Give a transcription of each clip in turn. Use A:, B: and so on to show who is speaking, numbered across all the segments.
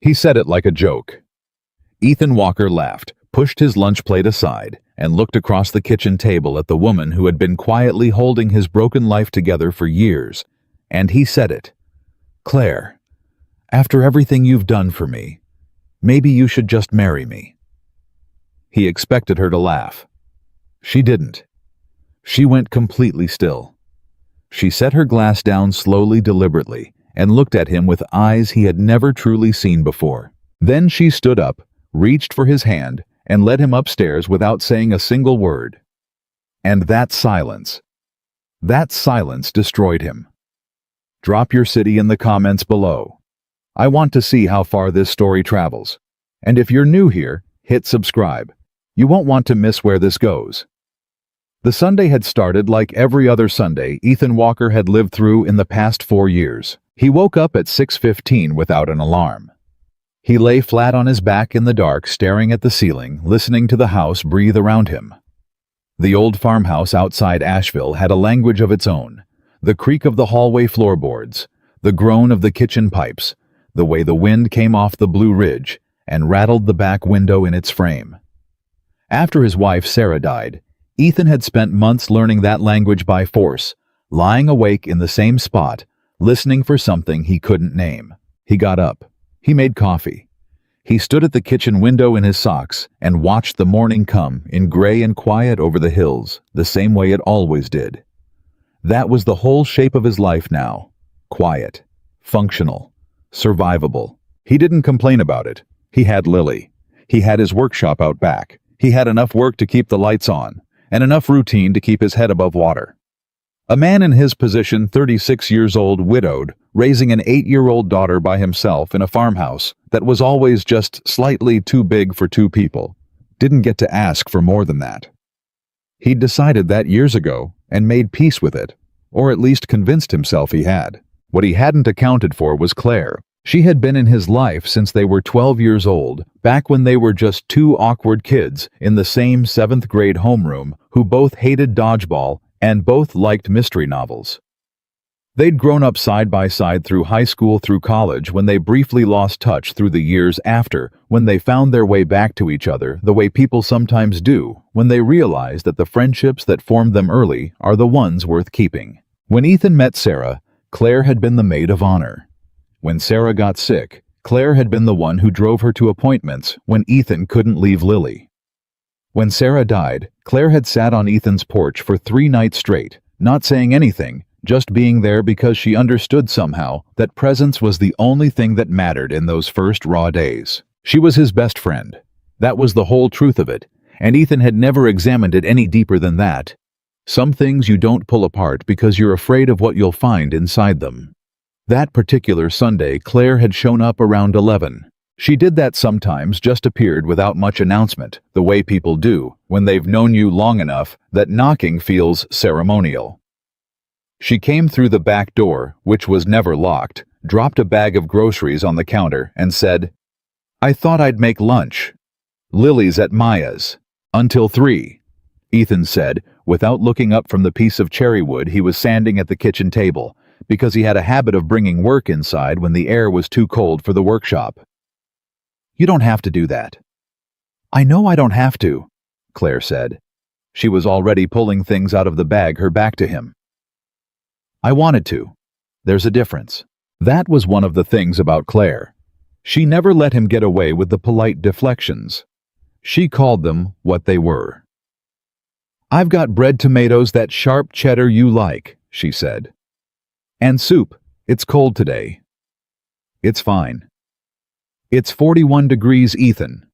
A: He said it like a joke. Ethan Walker laughed, pushed his lunch plate aside, and looked across the kitchen table at the woman who had been quietly holding his broken life together for years. And he said it. "Claire, after everything you've done for me, maybe you should just marry me." He expected her to laugh. She didn't. She went completely still. She set her glass down slowly, deliberately, and looked at him with eyes he had never truly seen before. Then she stood up, reached for his hand, and led him upstairs without saying a single word. And that silence destroyed him. Drop your city in the comments below. I want to see how far this story travels. And if you're new here, hit subscribe. You won't want to miss where this goes. The Sunday had started like every other Sunday Ethan Walker had lived through in the past 4 years. He woke up at 6:15 without an alarm. He lay flat on his back in the dark, staring at the ceiling, listening to the house breathe around him. The old farmhouse outside Asheville had a language of its own. The creak of the hallway floorboards, the groan of the kitchen pipes, the way the wind came off the Blue Ridge and rattled the back window in its frame. After his wife Sarah died, Ethan had spent months learning that language by force, lying awake in the same spot, listening for something he couldn't name. He got up. He made coffee. He stood at the kitchen window in his socks and watched the morning come in gray and quiet over the hills, the same way it always did. That was the whole shape of his life now. Quiet, functional, survivable. He didn't complain about it. He had Lily. He had his workshop out back. He had enough work to keep the lights on, and enough routine to keep his head above water. A man in his position, 36 years old, widowed, raising an 8-year-old daughter by himself in a farmhouse that was always just slightly too big for 2 people, didn't get to ask for more than that. He'd decided that years ago and made peace with it, or at least convinced himself he had. What he hadn't accounted for was Claire. She had been in his life since they were 12 years old, back when they were just 2 awkward kids in the same 7th grade homeroom who both hated dodgeball and both liked mystery novels. They'd grown up side by side through high school, through college, when they briefly lost touch through the years after, when they found their way back to each other the way people sometimes do, when they realize that the friendships that formed them early are the ones worth keeping. When Ethan met Sarah, Claire had been the maid of honor. When Sarah got sick, Claire had been the one who drove her to appointments when Ethan couldn't leave Lily. When Sarah died, Claire had sat on Ethan's porch for 3 nights straight, not saying anything, just being there because she understood somehow that presence was the only thing that mattered in those first raw days. She was his best friend. That was the whole truth of it, and Ethan had never examined it any deeper than that. Some things you don't pull apart because you're afraid of what you'll find inside them. That particular Sunday, Claire had shown up around 11. She did that sometimes, just appeared without much announcement, the way people do when they've known you long enough that knocking feels ceremonial. She came through the back door, which was never locked, dropped a bag of groceries on the counter, and said, "I thought I'd make lunch. Lily's at Maya's. Until 3, Ethan said, without looking up from the piece of cherry wood he was sanding at the kitchen table, because he had a habit of bringing work inside when the air was too cold for the workshop. "You don't have to do that." "I know I don't have to," Claire said. She was already pulling things out of the bag, her back to him. "I wanted to. There's a difference." That was one of the things about Claire. She never let him get away with the polite deflections. She called them what they were. "I've got bread tomatoes, that sharp cheddar you like," she said. "And soup. It's cold today." "It's fine." "It's 41 degrees, Ethan."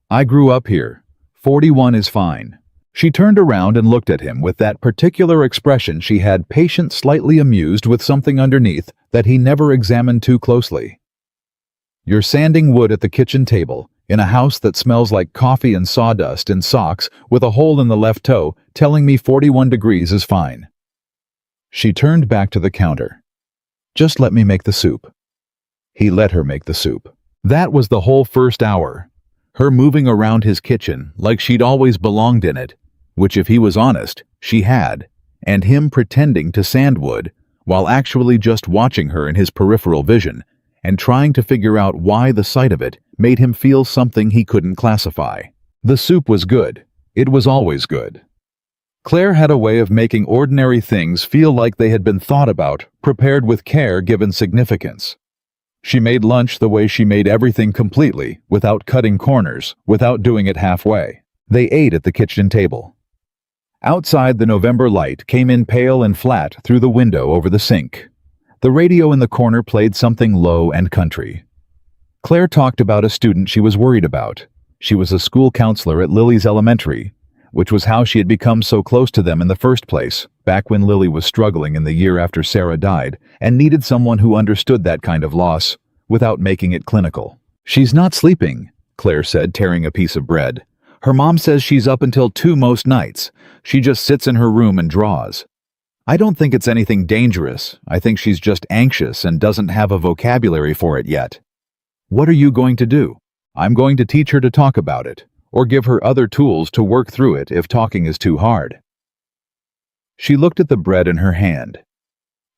A: "I grew up here. 41 is fine." She turned around and looked at him with that particular expression she had, patient, slightly amused, with something underneath that he never examined too closely. "You're sanding wood at the kitchen table, in a house that smells like coffee and sawdust, and socks with a hole in the left toe, telling me 41 degrees is fine." She turned back to the counter. "Just let me make the soup." He let her make the soup. That was the whole first hour. Her moving around his kitchen like she'd always belonged in it, which, if he was honest, she had, and him pretending to sand wood while actually just watching her in his peripheral vision, and trying to figure out why the sight of it made him feel something he couldn't classify. The soup was good. It was always good. Claire had a way of making ordinary things feel like they had been thought about, prepared with care given significance. She made lunch the way she made everything completely, without cutting corners, without doing it halfway. They ate at the kitchen table. Outside, the November light came in pale and flat through the window over the sink. The radio in the corner played something low and country. Claire talked about a student she was worried about. She was a school counselor at Lily's Elementary, which was how she had become so close to them in the first place, back when Lily was struggling in the year after Sarah died and needed someone who understood that kind of loss without making it clinical. "She's not sleeping," Claire said, tearing a piece of bread. "Her mom says she's up until 2 most nights. She just sits in her room and draws. I don't think it's anything dangerous. I think she's just anxious and doesn't have a vocabulary for it yet." "What are you going to do?" "I'm going to teach her to talk about it, or give her other tools to work through it if talking is too hard." She looked at the bread in her hand.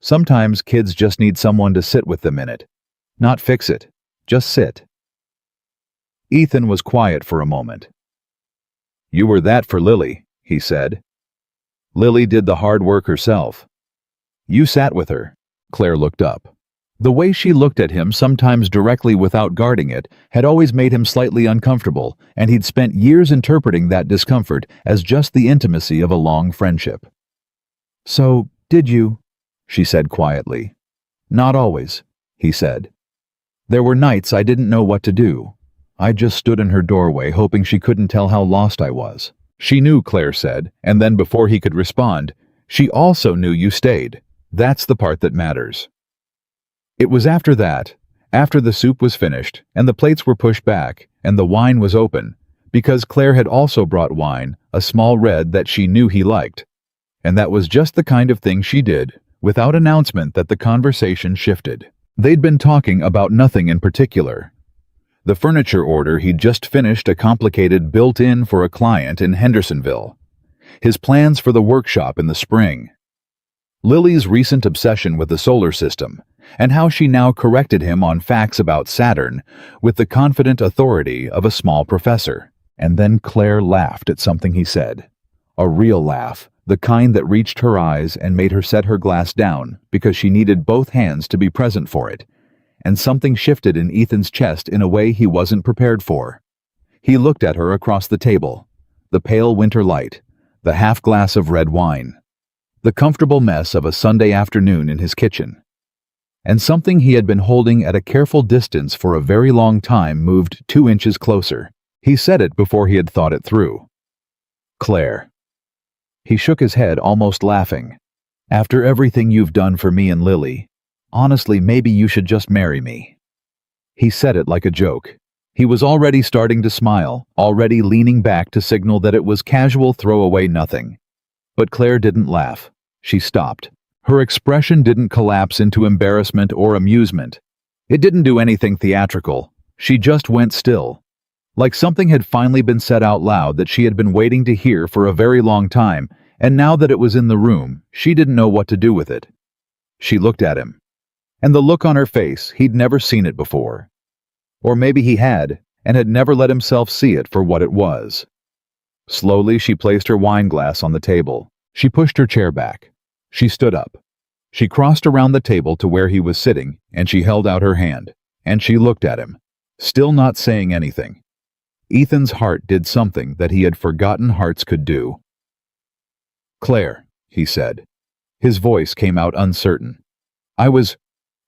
A: Sometimes kids just need someone to sit with them in it. Not fix it, just sit. Ethan was quiet for a moment. "You were that for Lily," he said. "Lily did the hard work herself." "You sat with her." Claire looked up. The way she looked at him, sometimes directly without guarding it, had always made him slightly uncomfortable, and he'd spent years interpreting that discomfort as just the intimacy of a long friendship. "So, did you?" she said quietly. "Not always," he said. "There were nights I didn't know what to do. I just stood in her doorway hoping she couldn't tell how lost I was." "She knew," Claire said, and then before he could respond, "She also knew you stayed. That's the part that matters." It was after that, after the soup was finished, and the plates were pushed back, and the wine was open, because Claire had also brought wine, a small red that she knew he liked. And that was just the kind of thing she did, without announcement, that the conversation shifted. They'd been talking about nothing in particular. The furniture order he'd just finished a complicated built-in for a client in Hendersonville. His plans for the workshop in the spring. Lily's recent obsession with the solar system, and how she now corrected him on facts about Saturn with the confident authority of a small professor. And then Claire laughed at something he said. A real laugh, the kind that reached her eyes and made her set her glass down because she needed both hands to be present for it. And something shifted in Ethan's chest in a way he wasn't prepared for. He looked at her across the table. The pale winter light, the half glass of red wine, the comfortable mess of a Sunday afternoon in his kitchen. And something he had been holding at a careful distance for a very long time moved 2 inches closer. He said it before he had thought it through. "Claire." He shook his head, almost laughing. "After everything you've done for me and Lily, honestly, maybe you should just marry me." He said it like a joke. He was already starting to smile, already leaning back to signal that it was casual throwaway nothing. But Claire didn't laugh. She stopped. Her expression didn't collapse into embarrassment or amusement. It didn't do anything theatrical. She just went still. Like something had finally been said out loud that she had been waiting to hear for a very long time, and now that it was in the room, she didn't know what to do with it. She looked at him. And the look on her face, he'd never seen it before. Or maybe he had, and had never let himself see it for what it was. Slowly, she placed her wine glass on the table. She pushed her chair back. She stood up. She crossed around the table to where he was sitting, and she held out her hand. And she looked at him, still not saying anything. Ethan's heart did something that he had forgotten hearts could do. "Claire," he said. His voice came out uncertain.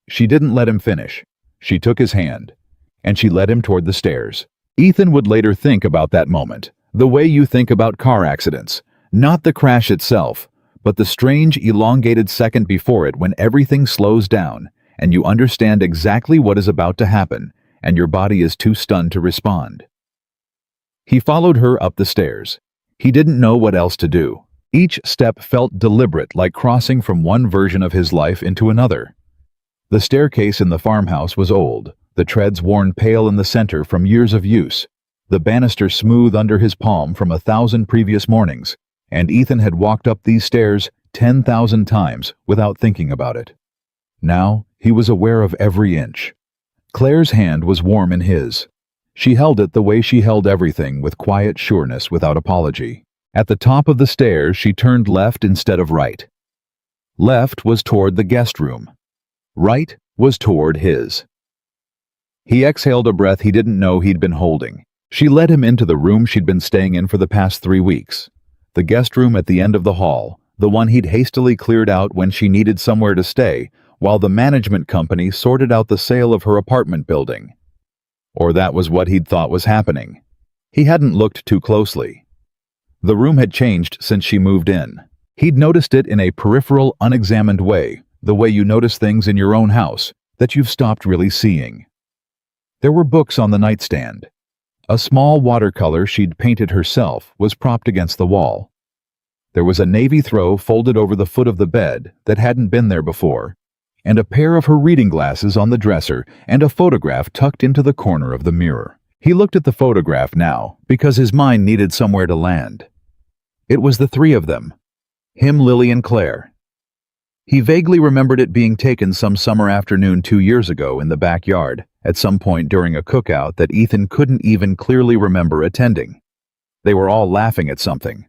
A: She didn't let him finish. She took his hand, and she led him toward the stairs. Ethan would later think about that moment, the way you think about car accidents. Not the crash itself, but the strange, elongated second before it when everything slows down, and you understand exactly what is about to happen, and your body is too stunned to respond. He followed her up the stairs. He didn't know what else to do. Each step felt deliberate, like crossing from one version of his life into another. The staircase in the farmhouse was old, the treads worn pale in the center from years of use, the banister smooth under his palm from 1,000 previous mornings, and Ethan had walked up these stairs 10,000 times without thinking about it. Now he was aware of every inch. Claire's hand was warm in his. She held it the way she held everything, with quiet sureness without apology. At the top of the stairs, she turned left instead of right. Left was toward the guest room. Right was toward his. He exhaled a breath he didn't know he'd been holding. She led him into the room she'd been staying in for the past 3 weeks. The guest room at the end of the hall, the one he'd hastily cleared out when she needed somewhere to stay, while the management company sorted out the sale of her apartment building. Or that was what he'd thought was happening. He hadn't looked too closely. The room had changed since she moved in. He'd noticed it in a peripheral, unexamined way, the way you notice things in your own house that you've stopped really seeing. There were books on the nightstand. A small watercolor she'd painted herself was propped against the wall. There was a navy throw folded over the foot of the bed that hadn't been there before, and a pair of her reading glasses on the dresser, and a photograph tucked into the corner of the mirror. He looked at the photograph now because his mind needed somewhere to land. It was the 3 of them. Him, Lily, and Claire. He vaguely remembered it being taken some summer afternoon 2 years ago in the backyard, at some point during a cookout that Ethan couldn't even clearly remember attending. They were all laughing at something.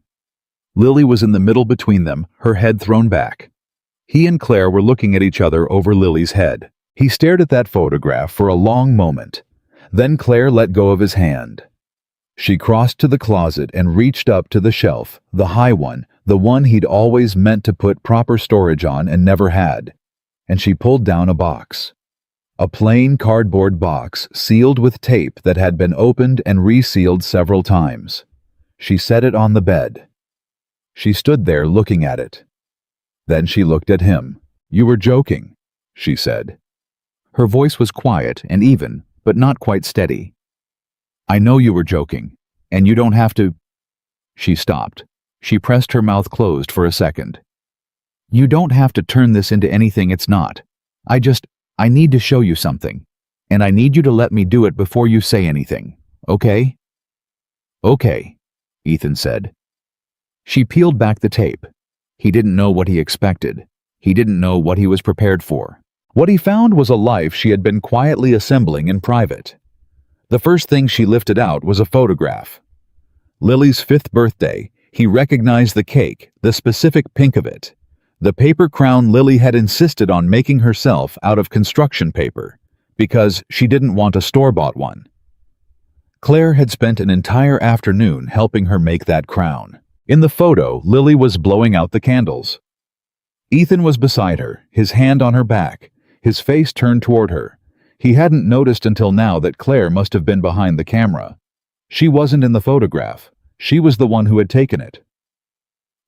A: Lily was in the middle between them, her head thrown back. He and Claire were looking at each other over Lily's head. He stared at that photograph for a long moment. Then Claire let go of his hand. She crossed to the closet and reached up to the shelf, the high one, the one he'd always meant to put proper storage on and never had. And she pulled down a box. A plain cardboard box sealed with tape that had been opened and resealed several times. She set it on the bed. She stood there looking at it. Then she looked at him. "You were joking," she said. Her voice was quiet and even, but not quite steady. "I know you were joking, and you don't have to—" She stopped. She pressed her mouth closed for a second. "You don't have to turn this into anything it's not. I need to show you something, and I need you to let me do it before you say anything, okay?" "Okay," Ethan said. She peeled back the tape. He didn't know what he expected. He didn't know what he was prepared for. What he found was a life she had been quietly assembling in private. The first thing she lifted out was a photograph. Lily's 5th birthday. He recognized the cake, the specific pink of it. The paper crown Lily had insisted on making herself out of construction paper, because she didn't want a store-bought one. Claire had spent an entire afternoon helping her make that crown. In the photo, Lily was blowing out the candles. Ethan was beside her, his hand on her back, his face turned toward her. He hadn't noticed until now that Claire must have been behind the camera. She wasn't in the photograph. She was the one who had taken it.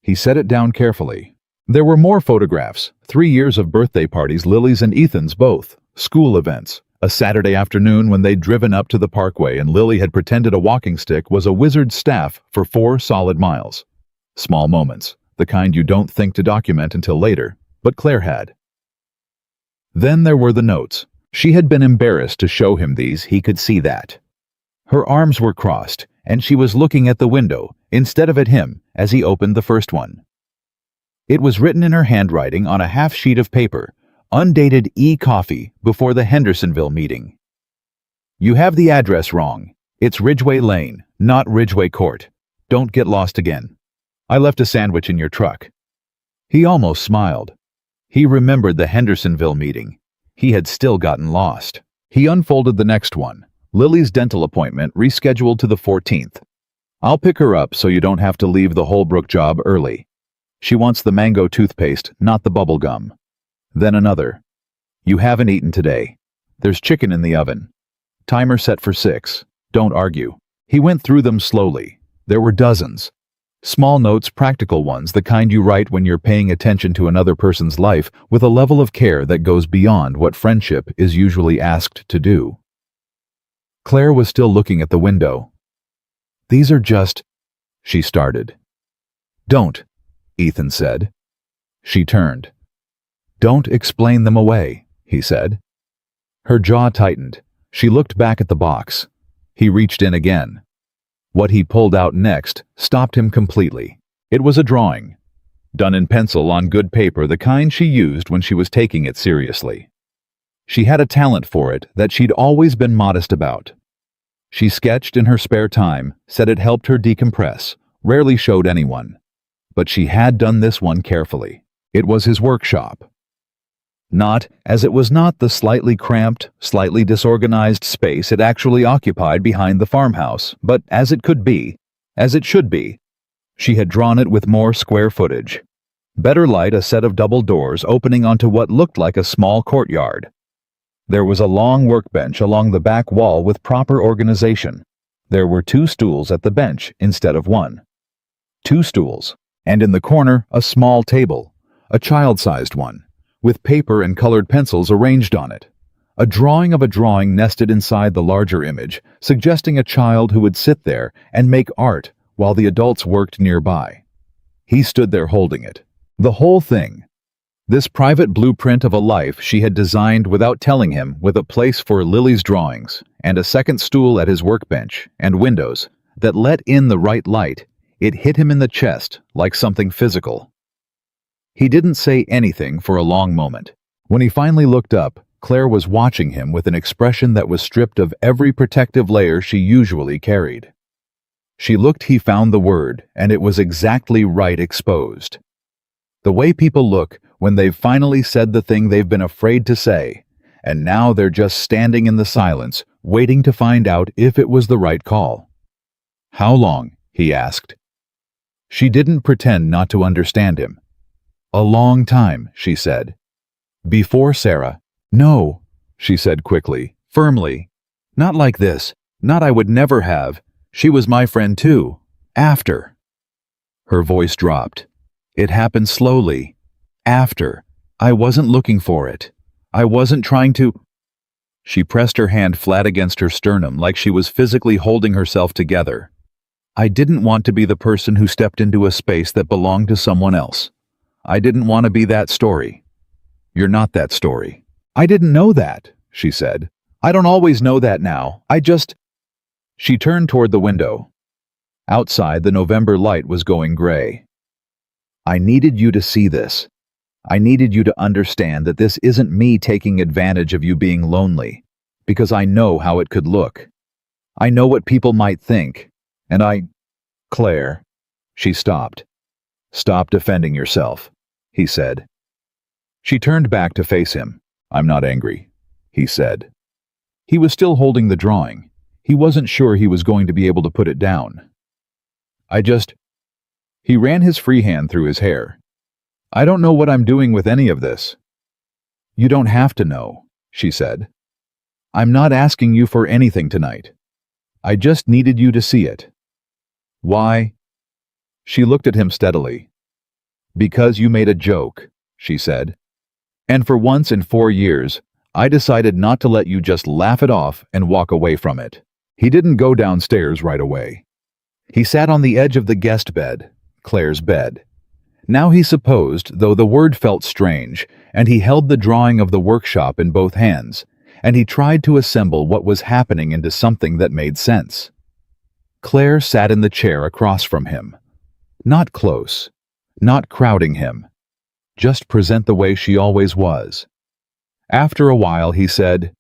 A: He set it down carefully. There were more photographs, 3 years of birthday parties, Lily's and Ethan's both, school events, a Saturday afternoon when they'd driven up to the parkway and Lily had pretended a walking stick was a wizard's staff for 4 solid miles. Small moments, the kind you don't think to document until later, but Claire had. Then there were the notes. She had been embarrassed to show him these, he could see that. Her arms were crossed, and she was looking at the window, instead of at him, as he opened the first one. It was written in her handwriting on a half sheet of paper, undated e-coffee before the Hendersonville meeting. "You have the address wrong. It's Ridgeway Lane, not Ridgeway Court. Don't get lost again. I left a sandwich in your truck." He almost smiled. He remembered the Hendersonville meeting. He had still gotten lost. He unfolded the next one. Lily's dental appointment rescheduled to the 14th. "I'll pick her up so you don't have to leave the Holbrook job early. She wants the mango toothpaste, not the bubble gum." Then another. "You haven't eaten today. There's chicken in the oven. Timer set for 6. Don't argue." He went through them slowly. There were dozens. Small notes, practical ones, the kind you write when you're paying attention to another person's life with a level of care that goes beyond what friendship is usually asked to do. Claire was still looking at the window. "These are just—" she started. "Don't," Ethan said. She turned. "Don't explain them away," he said. Her jaw tightened. She looked back at the box. He reached in again. What he pulled out next stopped him completely. It was a drawing, done in pencil on good paper, the kind she used when she was taking it seriously. She had a talent for it that she'd always been modest about. She sketched in her spare time, said it helped her decompress, rarely showed anyone. But she had done this one carefully. It was his workshop. It was not the slightly cramped, slightly disorganized space it actually occupied behind the farmhouse, but as it could be, as it should be. She had drawn it with more square footage. Better light, a set of double doors opening onto what looked like a small courtyard. There was a long workbench along the back wall with proper organization. There were 2 stools at the bench instead of 1. 2 stools, and in the corner a small table, a child-sized one, with paper and colored pencils arranged on it. A drawing of a drawing nested inside the larger image, suggesting a child who would sit there and make art while the adults worked nearby. He stood there holding it. The whole thing. This private blueprint of a life she had designed without telling him, with a place for Lily's drawings, and a second stool at his workbench, and windows that let in the right light. It hit him in the chest like something physical. He didn't say anything for a long moment. When he finally looked up, Claire was watching him with an expression that was stripped of every protective layer she usually carried. She looked, he found the word, and it was exactly right, exposed. The way people look when they've finally said the thing they've been afraid to say, and now they're just standing in the silence, waiting to find out if it was the right call. "How long?" he asked. She didn't pretend not to understand him. "A long time," she said. "Before Sarah." "No," she said quickly, firmly. "Not like this. Not I would never have. She was my friend too. After." Her voice dropped. "It happened slowly. After. I wasn't looking for it. I wasn't trying to—" She pressed her hand flat against her sternum like she was physically holding herself together. "I didn't want to be the person who stepped into a space that belonged to someone else. I didn't want to be that story. You're not that story." "I didn't know that," she said. "I don't always know that now. I just—" She turned toward the window. Outside, the November light was going gray. "I needed you to see this. I needed you to understand that this isn't me taking advantage of you being lonely, because I know how it could look. I know what people might think, and Claire." She stopped. "Stop defending yourself," he said. She turned back to face him. "I'm not angry," he said. He was still holding the drawing. He wasn't sure he was going to be able to put it down. He ran his free hand through his hair. "I don't know what I'm doing with any of this." "You don't have to know," she said. "I'm not asking you for anything tonight. I just needed you to see it." "Why?" She looked at him steadily. "Because you made a joke," she said. "And for once in 4 years, I decided not to let you just laugh it off and walk away from it." He didn't go downstairs right away. He sat on the edge of the guest bed, Claire's bed. Now he supposed, though the word felt strange, and he held the drawing of the workshop in both hands, and he tried to assemble what was happening into something that made sense. Claire sat in the chair across from him. Not close, not crowding him. Just present the way she always was. After a while he said,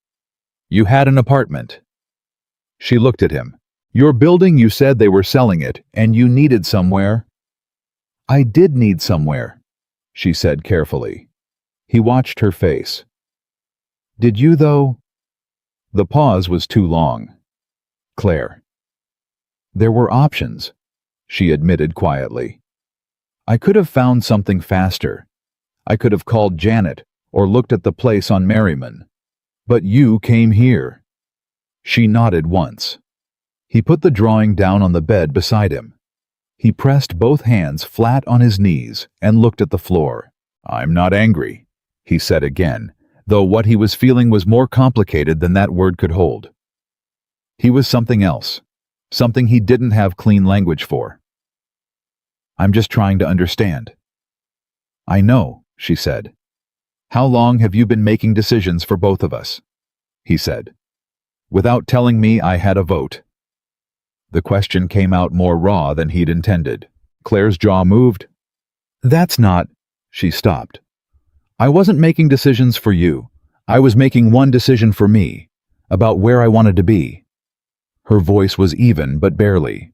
A: "You had an apartment." She looked at him. "Your building, you said they were selling it, and you needed somewhere." "I did need somewhere," she said carefully. He watched her face. "Did you, though?" The pause was too long. "Claire." "There were options," she admitted quietly. "I could have found something faster. I could have called Janet or looked at the place on Merriman. But you came here." She nodded once. He put the drawing down on the bed beside him. He pressed both hands flat on his knees and looked at the floor. "I'm not angry," he said again, though what he was feeling was more complicated than that word could hold. He was something else, something he didn't have clean language for. "I'm just trying to understand." "I know," she said. "How long have you been making decisions for both of us?" he said. "Without telling me I had a vote." The question came out more raw than he'd intended. Claire's jaw moved. "That's not—" She stopped. "I wasn't making decisions for you. I was making one decision for me, about where I wanted to be. Her voice was even, but barely.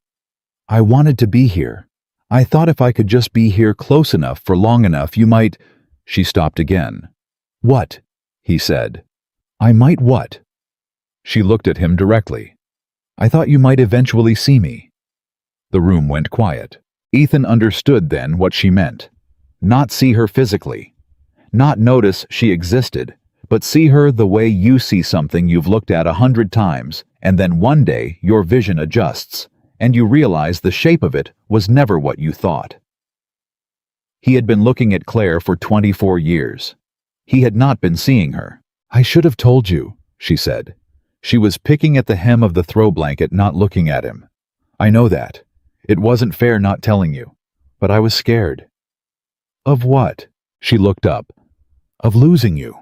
A: I wanted to be here. I thought if I could just be here close enough for long enough, you might... She stopped again. What? He said. I might what? She looked at him directly. I thought you might eventually see me. The room went quiet. Ethan understood then what she meant. Not see her physically. Not notice she existed, but see her the way you see something you've looked at 100 times, and then one day your vision adjusts, and you realize the shape of it was never what you thought. He had been looking at Claire for 24 years. He had not been seeing her. I should have told you, she said. She was picking at the hem of the throw blanket, not looking at him. I know that. It wasn't fair not telling you, but I was scared. Of what? She looked up. Of losing you.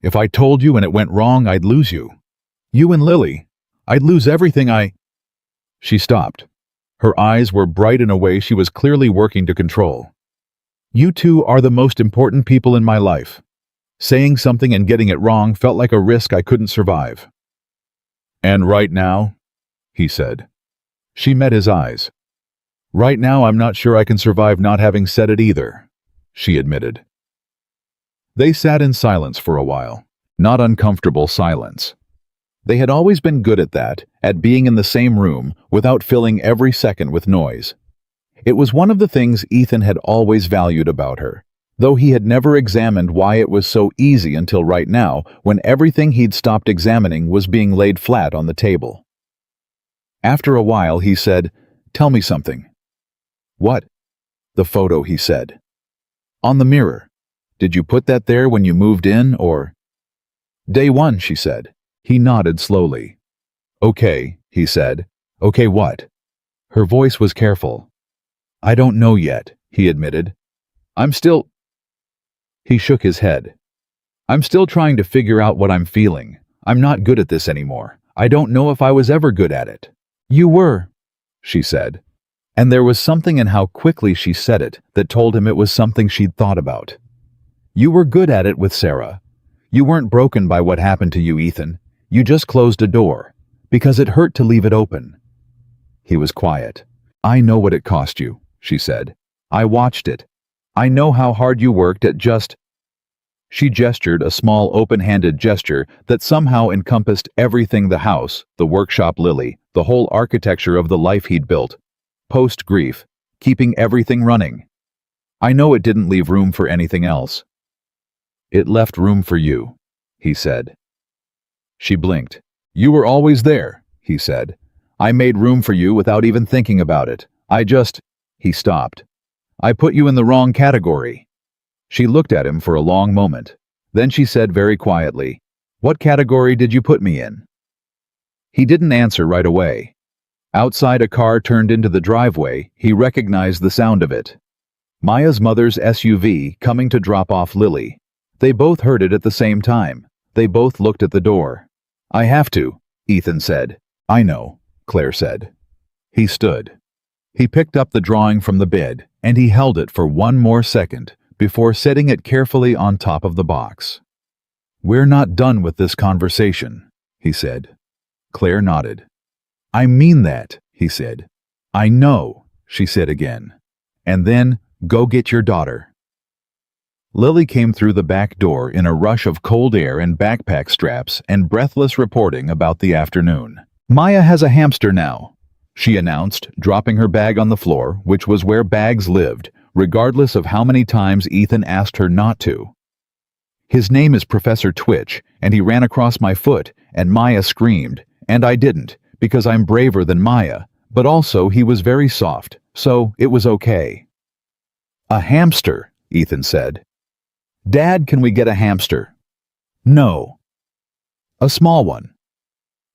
A: If I told you and it went wrong, I'd lose you. You and Lily. I'd lose everything She stopped. Her eyes were bright in a way she was clearly working to control. You two are the most important people in my life. Saying something and getting it wrong felt like a risk I couldn't survive. And right now? He said. She met his eyes. Right now, I'm not sure I can survive not having said it either, she admitted. They sat in silence for a while, not uncomfortable silence. They had always been good at that, at being in the same room without filling every second with noise. It was one of the things Ethan had always valued about her, though he had never examined why it was so easy until right now, when everything he'd stopped examining was being laid flat on the table. After a while, he said, Tell me something. What? The photo, he said. On the mirror. Did you put that there when you moved in, or? Day one, she said. He nodded slowly. Okay, he said. Okay, what? Her voice was careful. I don't know yet, he admitted. I'm still... He shook his head. I'm still trying to figure out what I'm feeling. I'm not good at this anymore. I don't know if I was ever good at it. You were, she said. And there was something in how quickly she said it that told him it was something she'd thought about. You were good at it with Sarah. You weren't broken by what happened to you, Ethan. You just closed a door, because it hurt to leave it open. He was quiet. I know what it cost you, she said. I watched it. I know how hard you worked at just... She gestured a small open-handed gesture that somehow encompassed everything: the house, the workshop, Lily, the whole architecture of the life he'd built. Post-grief, keeping everything running. I know it didn't leave room for anything else. It left room for you, he said. She blinked. You were always there, he said. I made room for you without even thinking about it. He stopped. I put you in the wrong category. She looked at him for a long moment. Then she said very quietly, What category did you put me in? He didn't answer right away. Outside, a car turned into the driveway. He recognized the sound of it. Maya's mother's SUV coming to drop off Lily. They both heard it at the same time. They both looked at the door. I have to, Ethan said. I know, Claire said. He stood. He picked up the drawing from the bed, and he held it for one more second before setting it carefully on top of the box. We're not done with this conversation, he said. Claire nodded. I mean that, he said. I know, she said again. And then, go get your daughter. Lily came through the back door in a rush of cold air and backpack straps and breathless reporting about the afternoon. Maya has a hamster now, she announced, dropping her bag on the floor, which was where bags lived, regardless of how many times Ethan asked her not to. His name is Professor Twitch, and he ran across my foot, and Maya screamed, and I didn't, because I'm braver than Maya, but also he was very soft, so it was okay. A hamster, Ethan said. Dad, can we get a hamster? No. A small one.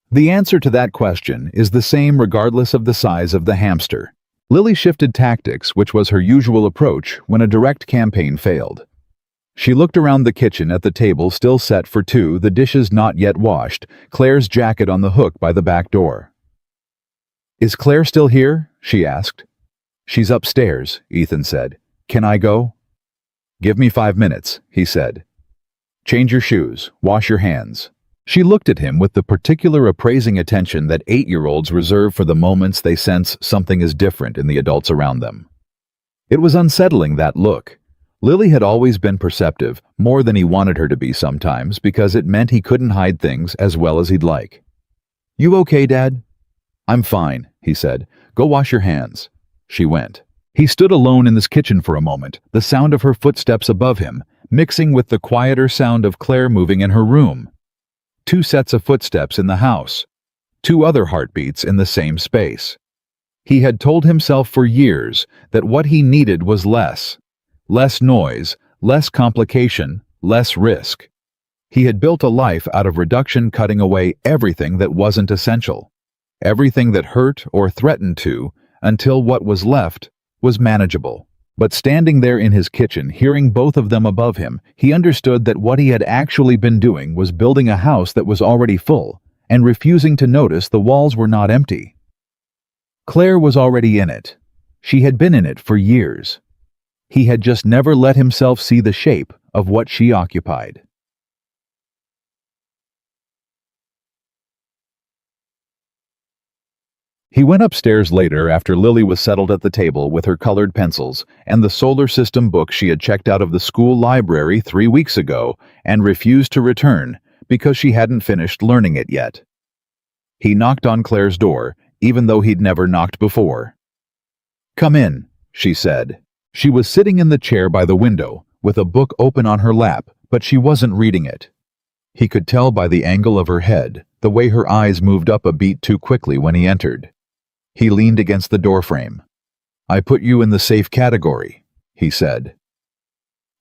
A: The answer to that question is the same regardless of the size of the hamster. Lily shifted tactics, which was her usual approach when a direct campaign failed. She looked around the kitchen at the table still set for two, the dishes not yet washed, Claire's jacket on the hook by the back door. Is Claire still here? She asked. She's upstairs, Ethan said. Can I go? Give me 5 minutes, he said. Change your shoes. Wash your hands." She looked at him with the particular appraising attention that 8-year-olds reserve for the moments they sense something is different in the adults around them. It was unsettling, that look. Lily had always been perceptive, more than he wanted her to be sometimes, because it meant he couldn't hide things as well as he'd like. "You okay, Dad?" "I'm fine," he said. "Go wash your hands." She went. He stood alone in this kitchen for a moment, the sound of her footsteps above him, mixing with the quieter sound of Claire moving in her room. 2 sets of footsteps in the house. 2 other heartbeats in the same space. He had told himself for years that what he needed was less noise, less complication, less risk. He had built a life out of reduction, cutting away everything that wasn't essential, everything that hurt or threatened to, until what was left was manageable. But standing there in his kitchen, hearing both of them above him, he understood that what he had actually been doing was building a house that was already full, and refusing to notice the walls were not empty. Claire was already in it. She had been in it for years. He had just never let himself see the shape of what she occupied. He went upstairs later after Lily was settled at the table with her colored pencils and the solar system book she had checked out of the school library 3 weeks ago and refused to return because she hadn't finished learning it yet. He knocked on Claire's door, even though he'd never knocked before. "Come in," she said. She was sitting in the chair by the window, with a book open on her lap, but she wasn't reading it. He could tell by the angle of her head, the way her eyes moved up a beat too quickly when he entered. He leaned against the doorframe. "I put you in the safe category," he said.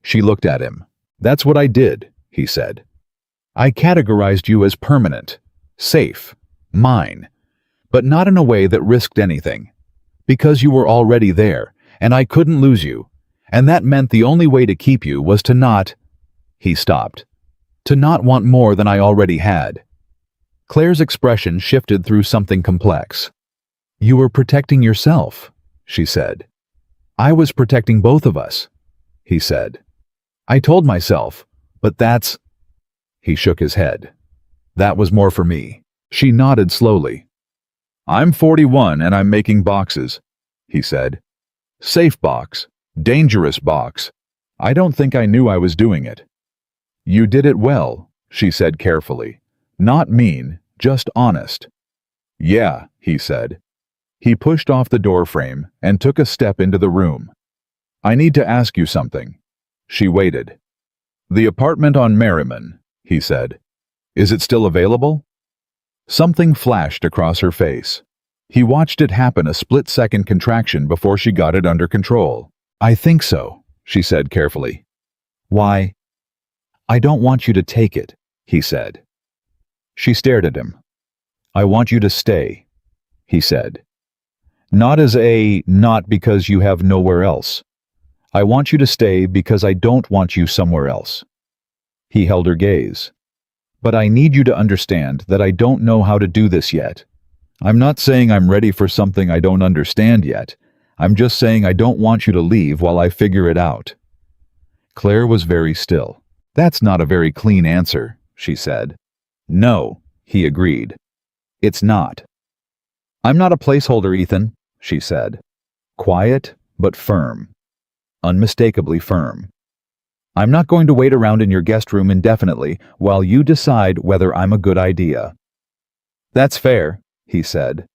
A: She looked at him. "That's what I did," he said. "I categorized you as permanent, safe, mine, but not in a way that risked anything. Because you were already there, and I couldn't lose you, and that meant the only way to keep you was to not—" He stopped. "To not want more than I already had." Claire's expression shifted through something complex. "You were protecting yourself," she said. "I was protecting both of us," he said. "I told myself, but that's—" He shook his head. "That was more for me." She nodded slowly. "I'm 41 and I'm making boxes," he said. "Safe box. Dangerous box. I don't think I knew I was doing it." "You did it well," she said carefully. "Not mean, just honest." "Yeah," he said. He pushed off the doorframe and took a step into the room. "I need to ask you something." She waited. "The apartment on Merriman," he said. "Is it still available?" Something flashed across her face. He watched it happen, a split-second contraction before she got it under control. "I think so," she said carefully. "Why?" "I don't want you to take it," he said. She stared at him. "I want you to stay," he said. "Not because you have nowhere else. I want you to stay because I don't want you somewhere else." He held her gaze. "But I need you to understand that I don't know how to do this yet. I'm not saying I'm ready for something I don't understand yet. I'm just saying I don't want you to leave while I figure it out." Claire was very still. "That's not a very clean answer," she said. "No," he agreed. "It's not." "I'm not a placeholder, Ethan," she said. Quiet, but firm. Unmistakably firm. "I'm not going to wait around in your guest room indefinitely while you decide whether I'm a good idea." "That's fair," he said.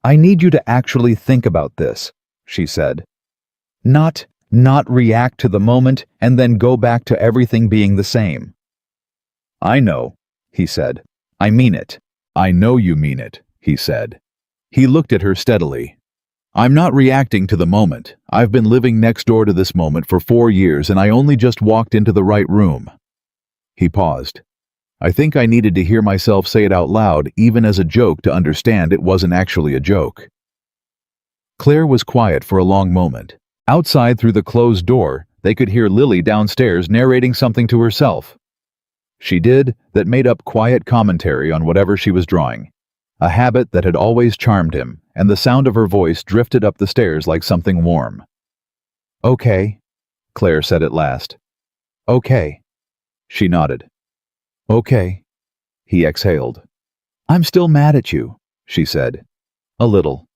A: "I need you to actually think about this," she said. Not react to the moment and then go back to everything being the same." "I know," he said. "I mean it." "I know you mean it," he said. He looked at her steadily. "I'm not reacting to the moment. I've been living next door to this moment for 4 years and I only just walked into the right room." He paused. I think I needed to hear myself say it out loud, even as a joke, to understand it wasn't actually a joke. Claire was quiet for a long moment. Outside, through the closed door, they could hear Lily downstairs narrating something to herself. She did that made up quiet commentary on whatever she was drawing, a habit that had always charmed him, and the sound of her voice drifted up the stairs like something warm. "Okay," Claire said at last. "Okay." She nodded. Okay. He exhaled. I'm still mad at you, she said. A little.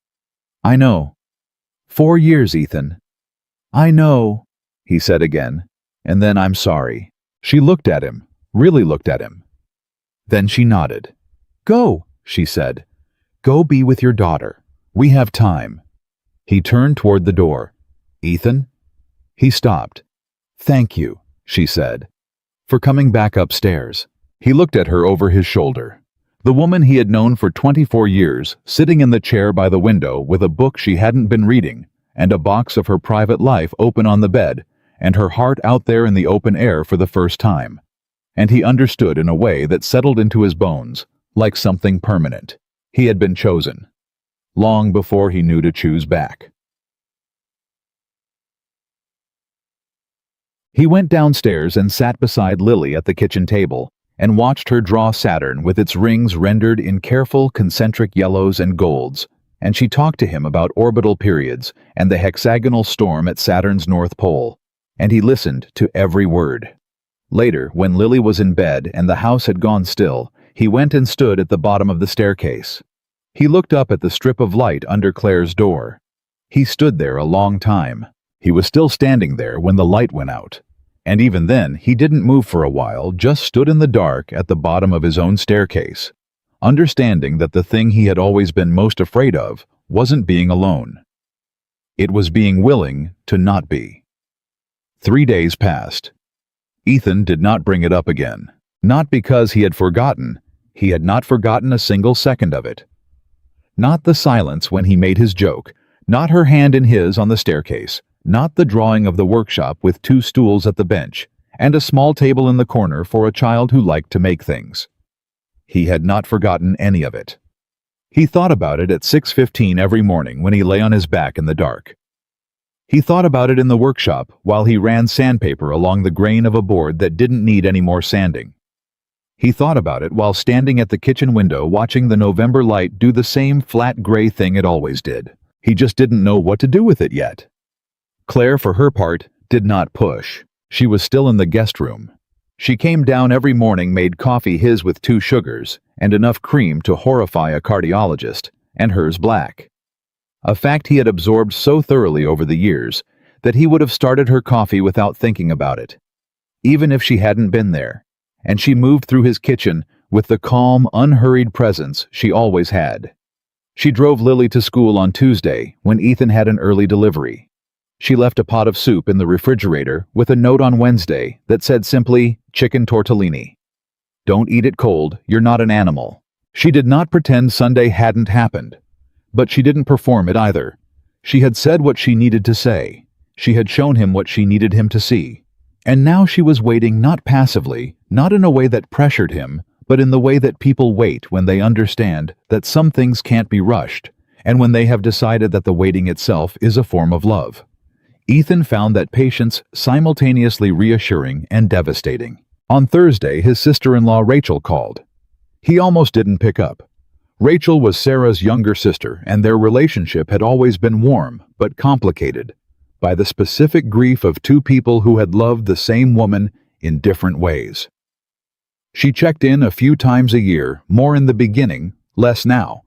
A: I know. 4 years, Ethan. I know, he said again, and then I'm sorry. She looked at him, really looked at him. Then she nodded. Go, she said. Go be with your daughter. We have time. He turned toward the door. Ethan? He stopped. Thank you, she said, for coming back upstairs. He looked at her over his shoulder. The woman he had known for 24 years, sitting in the chair by the window with a book she hadn't been reading, and a box of her private life open on the bed, and her heart out there in the open air for the first time. And he understood in a way that settled into his bones, like something permanent. He had been chosen, long before he knew to choose back. He went downstairs and sat beside Lily at the kitchen table and watched her draw Saturn with its rings rendered in careful concentric yellows and golds, and she talked to him about orbital periods and the hexagonal storm at Saturn's North Pole, and he listened to every word. Later, when Lily was in bed and the house had gone still, he went and stood at the bottom of the staircase. He looked up at the strip of light under Claire's door. He stood there a long time. He was still standing there when the light went out. And even then, he didn't move for a while, just stood in the dark at the bottom of his own staircase, understanding that the thing he had always been most afraid of wasn't being alone. It was being willing to not be. 3 days passed. Ethan did not bring it up again. Not because he had forgotten. He had not forgotten a single second of it. Not the silence when he made his joke, not her hand in his on the staircase, not the drawing of the workshop with 2 stools at the bench, and a small table in the corner for a child who liked to make things. He had not forgotten any of it. He thought about it at 6:15 every morning when he lay on his back in the dark. He thought about it in the workshop while he ran sandpaper along the grain of a board that didn't need any more sanding. He thought about it while standing at the kitchen window watching the November light do the same flat gray thing it always did. He just didn't know what to do with it yet. Claire, for her part, did not push. She was still in the guest room. She came down every morning, made coffee his with 2 sugars, and enough cream to horrify a cardiologist, and hers black. A fact he had absorbed so thoroughly over the years that he would have started her coffee without thinking about it, even if she hadn't been there, and she moved through his kitchen with the calm, unhurried presence she always had. She drove Lily to school on Tuesday when Ethan had an early delivery. She left a pot of soup in the refrigerator with a note on Wednesday that said simply, chicken tortellini. Don't eat it cold, you're not an animal. She did not pretend Sunday hadn't happened. But she didn't perform it either. She had said what she needed to say. She had shown him what she needed him to see. And now she was waiting not passively, not in a way that pressured him, but in the way that people wait when they understand that some things can't be rushed, and when they have decided that the waiting itself is a form of love. Ethan found that patience simultaneously reassuring and devastating. On Thursday, his sister-in-law Rachel called. He almost didn't pick up. Rachel was Sarah's younger sister, and their relationship had always been warm, but complicated, by the specific grief of 2 people who had loved the same woman in different ways. She checked in a few times a year, more in the beginning, less now.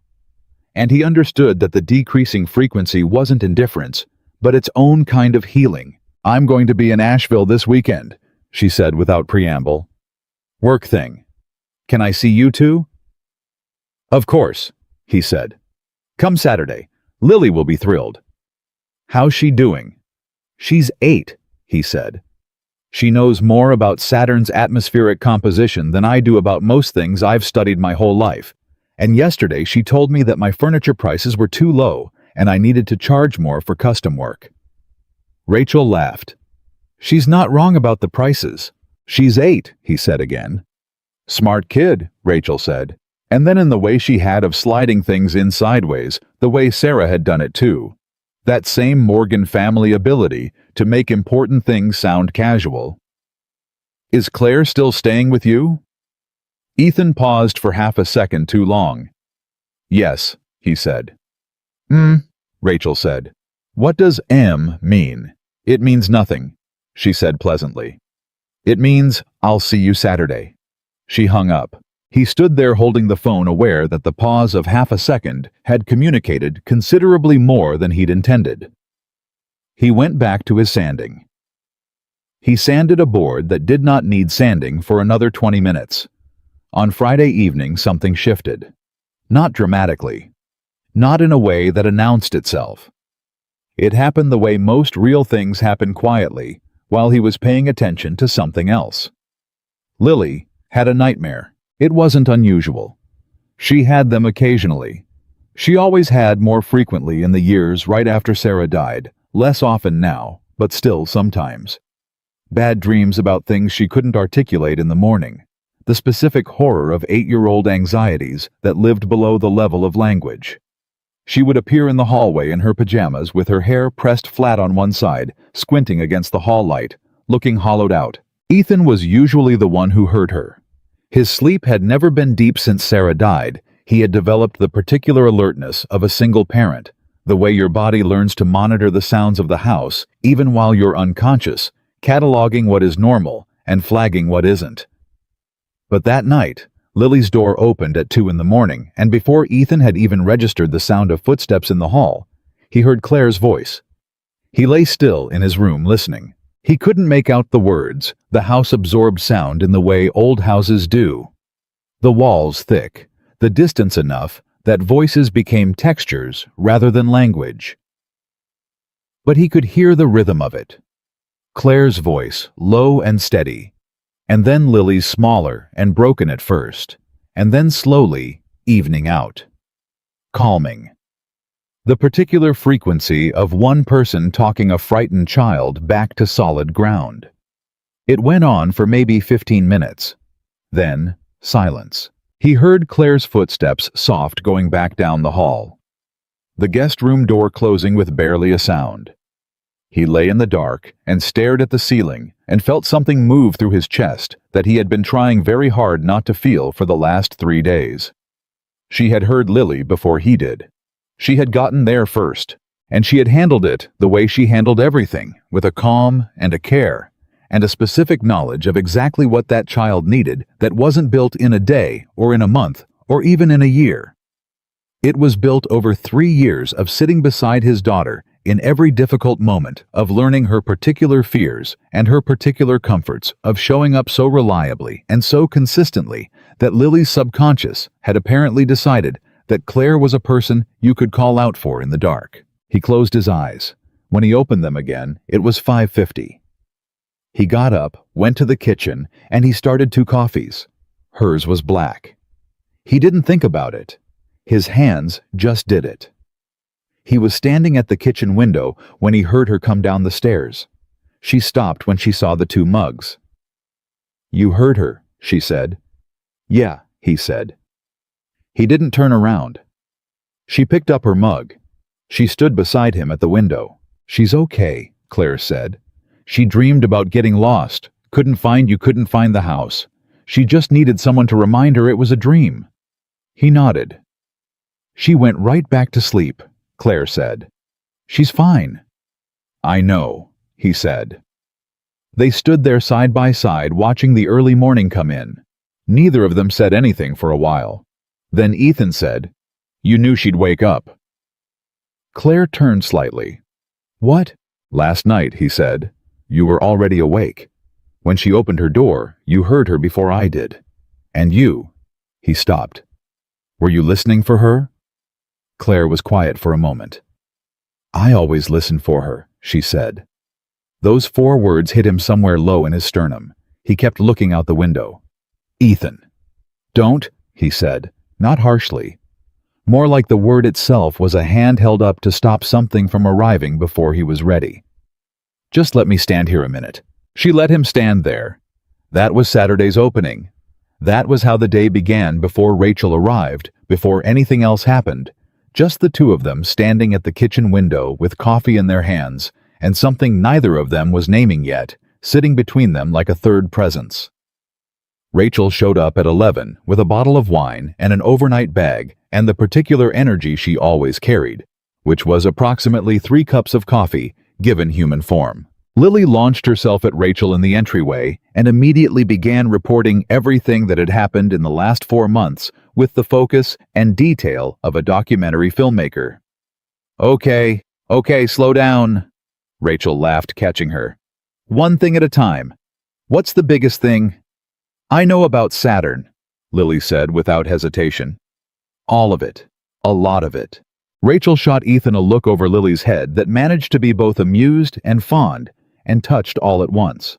A: And he understood that the decreasing frequency wasn't indifference, but its own kind of healing. I'm going to be in Asheville this weekend, she said without preamble. Work thing. Can I see you too? Of course, he said. Come Saturday. Lily will be thrilled. How's she doing? She's 8, he said. She knows more about Saturn's atmospheric composition than I do about most things I've studied my whole life. And yesterday she told me that my furniture prices were too low and I needed to charge more for custom work. Rachel laughed. She's not wrong about the prices. She's 8, he said again. Smart kid, Rachel said. And then in the way she had of sliding things in sideways, the way Sarah had done it too. That same Morgan family ability to make important things sound casual. Is Claire still staying with you? Ethan paused for half a second too long. Yes, he said. Rachel said. What does M mean? It means nothing, she said pleasantly. It means I'll see you Saturday." She hung up. He stood there holding the phone, aware that the pause of half a second had communicated considerably more than he'd intended. He went back to his sanding. He sanded a board that did not need sanding for another 20 minutes. On Friday evening, something shifted. Not dramatically. Not in a way that announced itself. It happened the way most real things happen, quietly, while he was paying attention to something else. Lily had a nightmare. It wasn't unusual. She had them occasionally. She always had, more frequently in the years right after Sarah died, less often now, but still sometimes. Bad dreams about things she couldn't articulate in the morning. The specific horror of 8-year-old anxieties that lived below the level of language. She would appear in the hallway in her pajamas with her hair pressed flat on one side, squinting against the hall light, looking hollowed out. Ethan was usually the one who heard her. His sleep had never been deep since Sarah died. He had developed the particular alertness of a single parent, the way your body learns to monitor the sounds of the house, even while you're unconscious, cataloging what is normal and flagging what isn't. But that night, Lily's door opened at 2 a.m, and before Ethan had even registered the sound of footsteps in the hall, he heard Claire's voice. He lay still in his room listening. He couldn't make out the words. The house absorbed sound in the way old houses do. The walls thick, the distance enough that voices became textures rather than language. But he could hear the rhythm of it. Claire's voice, low and steady, and then Lily's, smaller and broken at first, and then slowly evening out. Calming. The particular frequency of one person talking a frightened child back to solid ground. It went on for maybe 15 minutes. Then, silence. He heard Claire's footsteps, soft, going back down the hall. The guest room door closing with barely a sound. He lay in the dark and stared at the ceiling and felt something move through his chest that he had been trying very hard not to feel for the last 3 days. She had heard Lily before he did. She had gotten there first, and she had handled it the way she handled everything, with a calm and a care, and a specific knowledge of exactly what that child needed that wasn't built in a day or in a month or even in a year. It was built over 3 years of sitting beside his daughter in every difficult moment, of learning her particular fears and her particular comforts, of showing up so reliably and so consistently that Lily's subconscious had apparently decided that Claire was a person you could call out for in the dark. He closed his eyes. When he opened them again, it was 5:50. He got up, went to the kitchen, and he started 2 coffees. Hers was black. He didn't think about it. His hands just did it. He was standing at the kitchen window when he heard her come down the stairs. She stopped when she saw the 2 mugs. "You heard her," she said. "Yeah," he said. He didn't turn around. She picked up her mug. She stood beside him at the window. "She's okay," Claire said. "She dreamed about getting lost, couldn't find the house. She just needed someone to remind her it was a dream." He nodded. "She went right back to sleep," Claire said. "She's fine." "I know," he said. They stood there side by side, watching the early morning come in. Neither of them said anything for a while. Then Ethan said, "You knew she'd wake up." Claire turned slightly. "What?" "Last night," he said. "You were already awake. When she opened her door, you heard her before I did. And you—" He stopped. "Were you listening for her?" Claire was quiet for a moment. "I always listen for her," she said. Those 4 words hit him somewhere low in his sternum. He kept looking out the window. "Ethan." "Don't," he said, not harshly. More like the word itself was a hand held up to stop something from arriving before he was ready. "Just let me stand here a minute." She let him stand there. That was Saturday's opening. That was how the day began, before Rachel arrived, before anything else happened. Just the 2 of them standing at the kitchen window with coffee in their hands, and something neither of them was naming yet, sitting between them like a third presence. Rachel showed up at 11 with a bottle of wine and an overnight bag and the particular energy she always carried, which was approximately 3 cups of coffee, given human form. Lily launched herself at Rachel in the entryway and immediately began reporting everything that had happened in the last 4 months with the focus and detail of a documentary filmmaker. Okay, slow down, Rachel laughed, catching her. One thing at a time. What's the biggest thing? I know about Saturn, Lily said without hesitation. All of it. A lot of it. Rachel shot Ethan a look over Lily's head that managed to be both amused and fond, and touched all at once.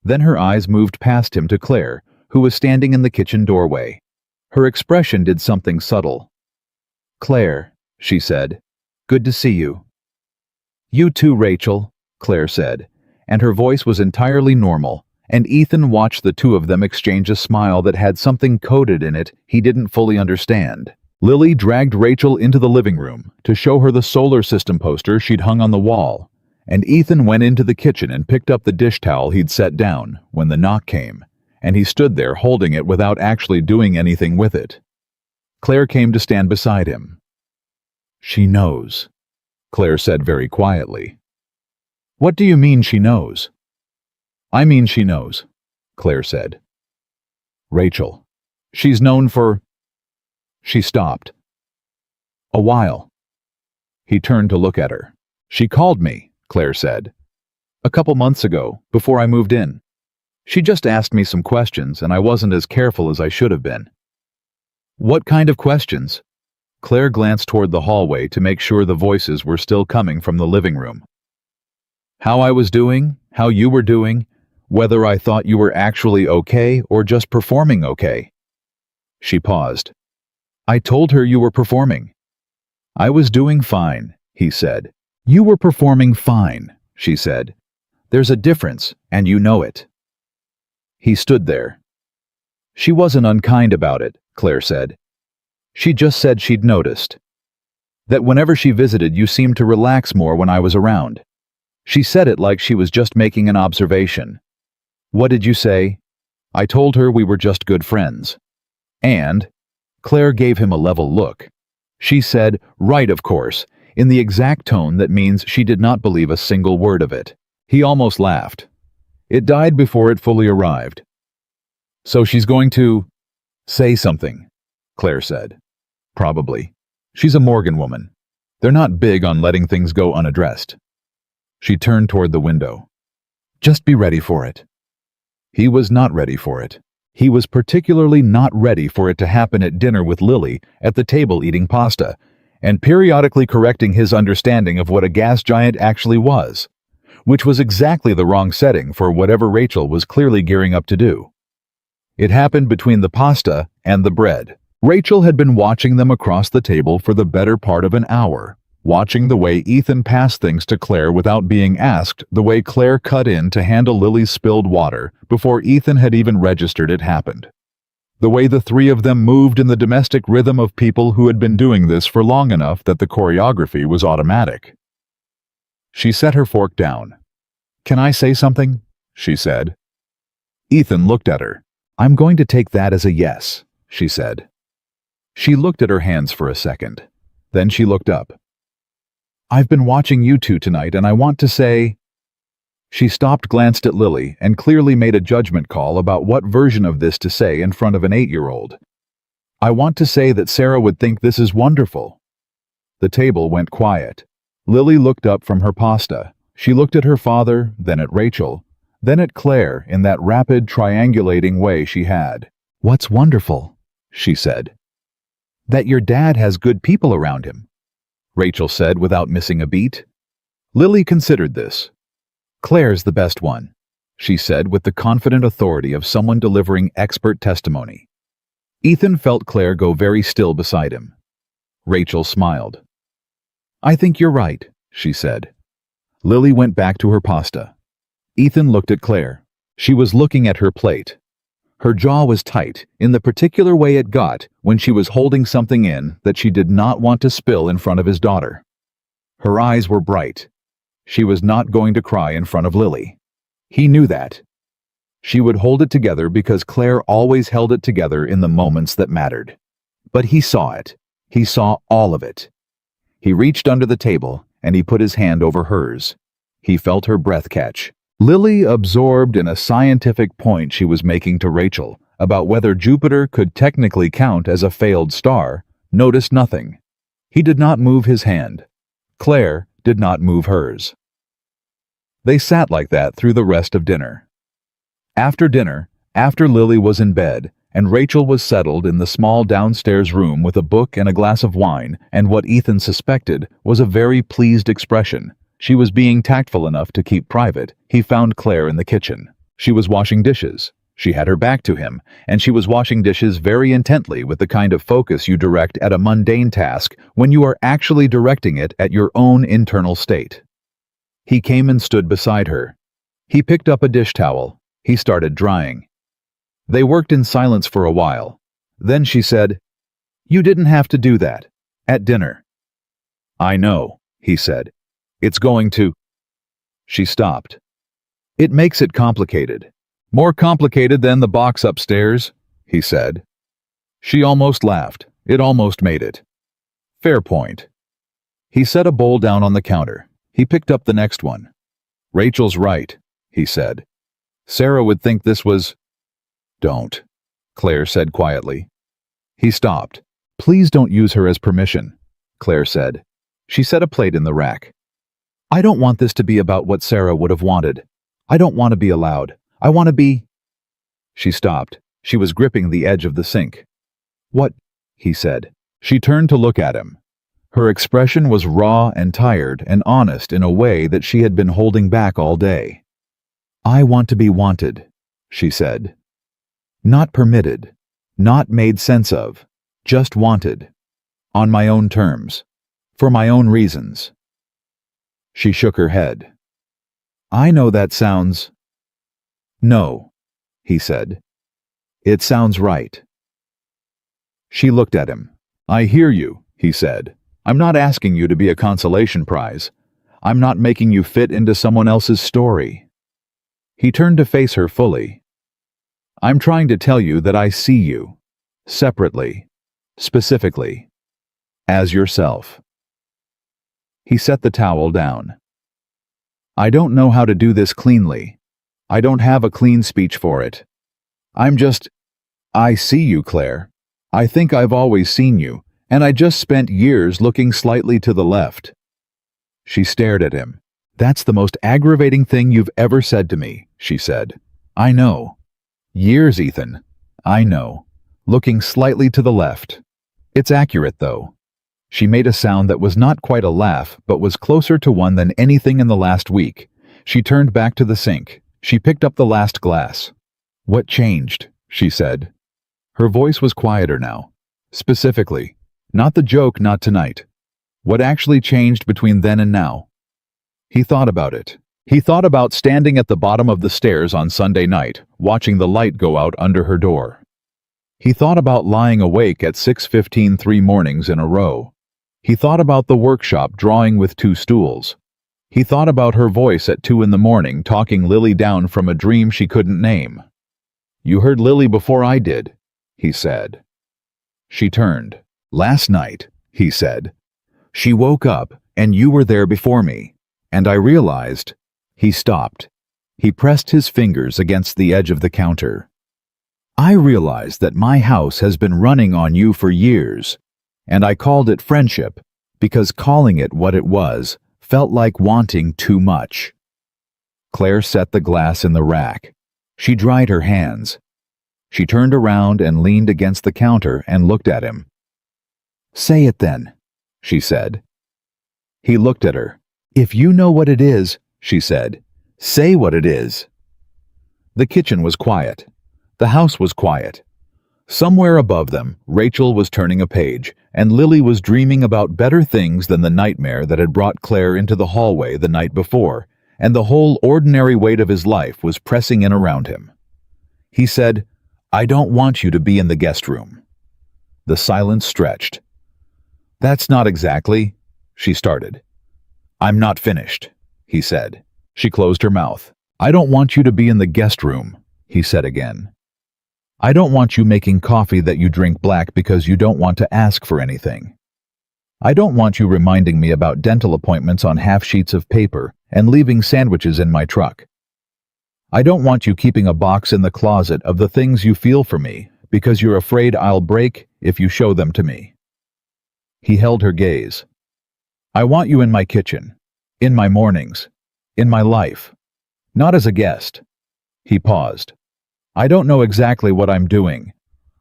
A: Then her eyes moved past him to Claire, who was standing in the kitchen doorway. Her expression did something subtle. Claire, she said, good to see you. You too, Rachel, Claire said, and her voice was entirely normal, and Ethan watched the two of them exchange a smile that had something coded in it he didn't fully understand. Lily dragged Rachel into the living room to show her the solar system poster she'd hung on the wall, and Ethan went into the kitchen and picked up the dish towel he'd set down when the knock came, and he stood there holding it without actually doing anything with it. Claire came to stand beside him. She knows, Claire said very quietly. What do you mean she knows? I mean she knows, Claire said. Rachel, she's known for... She stopped. A while. He turned to look at her. She called me, Claire said. A couple months ago, before I moved in. She just asked me some questions, and I wasn't as careful as I should have been. What kind of questions? Claire glanced toward the hallway to make sure the voices were still coming from the living room. How I was doing, how you were doing, whether I thought you were actually okay or just performing okay. She paused. I told her you were performing. I was doing fine, he said. You were performing fine, she said. There's a difference, and you know it. He stood there. She wasn't unkind about it, Claire said. She just said she'd noticed. That whenever she visited, you seemed to relax more when I was around. She said it like she was just making an observation. What did you say? I told her we were just good friends. And... Claire gave him a level look. She said, right, of course, in the exact tone that means she did not believe a single word of it. He almost laughed. It died before it fully arrived. So she's going to... say something, Claire said. Probably. She's a Morgan woman. They're not big on letting things go unaddressed. She turned toward the window. Just be ready for it. He was not ready for it. He was particularly not ready for it to happen at dinner with Lily, at the table eating pasta, and periodically correcting his understanding of what a gas giant actually was, which was exactly the wrong setting for whatever Rachel was clearly gearing up to do. It happened between the pasta and the bread. Rachel had been watching them across the table for the better part of an hour, watching the way Ethan passed things to Claire without being asked, the way Claire cut in to handle Lily's spilled water before Ethan had even registered it happened. The way the three of them moved in the domestic rhythm of people who had been doing this for long enough that the choreography was automatic. She set her fork down. Can I say something? She said. Ethan looked at her. I'm going to take that as a yes, she said. She looked at her hands for a second. Then she looked up. I've been watching you two tonight, and I want to say... She stopped, glanced at Lily, and clearly made a judgment call about what version of this to say in front of an 8-year-old. I want to say that Sarah would think this is wonderful. The table went quiet. Lily looked up from her pasta. She looked at her father, then at Rachel, then at Claire in that rapid, triangulating way she had. What's wonderful? She said. That your dad has good people around him, Rachel said without missing a beat. Lily considered this. Claire's the best one, she said with the confident authority of someone delivering expert testimony. Ethan felt Claire go very still beside him. Rachel smiled. I think you're right, she said. Lily went back to her pasta. Ethan looked at Claire. She was looking at her plate. Her jaw was tight, in the particular way it got when she was holding something in that she did not want to spill in front of his daughter. Her eyes were bright. She was not going to cry in front of Lily. He knew that. She would hold it together because Claire always held it together in the moments that mattered. But he saw it. He saw all of it. He reached under the table and he put his hand over hers. He felt her breath catch. Lily, absorbed in a scientific point she was making to Rachel about whether Jupiter could technically count as a failed star, noticed nothing. He did not move his hand. Claire did not move hers. They sat like that through the rest of dinner. After dinner, after Lily was in bed, and Rachel was settled in the small downstairs room with a book and a glass of wine and what Ethan suspected was a very pleased expression, she was being tactful enough to keep private, he found Claire in the kitchen. She was washing dishes. She had her back to him, and she was washing dishes very intently with the kind of focus you direct at a mundane task when you are actually directing it at your own internal state. He came and stood beside her. He picked up a dish towel. He started drying. They worked in silence for a while. Then she said, "You didn't have to do that. At dinner." "I know," he said. "It's going to—" She stopped. "It makes it complicated. More complicated than the box upstairs," he said. She almost laughed. It almost made it. "Fair point." He set a bowl down on the counter. He picked up the next one. "Rachel's right," he said. "Sarah would think this was—" "Don't," Claire said quietly. He stopped. "Please don't use her as permission," Claire said. She set a plate in the rack. "I don't want this to be about what Sarah would have wanted. I don't want to be allowed. I want to be—" She stopped. She was gripping the edge of the sink. "What?" he said. She turned to look at him. Her expression was raw and tired and honest in a way that she had been holding back all day. "I want to be wanted," she said. "Not permitted, not made sense of, just wanted. On my own terms. For my own reasons." She shook her head. "I know that sounds—" "No," he said. "It sounds right." She looked at him. "I hear you," he said. "I'm not asking you to be a consolation prize. I'm not making you fit into someone else's story." He turned to face her fully. "I'm trying to tell you that I see you. Separately. Specifically. As yourself." He set the towel down. "I don't know how to do this cleanly. I don't have a clean speech for it. I see you, Claire. I think I've always seen you, and I just spent years looking slightly to the left." She stared at him. "That's the most aggravating thing you've ever said to me," she said. "I know. Years, Ethan. I know. Looking slightly to the left. It's accurate, though." She made a sound that was not quite a laugh, but was closer to one than anything in the last week. She turned back to the sink. She picked up the last glass. "What changed?" she said. Her voice was quieter now. "Specifically. Not the joke, not tonight. What actually changed between then and now?" He thought about it. He thought about standing at the bottom of the stairs on Sunday night, watching the light go out under her door. He thought about lying awake at 6:15 3 mornings in a row. He thought about the workshop drawing with 2 stools. He thought about her voice at 2 in the morning talking Lily down from a dream she couldn't name. "You heard Lily before I did," he said. She turned. "Last night," he said. "She woke up, and you were there before me. And I realized—" He stopped. He pressed his fingers against the edge of the counter. "I realized that my house has been running on you for years, and I called it friendship because calling it what it was felt like wanting too much." Claire set the glass in the rack. She dried her hands. She turned around and leaned against the counter and looked at him. "Say it then," she said. He looked at her. "If you know what it is," she said, "say what it is." The kitchen was quiet. The house was quiet. Somewhere above them, Rachel was turning a page, and Lily was dreaming about better things than the nightmare that had brought Claire into the hallway the night before, and the whole ordinary weight of his life was pressing in around him. He said, "I don't want you to be in the guest room." The silence stretched. "That's not exactly," she started. "I'm not finished," he said. She closed her mouth. "I don't want you to be in the guest room," he said again. "I don't want you making coffee that you drink black because you don't want to ask for anything." I don't want you reminding me about dental appointments on half sheets of paper and leaving sandwiches in my truck. I don't want you keeping a box in the closet of the things you feel for me because you're afraid I'll break if you show them to me. He held her gaze. I want you in my kitchen, in my mornings, in my life, not as a guest. He paused. I don't know exactly what I'm doing,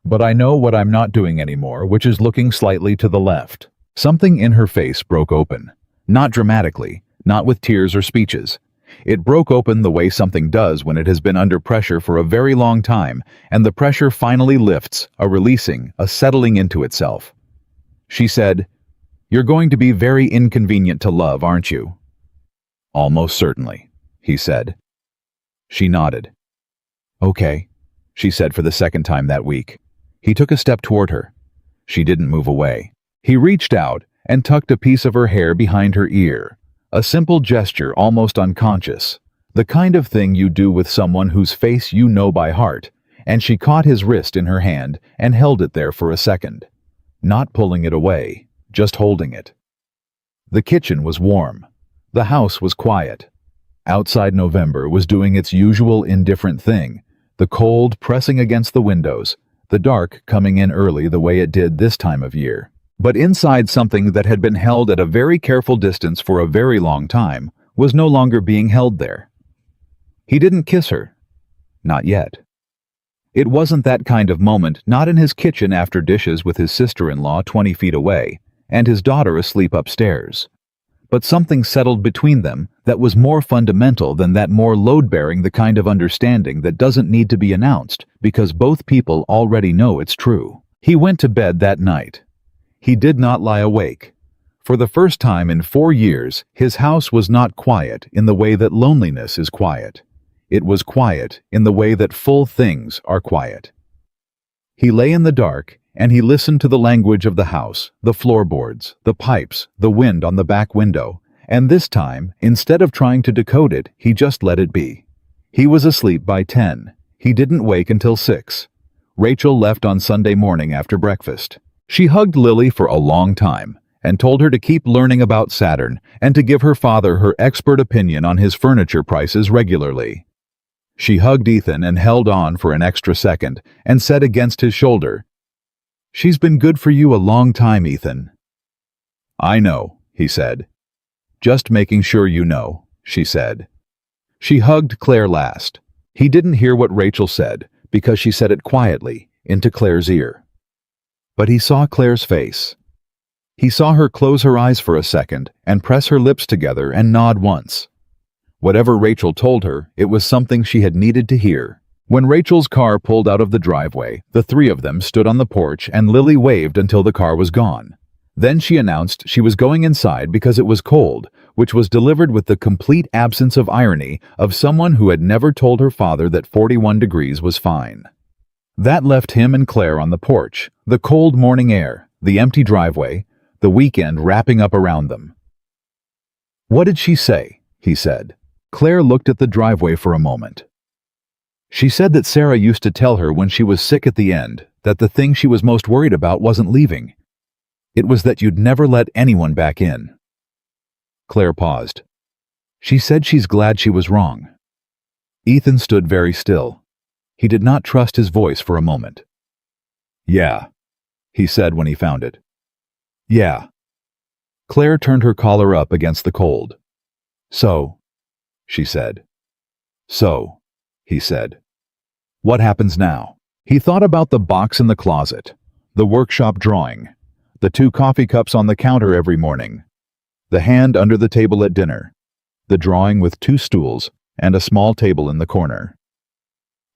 A: but I know what I'm not doing anymore, which is looking slightly to the left. Something in her face broke open, not dramatically, not with tears or speeches. It broke open the way something does when it has been under pressure for a very long time, and the pressure finally lifts, a releasing, a settling into itself. She said, You're going to be very inconvenient to love, aren't you? Almost certainly, he said. She nodded. Okay, she said for the second time that week. He took a step toward her. She didn't move away. He reached out and tucked a piece of her hair behind her ear. A simple gesture, almost unconscious. The kind of thing you do with someone whose face you know by heart. And she caught his wrist in her hand and held it there for a second. Not pulling it away, just holding it. The kitchen was warm. The house was quiet. Outside November was doing its usual indifferent thing, the cold pressing against the windows, the dark coming in early the way it did this time of year. But inside, something that had been held at a very careful distance for a very long time was no longer being held there. He didn't kiss her. Not yet. It wasn't that kind of moment, not in his kitchen after dishes with his sister-in-law 20 feet away, and his daughter asleep upstairs. But something settled between them that was more fundamental than that, more load-bearing, the kind of understanding that doesn't need to be announced because both people already know it's true. He went to bed that night. He did not lie awake. For the first time in 4 years, his house was not quiet in the way that loneliness is quiet. It was quiet in the way that full things are quiet. He lay in the dark, and he listened to the language of the house, the floorboards, the pipes, the wind on the back window, and this time, instead of trying to decode it, he just let it be. He was asleep by 10. He didn't wake until 6. Rachel left on Sunday morning after breakfast. She hugged Lily for a long time and told her to keep learning about Saturn and to give her father her expert opinion on his furniture prices regularly. She hugged Ethan and held on for an extra second and said against his shoulder, She's been good for you a long time, Ethan. I know, he said. Just making sure you know, she said. She hugged Claire last. He didn't hear what Rachel said because she said it quietly into Claire's ear. But he saw Claire's face. He saw her close her eyes for a second and press her lips together and nod once. Whatever Rachel told her, it was something she had needed to hear. When Rachel's car pulled out of the driveway, the three of them stood on the porch and Lily waved until the car was gone. Then she announced she was going inside because it was cold, which was delivered with the complete absence of irony of someone who had never told her father that 41 degrees was fine. That left him and Claire on the porch, the cold morning air, the empty driveway, the weekend wrapping up around them. What did she say? He said. Claire looked at the driveway for a moment. She said that Sarah used to tell her when she was sick at the end that the thing she was most worried about wasn't leaving. It was that you'd never let anyone back in. Claire paused. She said she's glad she was wrong. Ethan stood very still. He did not trust his voice for a moment. Yeah, he said when he found it. Yeah. Claire turned her collar up against the cold. So, she said. So, he said. What happens now? He thought about the box in the closet, the workshop drawing, the 2 coffee cups on the counter every morning, the hand under the table at dinner, the drawing with 2 stools and a small table in the corner.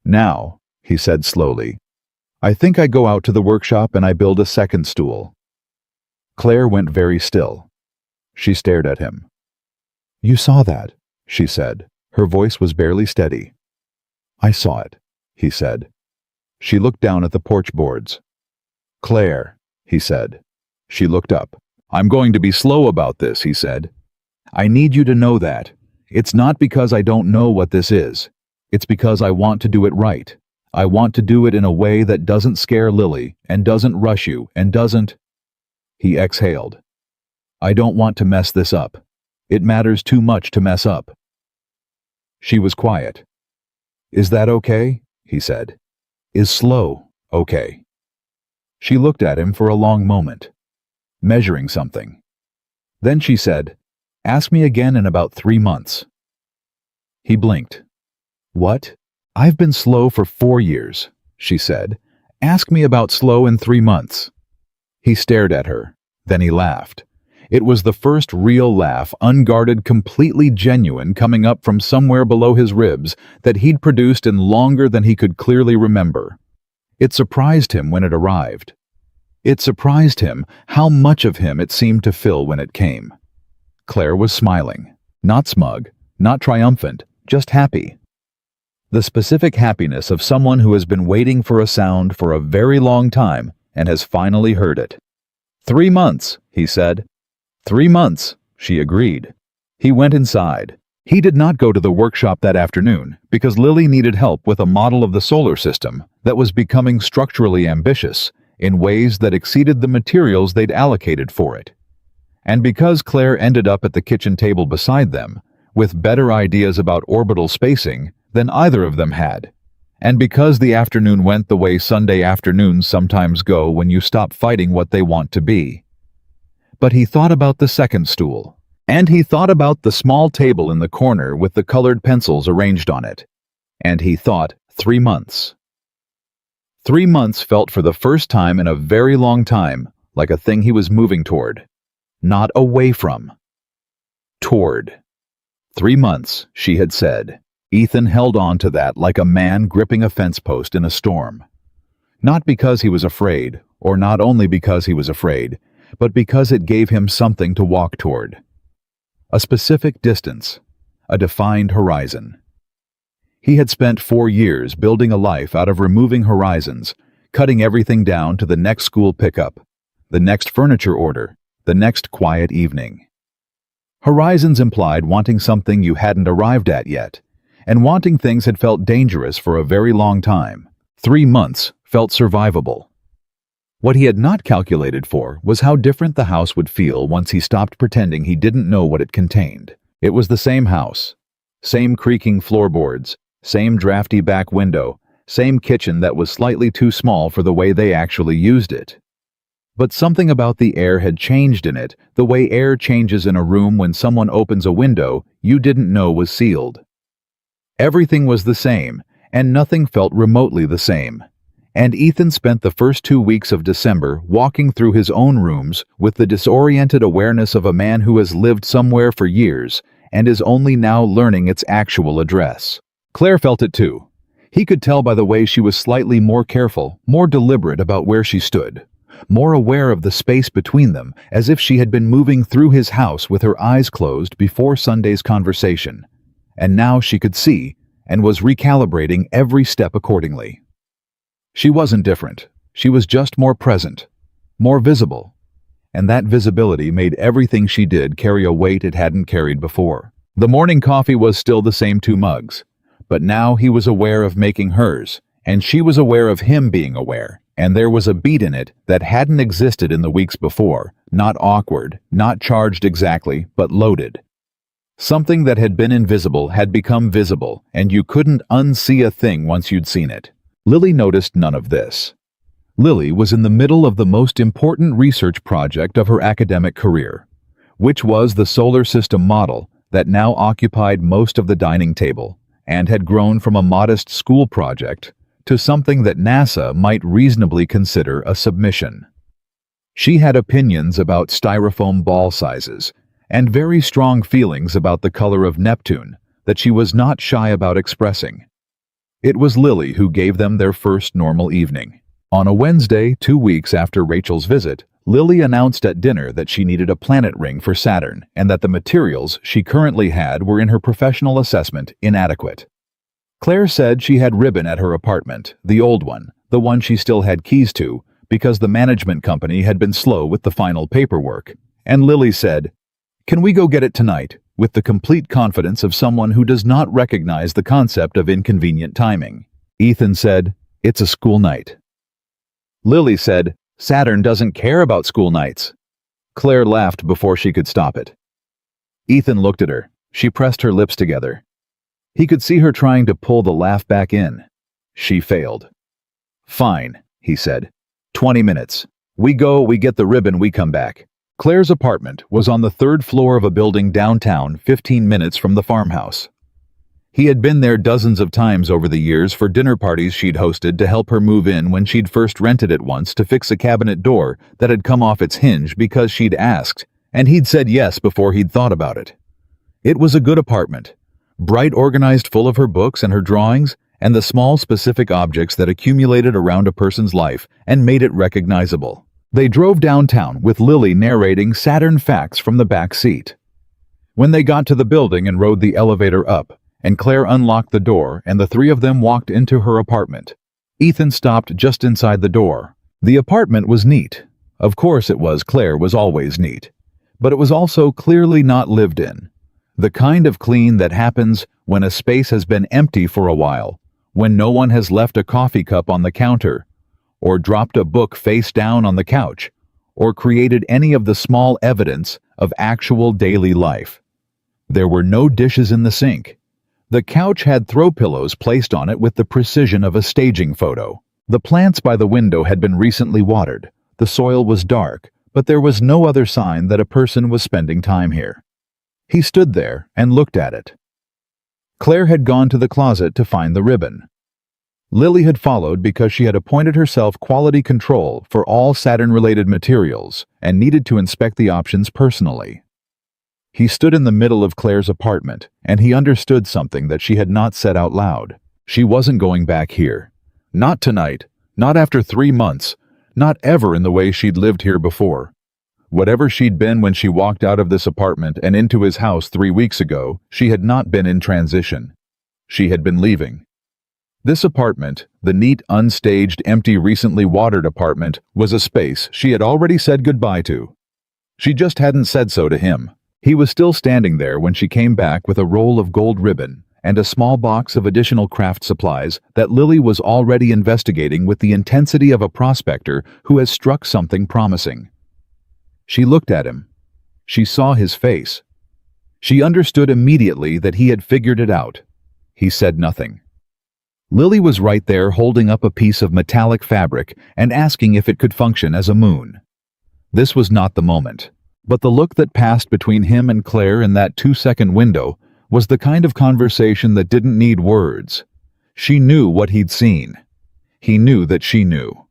A: Now, he said slowly, I think I go out to the workshop and I build a second stool. Claire went very still. She stared at him. You saw that, she said. Her voice was barely steady. I saw it, he said. She looked down at the porch boards. Claire, he said. She looked up. I'm going to be slow about this, he said. I need you to know that. It's not because I don't know what this is. It's because I want to do it right. I want to do it in a way that doesn't scare Lily and doesn't rush you and doesn't... He exhaled. I don't want to mess this up. It matters too much to mess up. She was quiet. Is that okay? He said. Is slow okay? She looked at him for a long moment, measuring something. Then she said, Ask me again in about 3 months. He blinked. What? I've been slow for 4 years, she said. Ask me about slow in 3 months. He stared at her. Then he laughed. It was the first real laugh, unguarded, completely genuine, coming up from somewhere below his ribs, that he'd produced in longer than he could clearly remember. It surprised him when it arrived. It surprised him how much of him it seemed to fill when it came. Claire was smiling. Not smug, not triumphant, just happy. The specific happiness of someone who has been waiting for a sound for a very long time and has finally heard it. 3 months, he said. 3 months, she agreed. He went inside. He did not go to the workshop that afternoon because Lily needed help with a model of the solar system that was becoming structurally ambitious in ways that exceeded the materials they'd allocated for it. And because Claire ended up at the kitchen table beside them, with better ideas about orbital spacing than either of them had, and because the afternoon went the way Sunday afternoons sometimes go when you stop fighting what they want to be. But he thought about the second stool, and he thought about the small table in the corner with the colored pencils arranged on it, and he thought 3 months. 3 months felt for the first time in a very long time like a thing he was moving toward, not away from. Toward. 3 months, she had said. Ethan held on to that like a man gripping a fence post in a storm. Not because he was afraid, or not only because he was afraid, but because it gave him something to walk toward. A specific distance, a defined horizon. He had spent 4 years building a life out of removing horizons, cutting everything down to the next school pickup, the next furniture order, the next quiet evening. Horizons implied wanting something you hadn't arrived at yet, and wanting things had felt dangerous for a very long time. 3 months felt survivable. What he had not calculated for was how different the house would feel once he stopped pretending he didn't know what it contained. It was the same house, same creaking floorboards, same drafty back window, same kitchen that was slightly too small for the way they actually used it. But something about the air had changed in it, the way air changes in a room when someone opens a window you didn't know was sealed. Everything was the same, and nothing felt remotely the same. And Ethan spent the first 2 weeks of December walking through his own rooms with the disoriented awareness of a man who has lived somewhere for years and is only now learning its actual address. Claire felt it too. He could tell by the way she was slightly more careful, more deliberate about where she stood, more aware of the space between them, as if she had been moving through his house with her eyes closed before Sunday's conversation. And now she could see, and was recalibrating every step accordingly. She wasn't different. She was just more present, more visible. And that visibility made everything she did carry a weight it hadn't carried before. The morning coffee was still the same 2 mugs, but now he was aware of making hers, and she was aware of him being aware, and there was a beat in it that hadn't existed in the weeks before, not awkward, not charged exactly, but loaded. Something that had been invisible had become visible, and you couldn't unsee a thing once you'd seen it. Lily noticed none of this. Lily was in the middle of the most important research project of her academic career, which was the solar system model that now occupied most of the dining table and had grown from a modest school project to something that NASA might reasonably consider a submission. She had opinions about styrofoam ball sizes and very strong feelings about the color of Neptune that she was not shy about expressing. It was Lily who gave them their first normal evening. On a Wednesday, 2 weeks after Rachel's visit, Lily announced at dinner that she needed a planet ring for Saturn and that the materials she currently had were in her professional assessment inadequate. Claire said she had ribbon at her apartment, the old one, the one she still had keys to, because the management company had been slow with the final paperwork, and Lily said, "Can we go get it tonight?" with the complete confidence of someone who does not recognize the concept of inconvenient timing. Ethan said, "It's a school night." Lily said, "Saturn doesn't care about school nights." Claire laughed before she could stop it. Ethan looked at her. She pressed her lips together. He could see her trying to pull the laugh back in. She failed. "Fine," he said. 20 minutes. We go, we get the ribbon, we come back." Claire's apartment was on the 3rd floor of a building downtown, 15 minutes from the farmhouse. He had been there dozens of times over the years for dinner parties she'd hosted to help her move in when she'd first rented it once to fix a cabinet door that had come off its hinge because she'd asked, and he'd said yes before he'd thought about it. It was a good apartment, bright, organized, full of her books and her drawings, and the small specific objects that accumulated around a person's life and made it recognizable. They drove downtown with Lily narrating Saturn facts from the back seat. When they got to the building and rode the elevator up, and Claire unlocked the door and the three of them walked into her apartment, Ethan stopped just inside the door. The apartment was neat. Of course it was. Claire was always neat. But it was also clearly not lived in. The kind of clean that happens when a space has been empty for a while, when no one has left a coffee cup on the counter, or dropped a book face down on the couch, or created any of the small evidence of actual daily life. There were no dishes in the sink. The couch had throw pillows placed on it with the precision of a staging photo. The plants by the window had been recently watered. The soil was dark, but there was no other sign that a person was spending time here. He stood there and looked at it. Claire had gone to the closet to find the ribbon. Lily had followed because she had appointed herself quality control for all Saturn-related materials and needed to inspect the options personally. He stood in the middle of Claire's apartment, and he understood something that she had not said out loud. She wasn't going back here. Not tonight, not after 3 months, not ever in the way she'd lived here before. Whatever she'd been when she walked out of this apartment and into his house 3 weeks ago, she had not been in transition. She had been leaving. This apartment, the neat, unstaged, empty, recently watered apartment, was a space she had already said goodbye to. She just hadn't said so to him. He was still standing there when she came back with a roll of gold ribbon and a small box of additional craft supplies that Lily was already investigating with the intensity of a prospector who has struck something promising. She looked at him. She saw his face. She understood immediately that he had figured it out. He said nothing. Lily was right there holding up a piece of metallic fabric and asking if it could function as a moon. This was not the moment. But the look that passed between him and Claire in that 2-second window was the kind of conversation that didn't need words. She knew what he'd seen. He knew that she knew.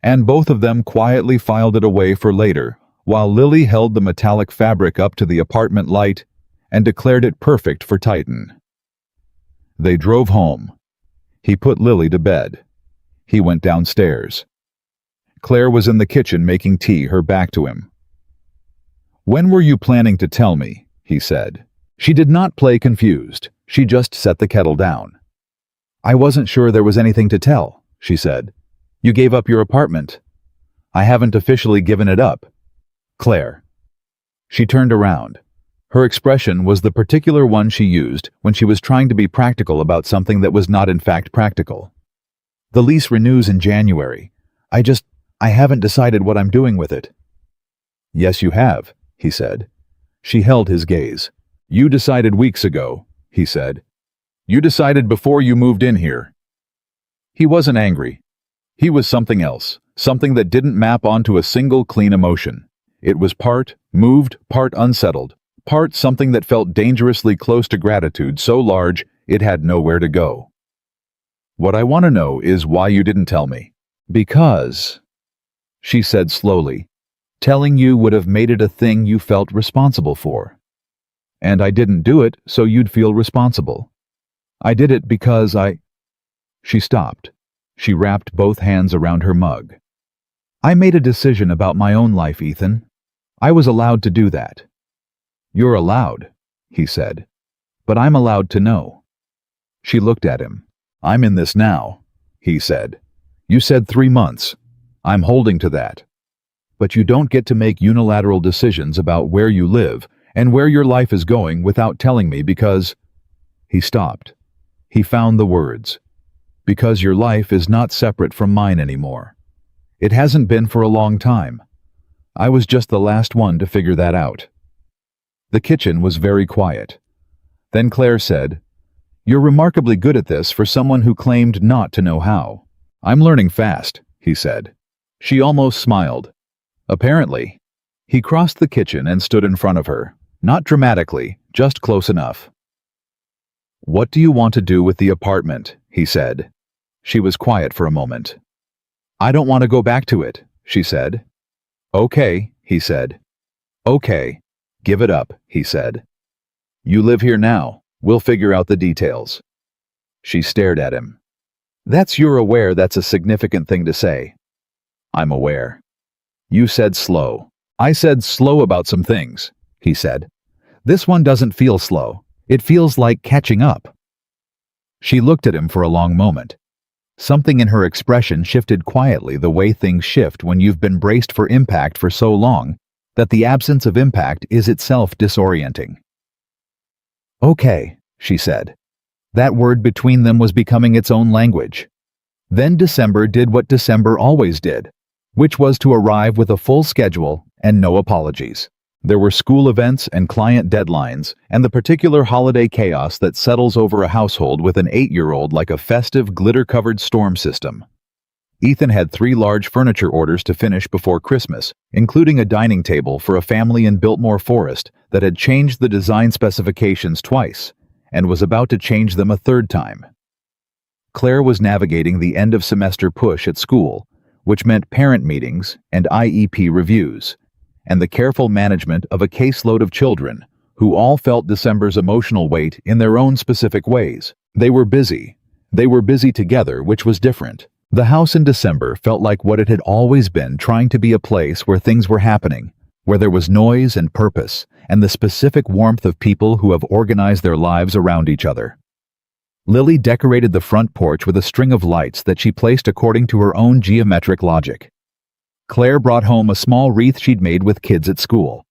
A: And both of them quietly filed it away for later, while Lily held the metallic fabric up to the apartment light and declared it perfect for Titan. They drove home. He put Lily to bed. He went downstairs. Claire was in the kitchen making tea, her back to him. "When were you planning to tell me?" he said. She did not play confused. She just set the kettle down. "I wasn't sure there was anything to tell," she said. "You gave up your apartment." "I haven't officially given it up." "Claire." She turned around. Her expression was the particular one she used when she was trying to be practical about something that was not in fact practical. "The lease renews in January. I haven't decided what I'm doing with it." "Yes, you have," he said. She held his gaze. "You decided weeks ago," he said. "You decided before you moved in here." He wasn't angry. He was something else, something that didn't map onto a single clean emotion. It was part moved, part unsettled, part something that felt dangerously close to gratitude, so large it had nowhere to go. "What I want to know is why you didn't tell me." "Because," she said slowly, "telling you would have made it a thing you felt responsible for. And I didn't do it so you'd feel responsible. I did it because She stopped. She wrapped both hands around her mug. "I made a decision about my own life, Ethan. I was allowed to do that." "You're allowed," he said. "But I'm allowed to know." She looked at him. "I'm in this now," he said. "You said 3 months. I'm holding to that. But you don't get to make unilateral decisions about where you live and where your life is going without telling me because—" He stopped. He found the words. "Because your life is not separate from mine anymore. It hasn't been for a long time. I was just the last one to figure that out." The kitchen was very quiet. Then Claire said, "You're remarkably good at this for someone who claimed not to know how." "I'm learning fast," he said. She almost smiled. "Apparently." He crossed the kitchen and stood in front of her, not dramatically, just close enough. "What do you want to do with the apartment?" he said. She was quiet for a moment. "I don't want to go back to it," she said. "Okay," he said. "Okay. Give it up," he said. "You live here now. We'll figure out the details." She stared at him. "You're aware that's a significant thing to say." "I'm aware." "You said slow." "I said slow about some things," he said. "This one doesn't feel slow. It feels like catching up." She looked at him for a long moment. Something in her expression shifted quietly, the way things shift when you've been braced for impact for so long that the absence of impact is itself disorienting. "Okay," she said. That word between them was becoming its own language. Then December did what December always did, which was to arrive with a full schedule and no apologies. There were school events and client deadlines, and the particular holiday chaos that settles over a household with an 8-year-old like a festive, glitter-covered storm system. Ethan had 3 large furniture orders to finish before Christmas, including a dining table for a family in Biltmore Forest that had changed the design specifications twice, and was about to change them a 3rd time. Claire was navigating the end-of-semester push at school, which meant parent meetings and IEP reviews, and the careful management of a caseload of children who all felt December's emotional weight in their own specific ways. They were busy. They were busy together, which was different. The house in December felt like what it had always been, trying to be a place where things were happening, where there was noise and purpose, and the specific warmth of people who have organized their lives around each other. Lily decorated the front porch with a string of lights that she placed according to her own geometric logic. Claire brought home a small wreath she'd made with kids at school.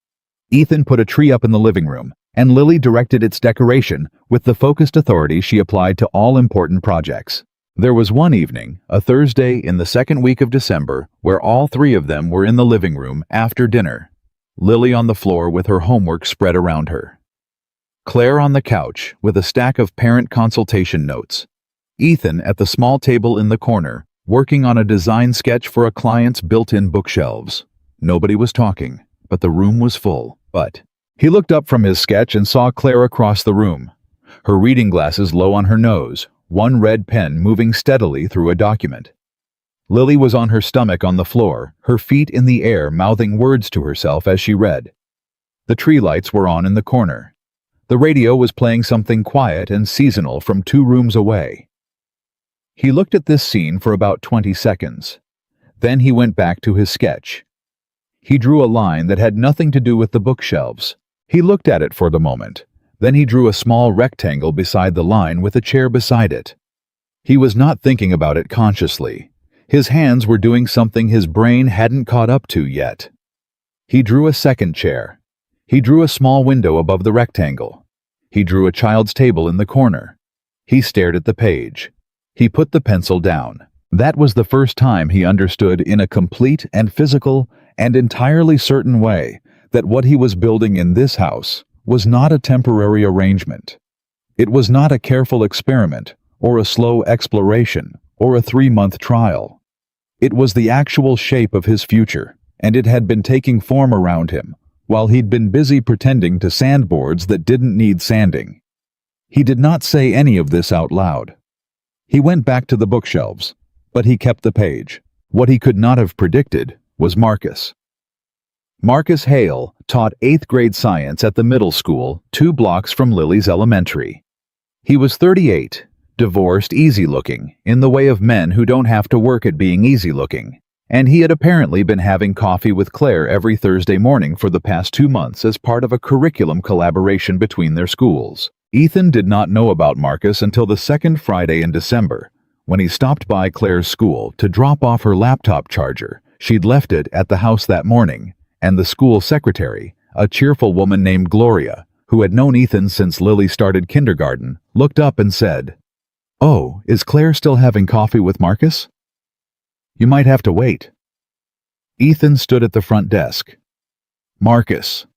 A: Ethan put a tree up in the living room, and Lily directed its decoration with the focused authority she applied to all important projects. There was one evening, a Thursday in the 2nd week of December, where all 3 of them were in the living room after dinner. Lily on the floor with her homework spread around her. Claire on the couch with a stack of parent consultation notes. Ethan at the small table in the corner, working on a design sketch for a client's built-in bookshelves. Nobody was talking, but the room was full. But he looked up from his sketch and saw Claire across the room, her reading glasses low on her nose, one red pen moving steadily through a document. Lily was on her stomach on the floor, her feet in the air, mouthing words to herself as she read. The tree lights were on in the corner. The radio was playing something quiet and seasonal from 2 rooms away. He looked at this scene for about 20 seconds. Then he went back to his sketch. He drew a line that had nothing to do with the bookshelves. He looked at it for the moment. Then he drew a small rectangle beside the line with a chair beside it. He was not thinking about it consciously. His hands were doing something his brain hadn't caught up to yet. He drew a second chair. He drew a small window above the rectangle. He drew a child's table in the corner. He stared at the page. He put the pencil down. That was the first time he understood in a complete and physical and entirely certain way that what he was building in this house was not a temporary arrangement. It was not a careful experiment or a slow exploration or a 3-month trial. It was the actual shape of his future, and it had been taking form around him while he'd been busy pretending to sand boards that didn't need sanding. He did not say any of this out loud. He went back to the bookshelves, but he kept the page. What he could not have predicted was Marcus. Marcus Hale taught 8th grade science at the middle school 2 blocks from Lily's elementary. He was 38, divorced, easy-looking, in the way of men who don't have to work at being easy-looking, and he had apparently been having coffee with Claire every Thursday morning for the past 2 months as part of a curriculum collaboration between their schools. Ethan did not know about Marcus until the 2nd Friday in December, when he stopped by Claire's school to drop off her laptop charger. She'd left it at the house that morning, and the school secretary, a cheerful woman named Gloria, who had known Ethan since Lily started kindergarten, looked up and said, "Oh, is Claire still having coffee with Marcus? You might have to wait." Ethan stood at the front desk. "Marcus,"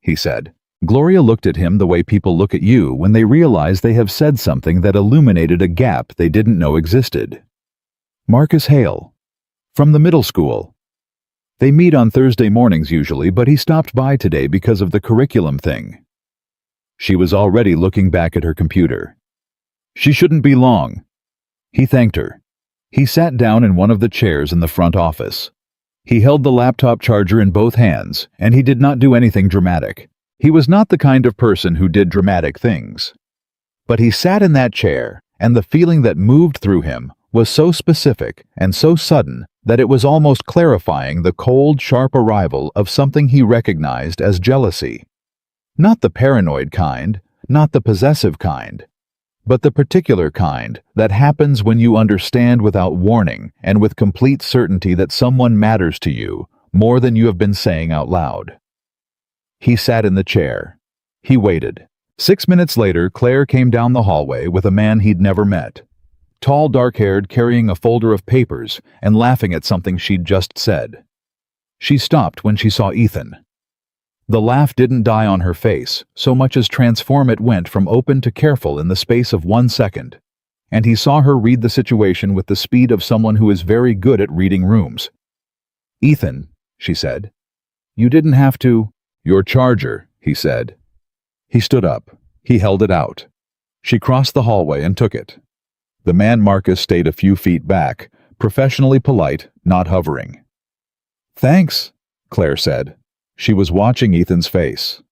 A: he said. Gloria looked at him the way people look at you when they realize they have said something that illuminated a gap they didn't know existed. "Marcus Hale. From the middle school. They meet on Thursday mornings usually, but he stopped by today because of the curriculum thing." She was already looking back at her computer. "She shouldn't be long." He thanked her. He sat down in one of the chairs in the front office. He held the laptop charger in both hands, and he did not do anything dramatic. He was not the kind of person who did dramatic things. But he sat in that chair, and the feeling that moved through him was so specific and so sudden that it was almost clarifying the cold, sharp arrival of something he recognized as jealousy. Not the paranoid kind, not the possessive kind, but the particular kind that happens when you understand without warning and with complete certainty that someone matters to you more than you have been saying out loud. He sat in the chair. He waited. 6 minutes later, Claire came down the hallway with a man he'd never met. Tall, dark-haired, carrying a folder of papers and laughing at something she'd just said. She stopped when she saw Ethan. The laugh didn't die on her face, so much as transform it went from open to careful in the space of 1 second. And he saw her read the situation with the speed of someone who is very good at reading rooms. "Ethan," she said, "you didn't have to—" "Your charger," he said. He stood up. He held it out. She crossed the hallway and took it. The man Marcus stayed a few feet back, professionally polite, not hovering. "Thanks," Claire said. She was watching Ethan's face.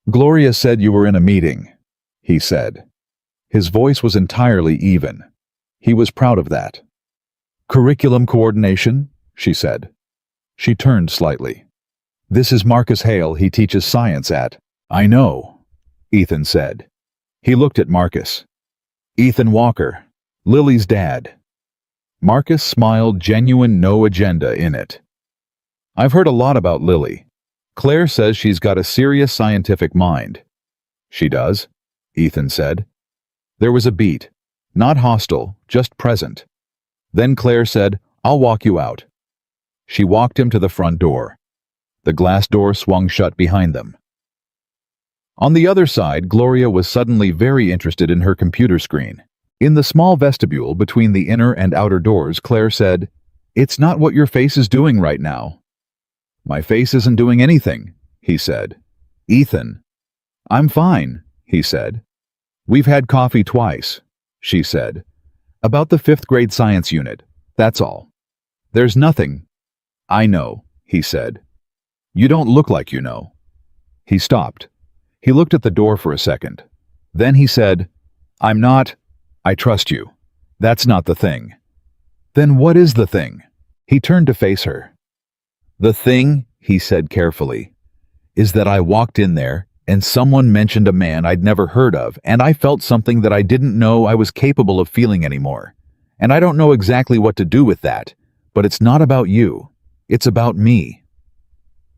A: "Gloria said you were in a meeting," he said. His voice was entirely even. He was proud of that. "Curriculum coordination?" she said. She turned slightly. "This is Marcus Hale. He teaches science at—" "I know," Ethan said. He looked at Marcus. "Ethan Walker, Lily's dad." Marcus smiled, genuine, no agenda in it. "I've heard a lot about Lily. Claire says she's got a serious scientific mind." "She does," Ethan said. There was a beat. Not hostile, just present. Then Claire said, "I'll walk you out." She walked him to the front door. The glass door swung shut behind them. On the other side, Gloria was suddenly very interested in her computer screen. In the small vestibule between the inner and outer doors, Claire said, "It's not what your face is doing right now." "My face isn't doing anything," he said. "Ethan." "I'm fine," he said. "We've had coffee twice," she said. "About the 5th grade science unit, that's all. There's nothing." "I know," he said. "You don't look like you know." He stopped. He looked at the door for a second. Then he said, "I'm not— I trust you. That's not the thing." "Then what is the thing?" He turned to face her. "The thing," he said carefully, "is that I walked in there and someone mentioned a man I'd never heard of, and I felt something that I didn't know I was capable of feeling anymore. And I don't know exactly what to do with that, but it's not about you. It's about me."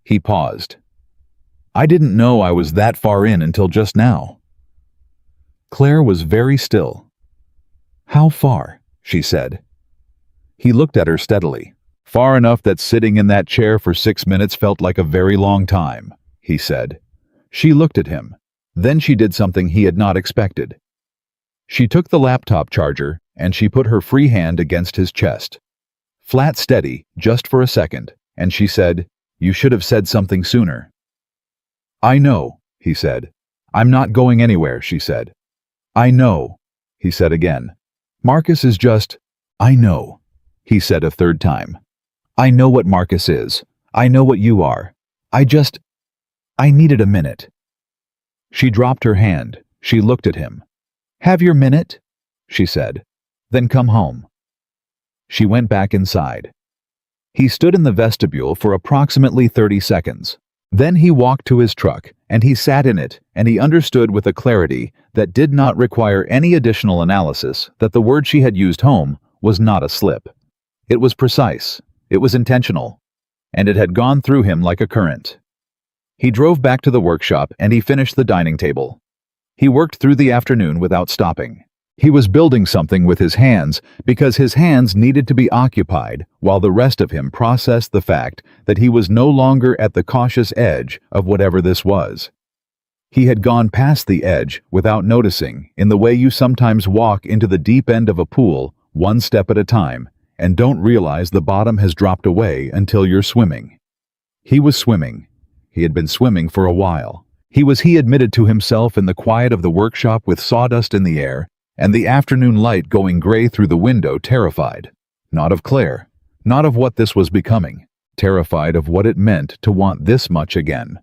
A: He paused. "I didn't know I was that far in until just now." Claire was very still. "How far?" she said. He looked at her steadily. "Far enough that sitting in that chair for 6 minutes felt like a very long time," he said. She looked at him. Then she did something he had not expected. She took the laptop charger and she put her free hand against his chest. Flat steady, just for a second, and she said, "You should have said something sooner." "I know," he said. "I'm not going anywhere," she said. "I know," he said again. "Marcus is just—" "I know," he said a third time. "I know what Marcus is. I know what you are. I needed a minute." She dropped her hand. She looked at him. "Have your minute?" she said. "Then come home." She went back inside. He stood in the vestibule for approximately 30 seconds. Then he walked to his truck, and he sat in it, and he understood with a clarity that did not require any additional analysis that the word she had used, home, was not a slip. It was precise, it was intentional, and it had gone through him like a current. He drove back to the workshop and he finished the dining table. He worked through the afternoon without stopping. He was building something with his hands because his hands needed to be occupied while the rest of him processed the fact that he was no longer at the cautious edge of whatever this was. He had gone past the edge without noticing, in the way you sometimes walk into the deep end of a pool, one step at a time, and don't realize the bottom has dropped away until you're swimming. He was swimming. He had been swimming for a while. He admitted to himself in the quiet of the workshop with sawdust in the air and the afternoon light going gray through the window, terrified. Not of Claire, not of what this was becoming, terrified of what it meant to want this much again.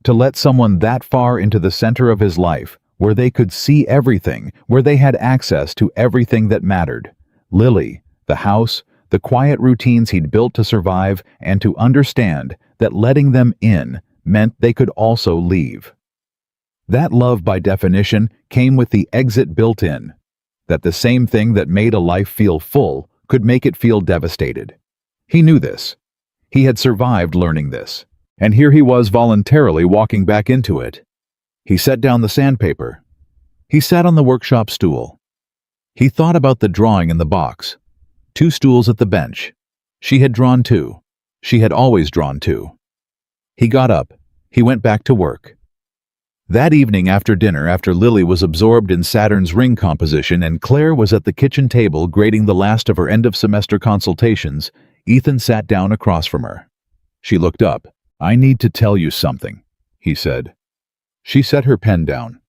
A: To let someone that far into the center of his life, where they could see everything, where they had access to everything that mattered. Lily, the house, the quiet routines he'd built to survive, and to understand that letting them in meant they could also leave. That love, by definition, came with the exit built in. That the same thing that made a life feel full could make it feel devastated. He knew this. He had survived learning this. And here he was voluntarily walking back into it. He set down the sandpaper. He sat on the workshop stool. He thought about the drawing in the box. 2 stools at the bench. She had drawn 2. She had always drawn 2. He got up. He went back to work. That evening after dinner, after Lily was absorbed in Saturn's ring composition and Claire was at the kitchen table grading the last of her end-of-semester consultations, Ethan sat down across from her. She looked up. "I need to tell you something," he said. She set her pen down.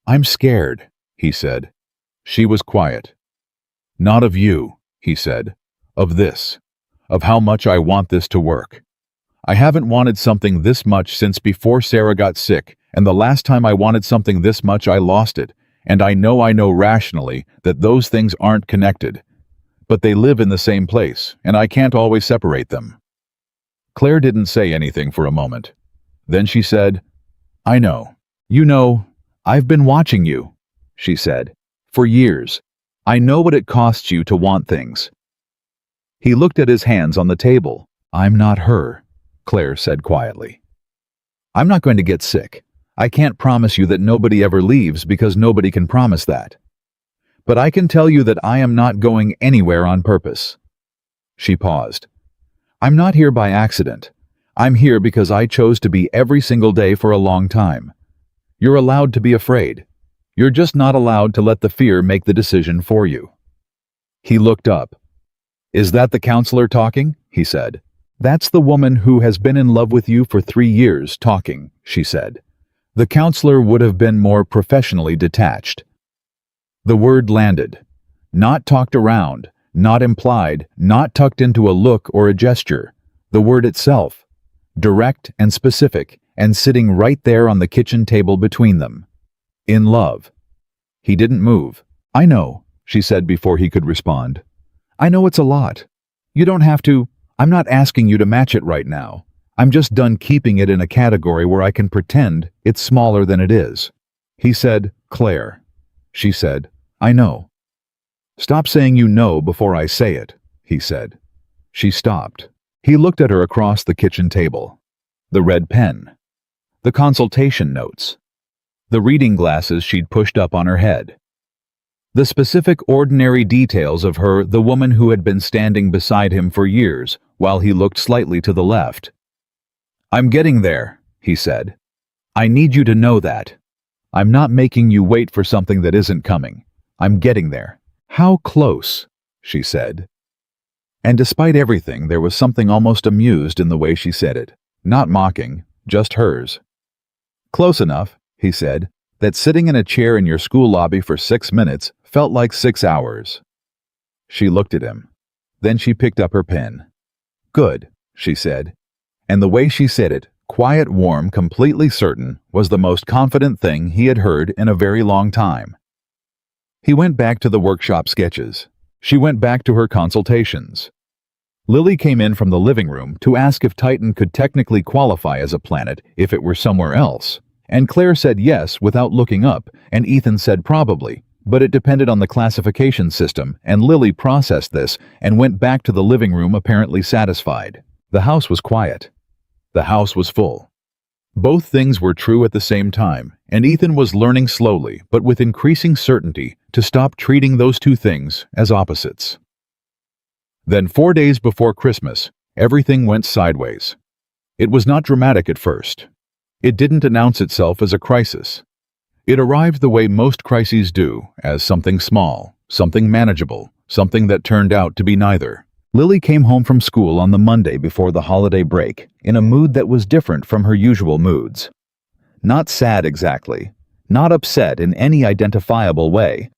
A: "I'm scared," he said. She was quiet. "Not of you," he said. "Of this. Of how much I want this to work. I haven't wanted something this much since before Sarah got sick, and the last time I wanted something this much I lost it, and I know rationally that those things aren't connected. But they live in the same place, and I can't always separate them." Claire didn't say anything for a moment. Then she said, "I know. You know, I've been watching you," she said, "for years. I know what it costs you to want things." He looked at his hands on the table. "I'm not her," Claire said quietly. "I'm not going to get sick. I can't promise you that nobody ever leaves because nobody can promise that. But I can tell you that I am not going anywhere on purpose." She paused. "I'm not here by accident. I'm here because I chose to be every single day for a long time. You're allowed to be afraid. You're just not allowed to let the fear make the decision for you." He looked up. "Is that the counselor talking?" he said. "That's the woman who has been in love with you for 3 years talking," she said. The counselor would have been more professionally detached. The word landed. Not talked around, not implied, not tucked into a look or a gesture. The word itself. Direct and specific, and sitting right there on the kitchen table between them. In love. He didn't move. "I know," she said before he could respond. "I know it's a lot. You don't have to. I'm not asking you to match it right now. I'm just done keeping it in a category where I can pretend it's smaller than it is." He said, "Claire." She said, "I know." "Stop saying you know before I say it," he said. She stopped. He looked at her across the kitchen table. The red pen. The consultation notes. The reading glasses she'd pushed up on her head. The specific ordinary details of her, the woman who had been standing beside him for years, while he looked slightly to the left. "I'm getting there," he said. "I need you to know that. I'm not making you wait for something that isn't coming. I'm getting there." "How close?" she said. And despite everything, there was something almost amused in the way she said it. Not mocking, just hers. "Close enough," he said, "that sitting in a chair in your school lobby for 6 minutes felt like 6 hours. She looked at him. Then she picked up her pen. "Good," she said. And the way she said it, quiet, warm, completely certain, was the most confident thing he had heard in a very long time. He went back to the workshop sketches. She went back to her consultations. Lily came in from the living room to ask if Titan could technically qualify as a planet if it were somewhere else, and Claire said yes without looking up, and Ethan said probably, but it depended on the classification system, and Lily processed this and went back to the living room apparently satisfied. The house was quiet. The house was full. Both things were true at the same time, and Ethan was learning slowly, but with increasing certainty, to stop treating those two things as opposites. Then 4 days before Christmas, everything went sideways. It was not dramatic at first. It didn't announce itself as a crisis. It arrived the way most crises do, as something small, something manageable, something that turned out to be neither. Lily came home from school on the Monday before the holiday break, in a mood that was different from her usual moods. Not sad exactly, not upset in any identifiable way,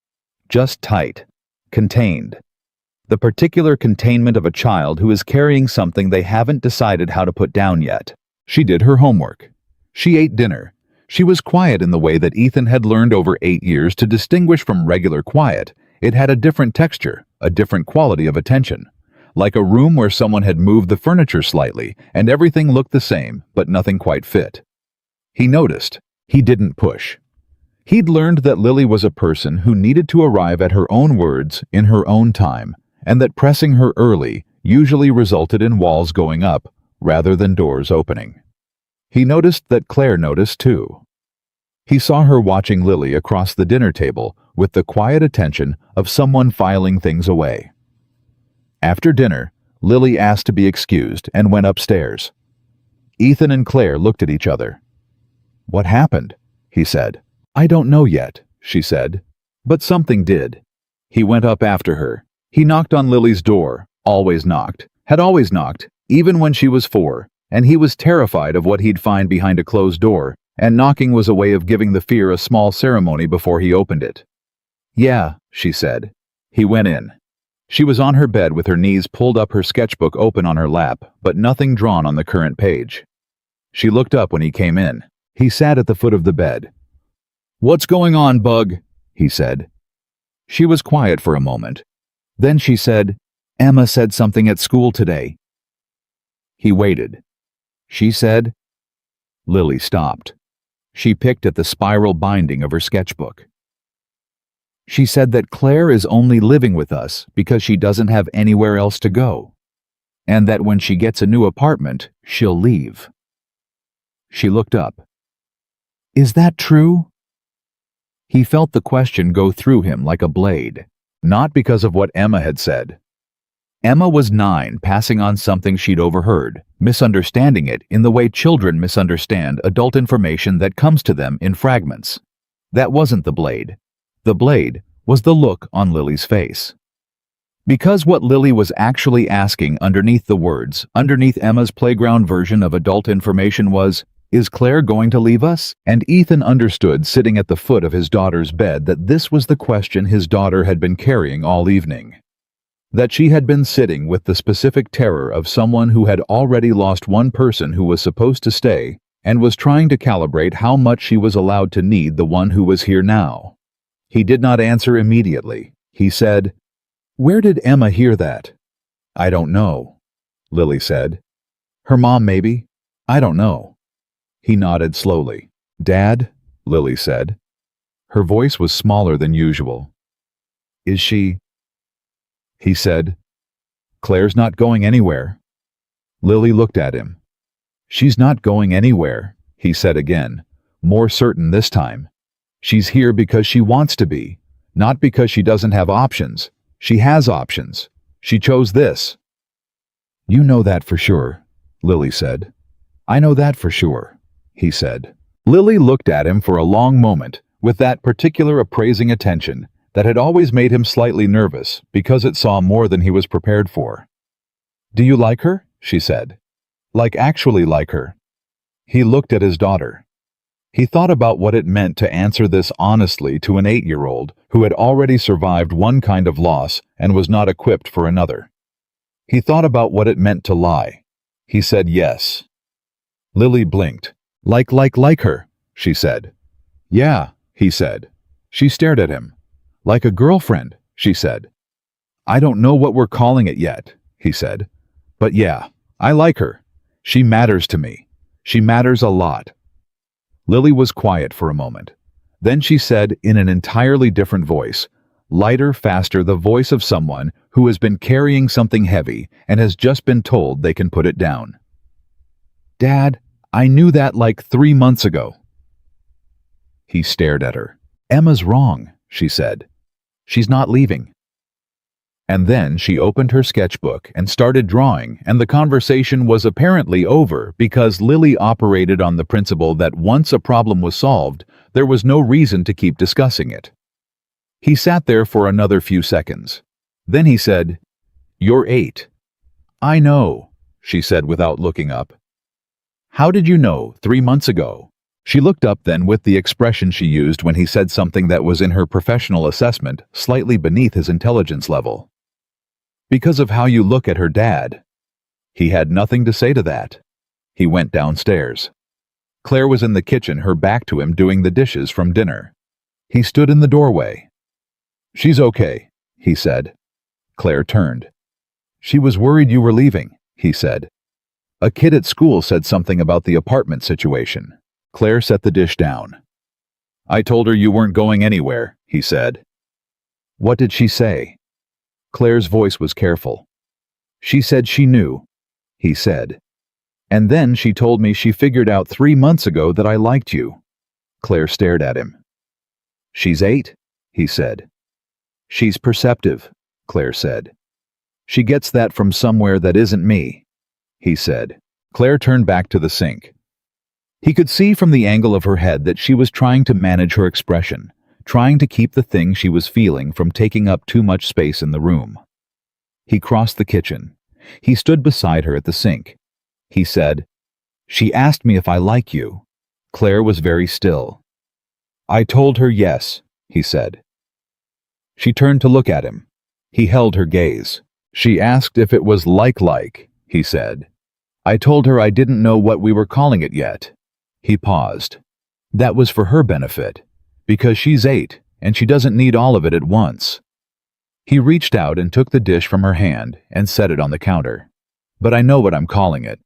A: just tight, contained. The particular containment of a child who is carrying something they haven't decided how to put down yet. She did her homework. She ate dinner. She was quiet in the way that Ethan had learned over 8 years to distinguish from regular quiet. It had a different texture, a different quality of attention. Like a room where someone had moved the furniture slightly, and everything looked the same, but nothing quite fit. He noticed. He didn't push. He'd learned that Lily was a person who needed to arrive at her own words in her own time, and that pressing her early usually resulted in walls going up rather than doors opening. He noticed that Claire noticed too. He saw her watching Lily across the dinner table with the quiet attention of someone filing things away. After dinner, Lily asked to be excused and went upstairs. Ethan and Claire looked at each other. "What happened?" he said. "I don't know yet," she said. But something did. He went up after her. He knocked on Lily's door, had always knocked, even when she was 4, and he was terrified of what he'd find behind a closed door, and knocking was a way of giving the fear a small ceremony before he opened it. "Yeah," she said. He went in. She was on her bed with her knees pulled up, her sketchbook open on her lap, but nothing drawn on the current page. She looked up when he came in. He sat at the foot of the bed. "What's going on, Bug?" he said. She was quiet for a moment. Then she said, "Emma said something at school today." He waited. She said. Lily stopped. She picked at the spiral binding of her sketchbook. "She said that Claire is only living with us because she doesn't have anywhere else to go, and that when she gets a new apartment, she'll leave." She looked up. "Is that true?" He felt the question go through him like a blade, not because of what Emma had said. Emma was 9, passing on something she'd overheard, misunderstanding it in the way children misunderstand adult information that comes to them in fragments. That wasn't the blade. The blade was the look on Lily's face. Because what Lily was actually asking underneath the words, underneath Emma's playground version of adult information was, "Is Claire going to leave us?" And Ethan understood, sitting at the foot of his daughter's bed, that this was the question his daughter had been carrying all evening. That she had been sitting with the specific terror of someone who had already lost one person who was supposed to stay, and was trying to calibrate how much she was allowed to need the one who was here now. He did not answer immediately. He said, "Where did Emma hear that?" "I don't know," Lily said. "Her mom, maybe? I don't know." He nodded slowly. "Dad?" Lily said. Her voice was smaller than usual. "Is she?" He said, "Claire's not going anywhere." Lily looked at him. "She's not going anywhere," he said again, more certain this time. "She's here because she wants to be, not because she doesn't have options. She has options. She chose this." "You know that for sure," Lily said. "I know that for sure," he said. Lily looked at him for a long moment, with that particular appraising attention that had always made him slightly nervous because it saw more than he was prepared for. "Do you like her?" she said. "Like actually like her?" He looked at his daughter. He thought about what it meant to answer this honestly to an 8-year-old who had already survived one kind of loss and was not equipped for another. He thought about what it meant to lie. He said yes. Lily blinked. Like her," she said. "Yeah," he said. She stared at him. "Like a girlfriend," she said. "I don't know what we're calling it yet," he said. "But yeah, I like her. She matters to me. She matters a lot." Lily was quiet for a moment. Then she said in an entirely different voice, lighter, faster, the voice of someone who has been carrying something heavy and has just been told they can put it down. "Dad, I knew that like 3 months ago." He stared at her. "Emma's wrong," she said. "She's not leaving." And then she opened her sketchbook and started drawing, and the conversation was apparently over because Lily operated on the principle that once a problem was solved, there was no reason to keep discussing it. He sat there for another few seconds. Then he said, "You're 8. "I know," she said without looking up. "How did you know 3 months ago?" She looked up then with the expression she used when he said something that was in her professional assessment slightly beneath his intelligence level. "Because of how you look at her dad." He had nothing to say to that. He went downstairs. Claire was in the kitchen, her back to him, doing the dishes from dinner. He stood in the doorway. "She's okay," he said. Claire turned. "She was worried you were leaving," he said. "A kid at school said something about the apartment situation." Claire set the dish down. "I told her you weren't going anywhere," he said. "What did she say?" Claire's voice was careful. "She said she knew," he said. "And then she told me she figured out 3 months ago that I liked you." Claire stared at him. "She's 8, he said. "She's perceptive," Claire said. "She gets that from somewhere that isn't me," he said. Claire turned back to the sink. He could see from the angle of her head that she was trying to manage her expression, trying to keep the thing she was feeling from taking up too much space in the room. He crossed the kitchen. He stood beside her at the sink. He said, "She asked me if I like you." Claire was very still. "I told her yes," he said. She turned to look at him. He held her gaze. "She asked if it was like, he said. "I told her I didn't know what we were calling it yet." He paused. "That was for her benefit, because she's 8 and she doesn't need all of it at once." He reached out and took the dish from her hand and set it on the counter. "But I know what I'm calling it."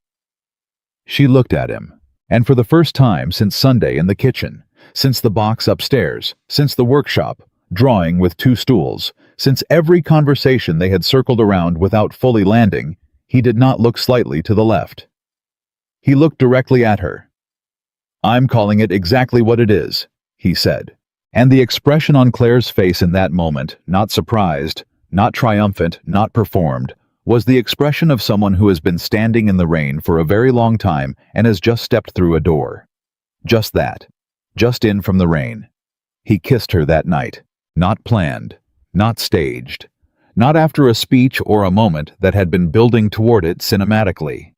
A: She looked at him, and for the first time since Sunday in the kitchen, since the box upstairs, since the workshop, drawing with 2 stools, since every conversation they had circled around without fully landing, he did not look slightly to the left. He looked directly at her. "I'm calling it exactly what it is," he said. And the expression on Claire's face in that moment, not surprised, not triumphant, not performed, was the expression of someone who has been standing in the rain for a very long time and has just stepped through a door. Just that. Just in from the rain. He kissed her that night. Not planned. Not staged. Not after a speech or a moment that had been building toward it cinematically.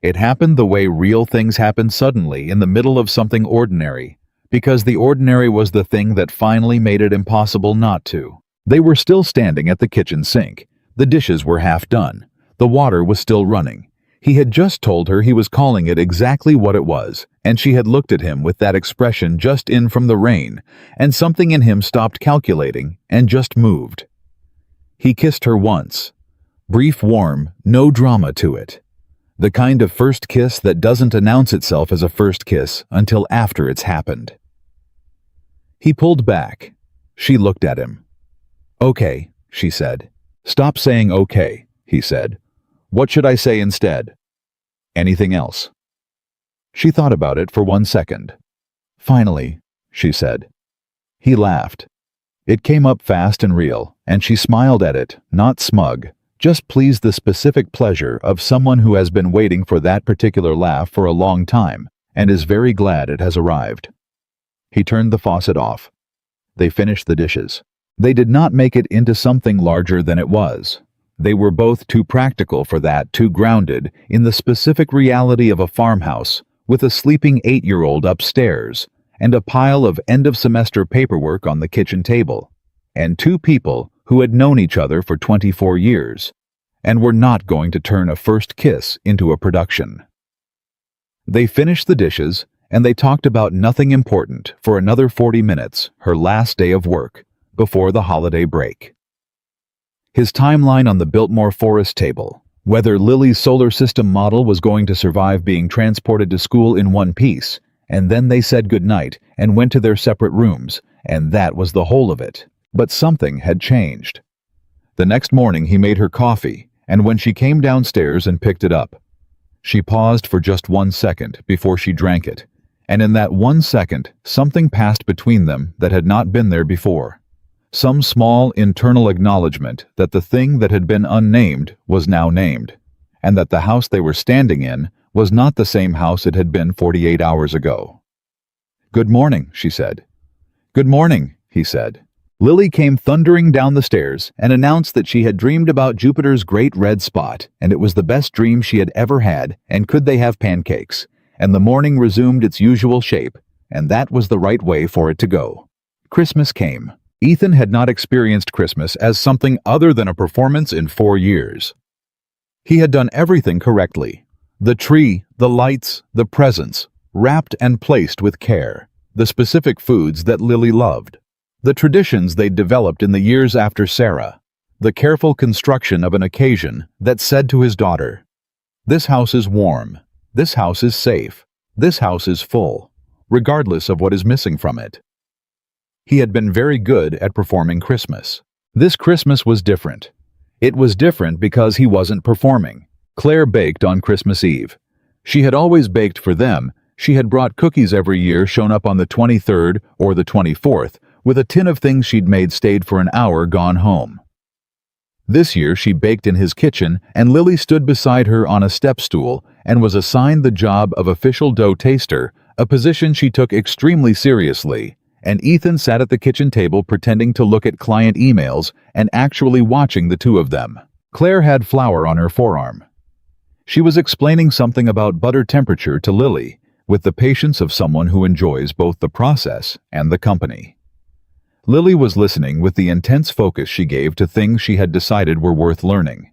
A: It happened the way real things happen suddenly in the middle of something ordinary, because the ordinary was the thing that finally made it impossible not to. They were still standing at the kitchen sink. The dishes were half done. The water was still running. He had just told her he was calling it exactly what it was, and she had looked at him with that expression just in from the rain, and something in him stopped calculating and just moved. He kissed her once. Brief, warm, no drama to it. The kind of first kiss that doesn't announce itself as a first kiss until after it's happened. He pulled back. She looked at him. "Okay," she said. "Stop saying okay," he said. "What should I say instead?" "Anything else?" She thought about it for 1 second. "Finally," she said. He laughed. It came up fast and real, and she smiled at it, not smug, just pleased, the specific pleasure of someone who has been waiting for that particular laugh for a long time and is very glad it has arrived. He turned the faucet off. They finished the dishes. They did not make it into something larger than it was. They were both too practical for that, too grounded in the specific reality of a farmhouse with a sleeping 8-year-old upstairs and a pile of end-of-semester paperwork on the kitchen table, and 2 people who had known each other for 24 years and were not going to turn a first kiss into a production. They finished the dishes, and they talked about nothing important for another 40 minutes, her last day of work, before the holiday break. His timeline on the Biltmore Forest table, whether Lily's solar system model was going to survive being transported to school in one piece, and then they said goodnight and went to their separate rooms, and that was the whole of it. But something had changed. The next morning he made her coffee, and when she came downstairs and picked it up, She paused for just 1 second before she drank it, and in that 1 second, something passed between them that had not been there before. Some small internal acknowledgement that the thing that had been unnamed was now named, and that the house they were standing in was not the same house it had been 48 hours ago. "Good morning," she said. "Good morning," he said. Lily came thundering down the stairs and announced that she had dreamed about Jupiter's great red spot, and it was the best dream she had ever had, and could they have pancakes? And the morning resumed its usual shape, and that was the right way for it to go. Christmas came. Ethan had not experienced Christmas as something other than a performance in 4 years. He had done everything correctly. The tree, the lights, the presents, wrapped and placed with care, the specific foods that Lily loved, the traditions they'd developed in the years after Sarah, the careful construction of an occasion that said to his daughter, "This house is warm, this house is safe, this house is full, regardless of what is missing from it." He had been very good at performing Christmas. This Christmas was different. It was different because he wasn't performing. Claire baked on Christmas Eve. She had always baked for them. She had brought cookies every year, shown up on the 23rd or the 24th, with a tin of things she'd made, stayed for an hour, gone home. This year she baked in his kitchen, and Lily stood beside her on a step stool and was assigned the job of official dough taster, a position she took extremely seriously. And Ethan sat at the kitchen table pretending to look at client emails and actually watching the two of them. Claire had flour on her forearm. She was explaining something about butter temperature to Lily, with the patience of someone who enjoys both the process and the company. Lily was listening with the intense focus she gave to things she had decided were worth learning.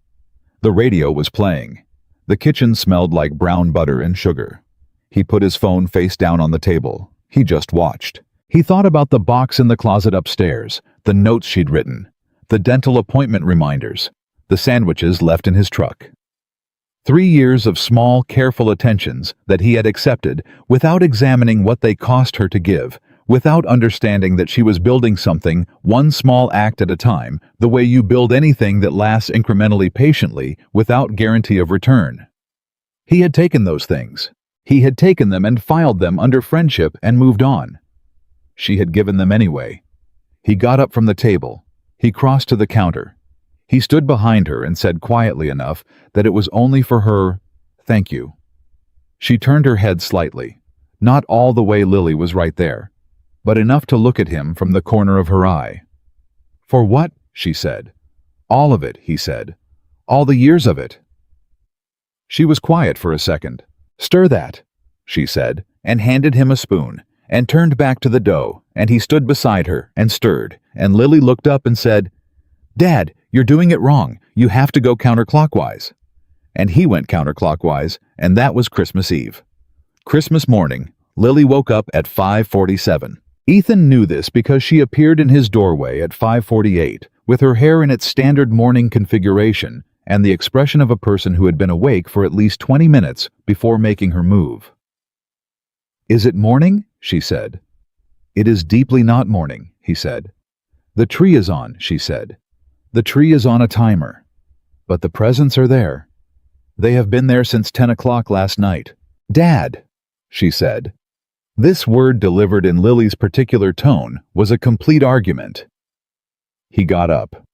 A: The radio was playing. The kitchen smelled like brown butter and sugar. He put his phone face down on the table. He just watched. He thought about the box in the closet upstairs, the notes she'd written, the dental appointment reminders, the sandwiches left in his truck. 3 years of small, careful attentions that he had accepted without examining what they cost her to give, without understanding that she was building something one small act at a time, the way you build anything that lasts incrementally, patiently, without guarantee of return. He had taken those things. He had taken them and filed them under friendship and moved on. She had given them anyway. He got up from the table. He crossed to the counter. He stood behind her and said quietly enough that it was only for her, "Thank you." She turned her head slightly. Not all the way Lily was right there, but enough to look at him from the corner of her eye. "For what?" she said. "All of it," he said. "All the years of it." She was quiet for a second. "Stir that," she said, and handed him a spoon, and turned back to the dough, and he stood beside her and stirred, and Lily looked up and said, "Dad, you're doing it wrong. You have to go counterclockwise." And he went counterclockwise, and that was Christmas Eve. Christmas morning, Lily woke up at 5:47. Ethan knew this because she appeared in his doorway at 5:48, with her hair in its standard morning configuration and the expression of a person who had been awake for at least 20 minutes before making her move. "Is it morning?" she said. "It is deeply not morning," he said. "The tree is on," she said. "The tree is on a timer. But the presents are there. They have been there since 10 o'clock last night." "Dad," she said. This word, delivered in Lily's particular tone, was a complete argument. He got up.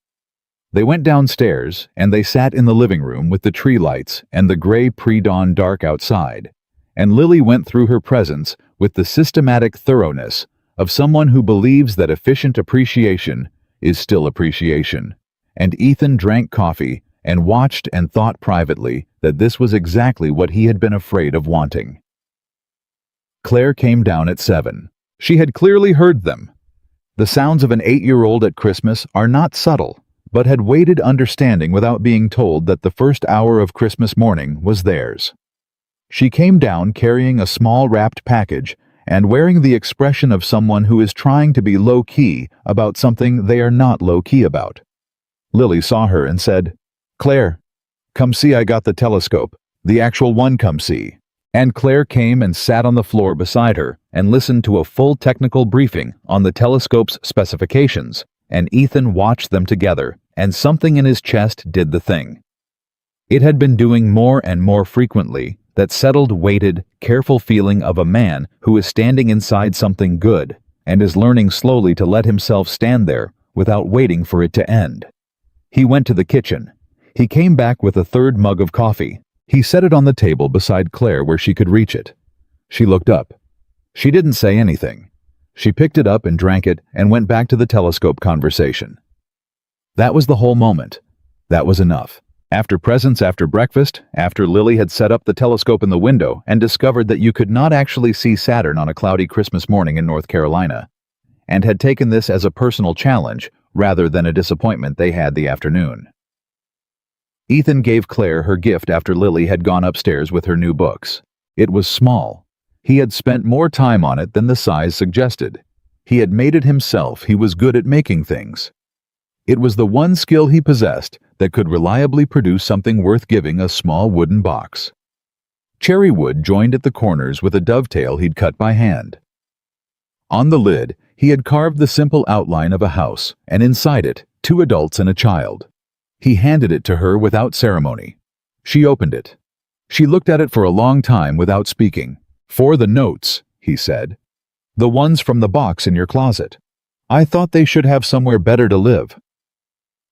A: They went downstairs, and they sat in the living room with the tree lights and the gray pre-dawn dark outside, and Lily went through her presents with the systematic thoroughness of someone who believes that efficient appreciation is still appreciation, and Ethan drank coffee and watched and thought privately that this was exactly what he had been afraid of wanting. Claire came down at 7. She had clearly heard them. The sounds of an 8-year-old at Christmas are not subtle, but had waited understanding without being told that the first hour of Christmas morning was theirs. She came down carrying a small wrapped package and wearing the expression of someone who is trying to be low-key about something they are not low-key about. Lily saw her and said, "Claire, come see, I got the telescope. The actual one, come see." And Claire came and sat on the floor beside her and listened to a full technical briefing on the telescope's specifications, and Ethan watched them together, and something in his chest did the thing. It had been doing more and more frequently that settled, weighted, careful feeling of a man who is standing inside something good and is learning slowly to let himself stand there without waiting for it to end. He went to the kitchen. He came back with a third mug of coffee. He set it on the table beside Claire where she could reach it. She looked up. She didn't say anything. She picked it up and drank it and went back to the telescope conversation. That was the whole moment. That was enough. After presents after breakfast, after Lily had set up the telescope in the window and discovered that you could not actually see Saturn on a cloudy Christmas morning in North Carolina, and had taken this as a personal challenge rather than a disappointment they had the afternoon. Ethan gave Claire her gift after Lily had gone upstairs with her new books. It was small. He had spent more time on it than the size suggested. He had made it himself. He was good at making things. It was the one skill he possessed that could reliably produce something worth giving a small wooden box. Cherry wood joined at the corners with a dovetail he'd cut by hand. On the lid, he had carved the simple outline of a house, and inside it, 2 adults and a child. He handed it to her without ceremony. She opened it. She looked at it for a long time without speaking. "For the notes," he said. "The ones from the box in your closet. I thought they should have somewhere better to live."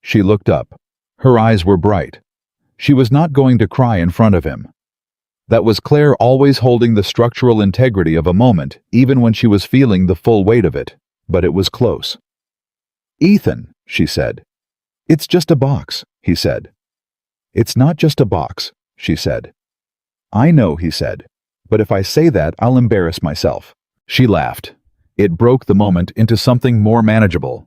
A: She looked up. Her eyes were bright. She was not going to cry in front of him. That was Claire always holding the structural integrity of a moment, even when she was feeling the full weight of it, but it was close. "Ethan," she said. "It's just a box," he said. "It's not just a box," she said. "I know," he said, "but if I say that, I'll embarrass myself." She laughed. It broke the moment into something more manageable.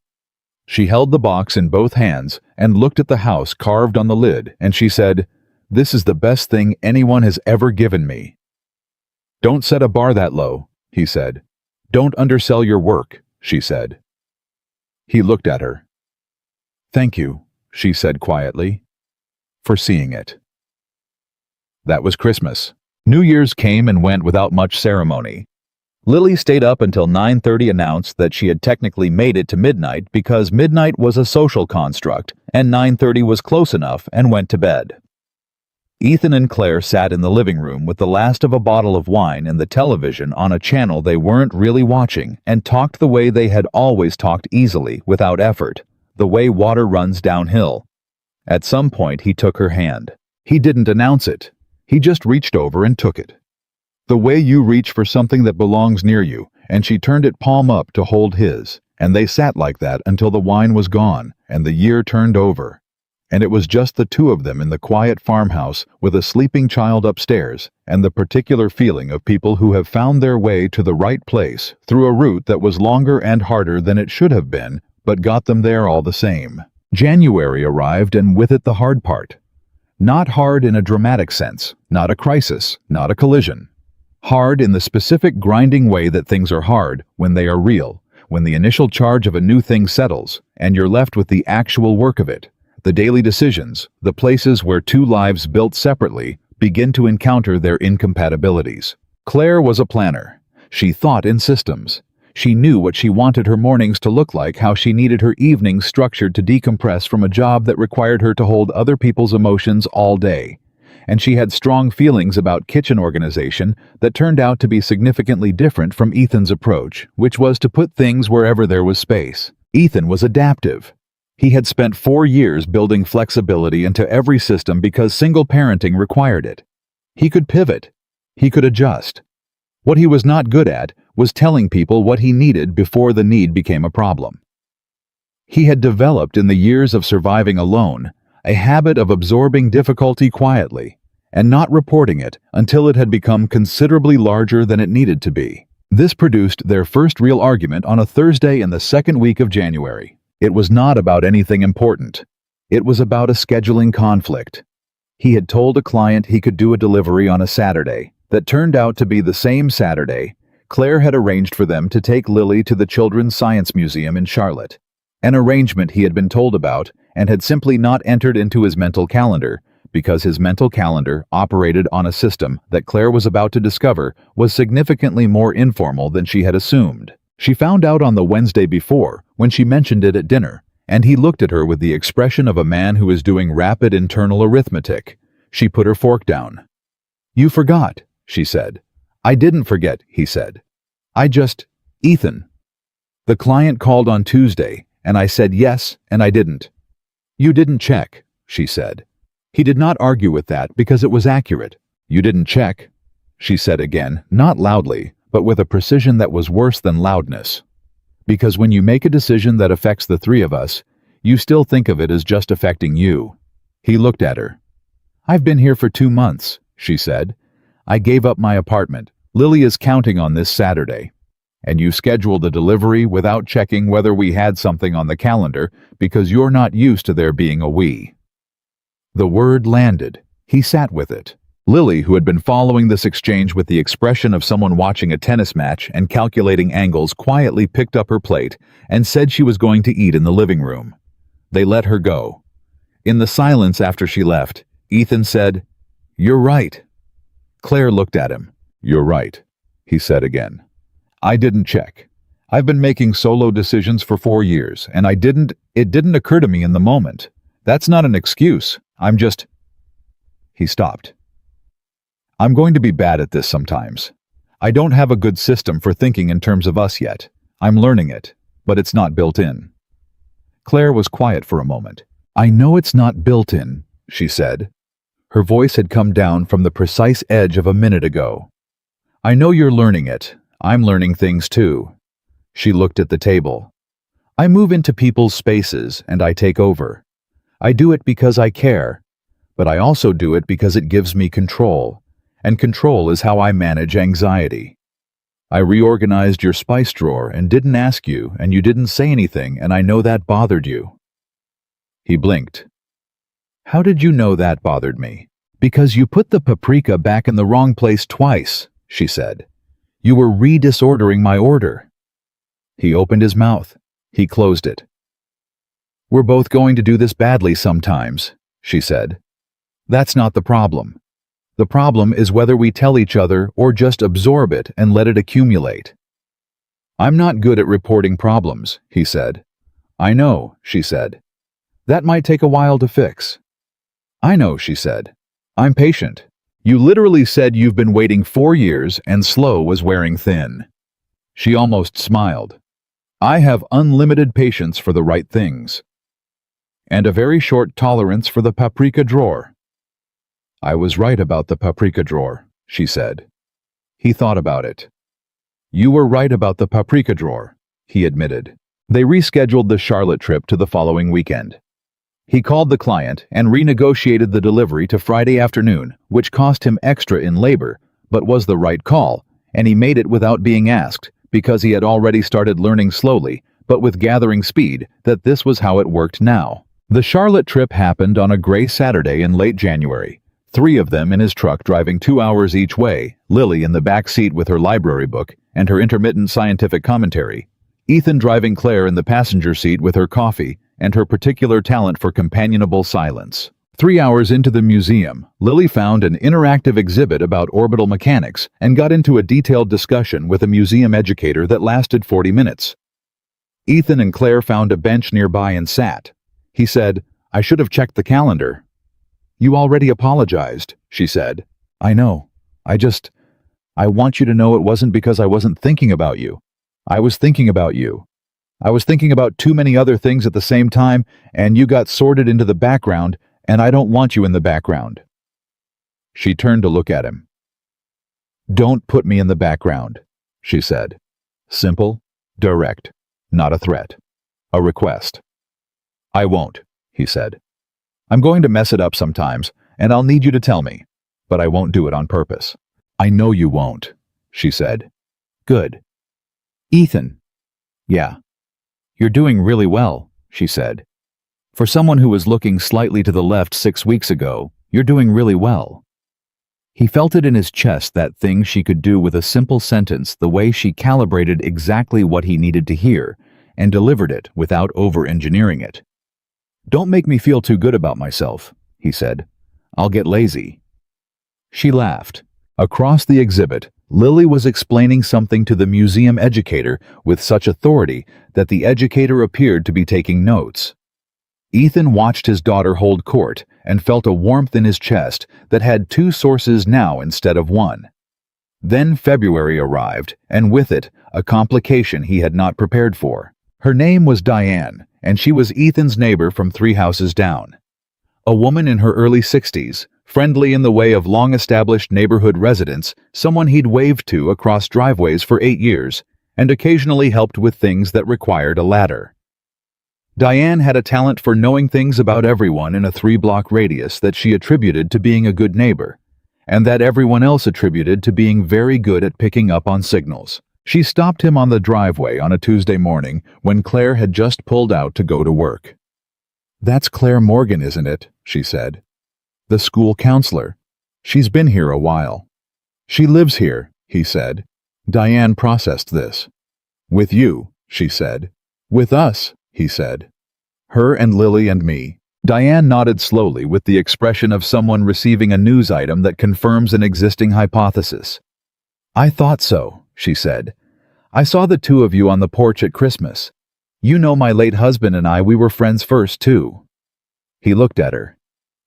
A: She held the box in both hands and looked at the house carved on the lid, and she said, "This is the best thing anyone has ever given me." "Don't set a bar that low," he said. "Don't undersell your work," she said. He looked at her. "Thank you," she said quietly, "for seeing it." That was Christmas. New Year's came and went without much ceremony. Lily stayed up until 9:30, announced that she had technically made it to midnight because midnight was a social construct and 9:30 was close enough, and went to bed. Ethan and Claire sat in the living room with the last of a bottle of wine and the television on a channel they weren't really watching, and talked the way they had always talked, easily, without effort, the way water runs downhill. At some point he took her hand. He didn't announce it. He just reached over and took it. The way you reach for something that belongs near you, and she turned it palm up to hold his, and they sat like that until the wine was gone and the year turned over. And it was just the two of them in the quiet farmhouse with a sleeping child upstairs, and the particular feeling of people who have found their way to the right place through a route that was longer and harder than it should have been, but got them there all the same. January arrived, and with it the hard part. Not hard in a dramatic sense, not a crisis, not a collision. Hard in the specific grinding way that things are hard when they are real, when the initial charge of a new thing settles, and you're left with the actual work of it. The daily decisions, the places where two lives built separately begin to encounter their incompatibilities. Claire was a planner. She thought in systems. She knew what she wanted her mornings to look like, how she needed her evenings structured to decompress from a job that required her to hold other people's emotions all day. And she had strong feelings about kitchen organization that turned out to be significantly different from Ethan's approach, which was to put things wherever there was space. Ethan was adaptive. He had spent 4 years building flexibility into every system because single parenting required it. He could pivot. He could adjust. What he was not good at was telling people what he needed before the need became a problem. He had developed in the years of surviving alone a habit of absorbing difficulty quietly and not reporting it until it had become considerably larger than it needed to be. This produced their first real argument on a Thursday in the second week of January. It was not about anything important. It was about a scheduling conflict. He had told a client he could do a delivery on a Saturday that turned out to be the same Saturday Claire had arranged for them to take Lily to the Children's Science Museum in Charlotte, an arrangement he had been told about and had simply not entered into his mental calendar because his mental calendar operated on a system that Claire was about to discover was significantly more informal than she had assumed. She found out on the Wednesday before when she mentioned it at dinner, and he looked at her with the expression of a man who is doing rapid internal arithmetic. She put her fork down. You forgot, she said. I didn't forget, he said. Ethan. The client called on Tuesday, and I said yes, and I didn't. You didn't check, she said. He did not argue with that because it was accurate. You didn't check, she said again, not loudly, but with a precision that was worse than loudness. Because when you make a decision that affects the three of us, you still think of it as just affecting you. He looked at her. I've been here for 2 months, she said. I gave up my apartment. Lily is counting on this Saturday. And you scheduled the delivery without checking whether we had something on the calendar because you're not used to there being a we. The word landed. He sat with it. Lily, who had been following this exchange with the expression of someone watching a tennis match and calculating angles, quietly picked up her plate and said she was going to eat in the living room. They let her go. In the silence after she left, Ethan said, "You're right." Claire looked at him. "You're right," he said again. "I didn't check. I've been making solo decisions for 4 years, and it didn't occur to me in the moment. That's not an excuse. He stopped. I'm going to be bad at this sometimes. I don't have a good system for thinking in terms of us yet. I'm learning it, but it's not built in. Claire was quiet for a moment. I know it's not built in, she said. Her voice had come down from the precise edge of a minute ago. I know you're learning it. I'm learning things too. She looked at the table. I move into people's spaces and I take over. I do it because I care, but I also do it because it gives me control, and control is how I manage anxiety. I reorganized your spice drawer and didn't ask you, and you didn't say anything, and I know that bothered you. He blinked. How did you know that bothered me? Because you put the paprika back in the wrong place twice, she said. You were re-disordering my order. He opened his mouth. He closed it. We're both going to do this badly sometimes, she said. That's not the problem. The problem is whether we tell each other or just absorb it and let it accumulate. I'm not good at reporting problems, he said. I know, she said. That might take a while to fix. I know, she said. I'm patient. You literally said you've been waiting 4 years and slow was wearing thin. She almost smiled. I have unlimited patience for the right things. And a very short tolerance for the paprika drawer. I was right about the paprika drawer, she said. He thought about it. You were right about the paprika drawer, he admitted. They rescheduled the Charlotte trip to the following weekend. He called the client and renegotiated the delivery to Friday afternoon, which cost him extra in labor, but was the right call, and he made it without being asked, because he had already started learning slowly, but with gathering speed, that this was how it worked now. The Charlotte trip happened on a gray Saturday in late January. 3 of them in his truck driving 2 hours each way, Lily in the back seat with her library book and her intermittent scientific commentary, Ethan driving Claire in the passenger seat with her coffee and her particular talent for companionable silence. 3 hours into the museum, Lily found an interactive exhibit about orbital mechanics and got into a detailed discussion with a museum educator that lasted 40 minutes. Ethan and Claire found a bench nearby and sat. He said, I should have checked the calendar. You already apologized, she said. I know. I want you to know it wasn't because I wasn't thinking about you. I was thinking about you. I was thinking about too many other things at the same time, and you got sorted into the background, and I don't want you in the background. She turned to look at him. Don't put me in the background, she said. Simple, direct, not a threat. A request. I won't, he said. I'm going to mess it up sometimes, and I'll need you to tell me, but I won't do it on purpose. I know you won't, she said. Good. Ethan. Yeah. You're doing really well, she said. For someone who was looking slightly to the left 6 weeks ago, you're doing really well. He felt it in his chest, that thing she could do with a simple sentence, the way she calibrated exactly what he needed to hear, and delivered it without over-engineering it. Don't make me feel too good about myself, he said. I'll get lazy. She laughed. Across the exhibit, Lily was explaining something to the museum educator with such authority that the educator appeared to be taking notes. Ethan watched his daughter hold court and felt a warmth in his chest that had two sources now instead of one. Then February arrived, and with it, a complication he had not prepared for. Her name was Diane, and she was Ethan's neighbor from 3 houses down. A woman in her early 60s, friendly in the way of long-established neighborhood residents, someone he'd waved to across driveways for 8 years, and occasionally helped with things that required a ladder. Diane had a talent for knowing things about everyone in a 3-block radius that she attributed to being a good neighbor, and that everyone else attributed to being very good at picking up on signals. She stopped him on the driveway on a Tuesday morning when Claire had just pulled out to go to work. "That's Claire Morgan, isn't it?" she said. "The school counselor. She's been here a while." "She lives here," he said. Diane processed this. "With you," she said. "With us," he said. "Her and Lily and me." Diane nodded slowly with the expression of someone receiving a news item that confirms an existing hypothesis. "I thought so," she said. "I saw the two of you on the porch at Christmas. You know my late husband and we were friends first, too." He looked at her.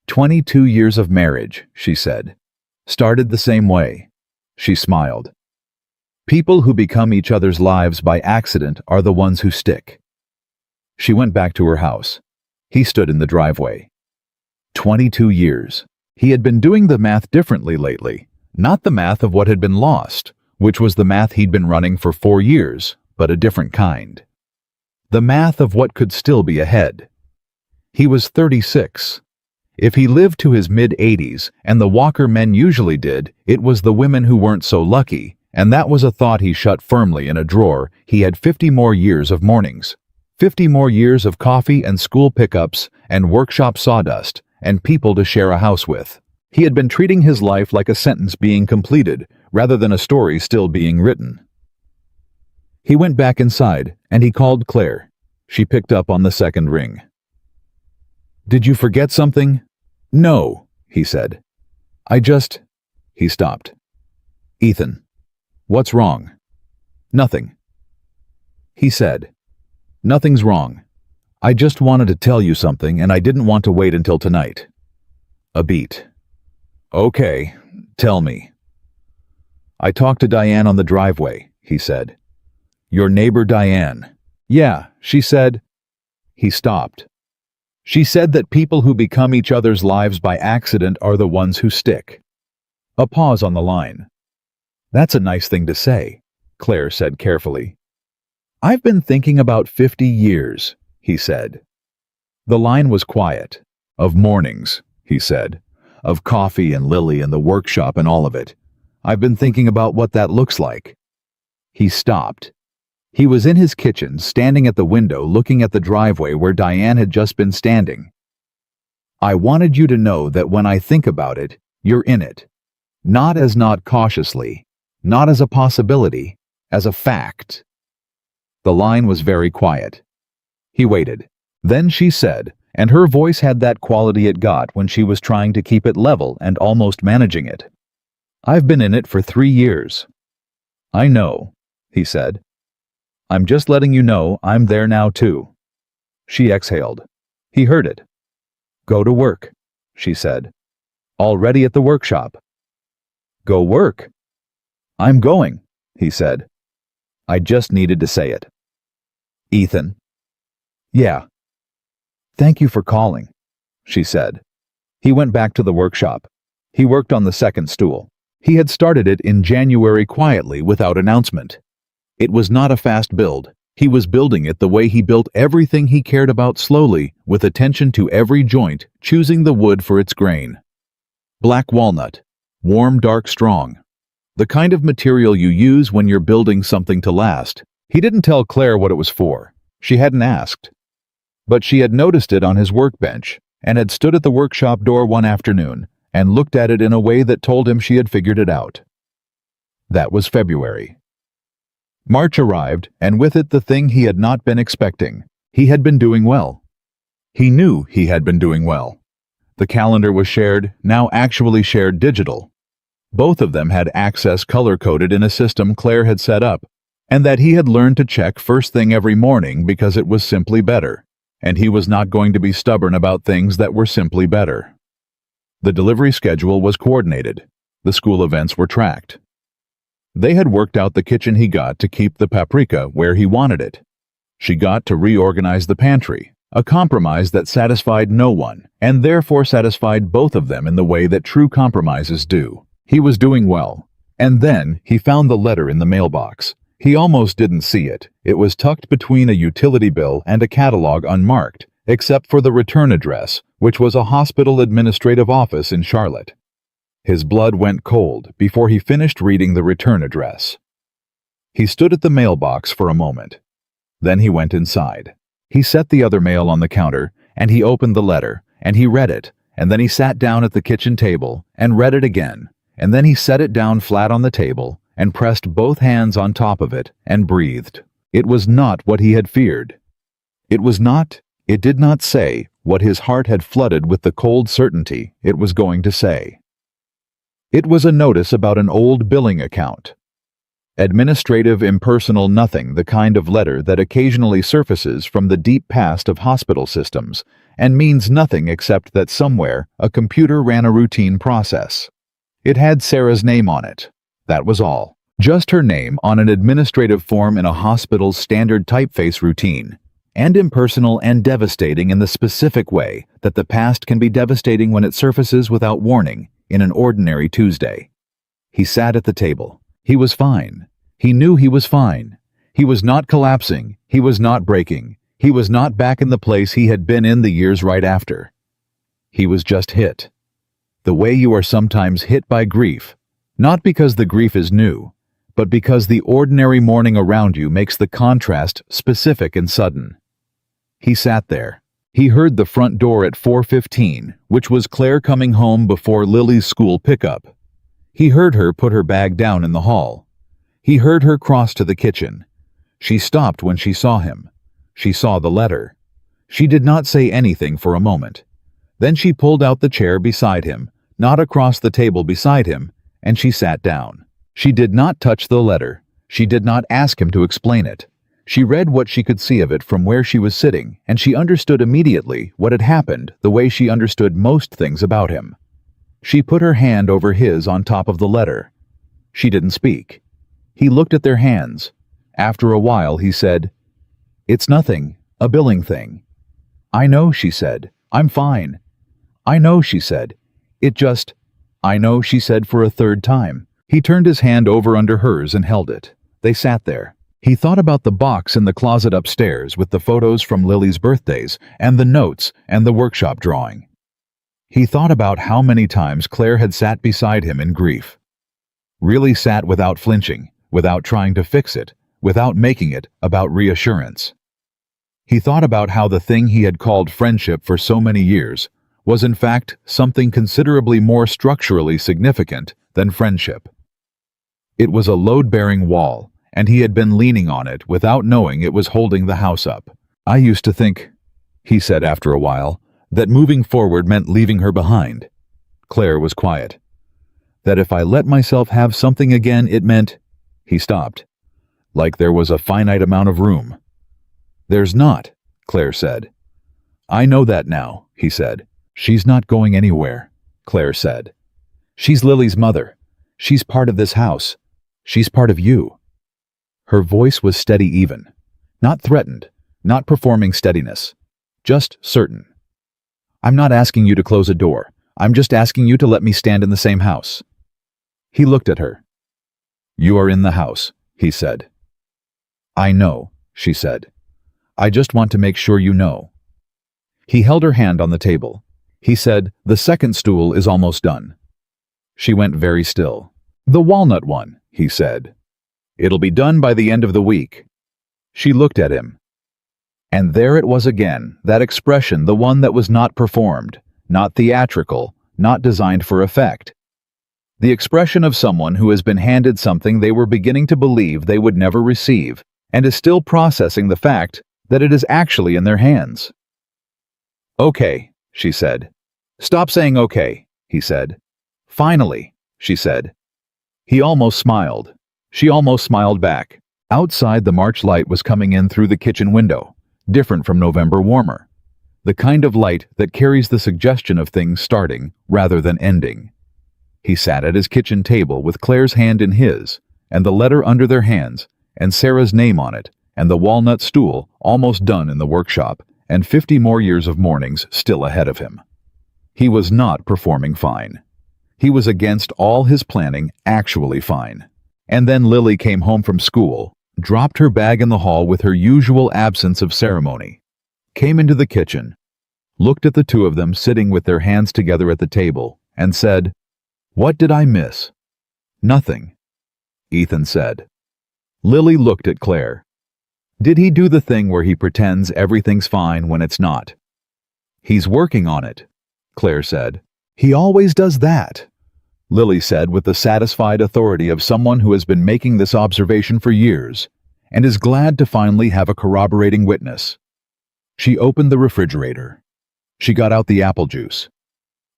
A: 22 years of marriage, she said. Started the same way. She smiled. People who become each other's lives by accident are the ones who stick. She went back to her house. He stood in the driveway. 22 years. He had been doing the math differently lately. Not the math of what had been lost, which was the math he'd been running for 4 years, but a different kind. The math of what could still be ahead. He was 36. If he lived to his mid-80s, and the Walker men usually did, it was the women who weren't so lucky, and that was a thought he shut firmly in a drawer. He had 50 more years of mornings. 50 more years of coffee and school pickups and workshop sawdust and people to share a house with. He had been treating his life like a sentence being completed, rather than a story still being written. He went back inside, and he called Claire. She picked up on the second ring. "Did you forget something?" "No," he said. He stopped. "Ethan, what's wrong?" "Nothing." He said, "Nothing's wrong. I just wanted to tell you something, and I didn't want to wait until tonight." A beat. "Okay, tell me." "I talked to Diane on the driveway," he said. "Your neighbor Diane." "Yeah," she said. He stopped. "She said that people who become each other's lives by accident are the ones who stick." A pause on the line. "That's a nice thing to say," Claire said carefully. "I've been thinking about 50 years, he said. The line was quiet. "Of mornings," he said. "Of coffee and Lily and the workshop and all of it. I've been thinking about what that looks like." He stopped. He was in his kitchen, standing at the window looking at the driveway where Diane had just been standing. "I wanted you to know that when I think about it, you're in it. Not cautiously, not as a possibility, as a fact." The line was very quiet. He waited. Then she said, and her voice had that quality it got when she was trying to keep it level and almost managing it. "I've been in it for 3 years." "I know," he said. "I'm just letting you know I'm there now too." She exhaled. He heard it. "Go to work," she said. "Already at the workshop." "Go work?" "I'm going," he said. I just needed to say it. "Ethan." "Yeah." "Thank you for calling," she said. He went back to the workshop. He worked on the second stool. He had started it in January quietly without announcement. It was not a fast build. He was building it the way he built everything he cared about, slowly, with attention to every joint, choosing the wood for its grain. Black walnut. Warm, dark, strong. The kind of material you use when you're building something to last. He didn't tell Claire what it was for. She hadn't asked. But she had noticed it on his workbench, and had stood at the workshop door one afternoon, and looked at it in a way that told him she had figured it out. That was February. March arrived, and with it the thing he had not been expecting. He had been doing well. He knew he had been doing well. The calendar was shared, now actually shared digital. Both of them had access color-coded in a system Claire had set up, and that he had learned to check first thing every morning because it was simply better, and he was not going to be stubborn about things that were simply better. The delivery schedule was coordinated. The school events were tracked. They had worked out the kitchen he got to keep the paprika where he wanted it. She got to reorganize the pantry, a compromise that satisfied no one, and therefore satisfied both of them in the way that true compromises do. He was doing well. And then he found the letter in the mailbox. He almost didn't see it. It was tucked between a utility bill and a catalog unmarked, except for the return address, which was a hospital administrative office in Charlotte. His blood went cold before he finished reading the return address. He stood at the mailbox for a moment. Then he went inside. He set the other mail on the counter, and he opened the letter, and he read it, and then he sat down at the kitchen table and read it again, and then he set it down flat on the table and pressed both hands on top of it and breathed. It was not what he had feared. It did not say what his heart had flooded with the cold certainty it was going to say. It was a notice about an old billing account. Administrative, impersonal nothing, the kind of letter that occasionally surfaces from the deep past of hospital systems and means nothing except that somewhere a computer ran a routine process. It had Sarah's name on it. That was all. Just her name on an administrative form in a hospital's standard typeface routine. And impersonal and devastating in the specific way that the past can be devastating when it surfaces without warning in an ordinary Tuesday. He sat at the table. He was fine. He knew he was fine. He was not collapsing. He was not breaking. He was not back in the place he had been in the years right after. He was just hit. The way you are sometimes hit by grief, not because the grief is new, but because the ordinary morning around you makes the contrast specific and sudden. He sat there. He heard the front door at 4:15, which was Claire coming home before Lily's school pickup. He heard her put her bag down in the hall. He heard her cross to the kitchen. She stopped when she saw him. She saw the letter. She did not say anything for a moment. Then she pulled out the chair beside him, not across the table beside him, and she sat down. She did not touch the letter. She did not ask him to explain it. She read what she could see of it from where she was sitting, and she understood immediately what had happened the way she understood most things about him. She put her hand over his on top of the letter. She didn't speak. He looked at their hands. After a while he said, "It's nothing, a billing thing." "I know," she said. "I'm fine." "I know," she said. "I know," she said for a third time. He turned his hand over under hers and held it. They sat there. He thought about the box in the closet upstairs with the photos from Lily's birthdays and the notes and the workshop drawing. He thought about how many times Claire had sat beside him in grief. Really sat without flinching, without trying to fix it, without making it about reassurance. He thought about how the thing he had called friendship for so many years was in fact something considerably more structurally significant than friendship. It was a load-bearing wall, and he had been leaning on it without knowing it was holding the house up. "I used to think," he said after a while, "that moving forward meant leaving her behind." Claire was quiet. "That if I let myself have something again, it meant—" He stopped. "Like there was a finite amount of room." "There's not," Claire said. "I know that now," he said. "She's not going anywhere," Claire said. "She's Lily's mother. She's part of this house. She's part of you." Her voice was steady even. Not threatened, not performing steadiness. Just certain. "I'm not asking you to close a door. I'm just asking you to let me stand in the same house." He looked at her. "You are in the house," he said. "I know," she said. "I just want to make sure you know." He held her hand on the table. He said, "The second stool is almost done." She went very still. "The walnut one," he said. "It'll be done by the end of the week." She looked at him. And there it was again, that expression, the one that was not performed, not theatrical, not designed for effect. The expression of someone who has been handed something they were beginning to believe they would never receive, and is still processing the fact that it is actually in their hands. "Okay," she said. "Stop saying okay," he said. "Finally," she said. He almost smiled. She almost smiled back. Outside, the March light was coming in through the kitchen window, different from November warmer. the kind of light that carries the suggestion of things starting rather than ending. He sat at his kitchen table with Claire's hand in his, and the letter under their hands, and Sarah's name on it, and the walnut stool almost done in the workshop, and 50 more years of mornings still ahead of him. He was not performing fine. He was against all his planning actually fine. And then Lily came home from school, dropped her bag in the hall with her usual absence of ceremony, came into the kitchen, looked at the two of them sitting with their hands together at the table, and said, "What did I miss?" "Nothing," Ethan said. Lily looked at Claire. "Did he do the thing where he pretends everything's fine when it's not?" "He's working on it," Claire said. "He always does that," Lily said with the satisfied authority of someone who has been making this observation for years and is glad to finally have a corroborating witness. She opened the refrigerator. She got out the apple juice.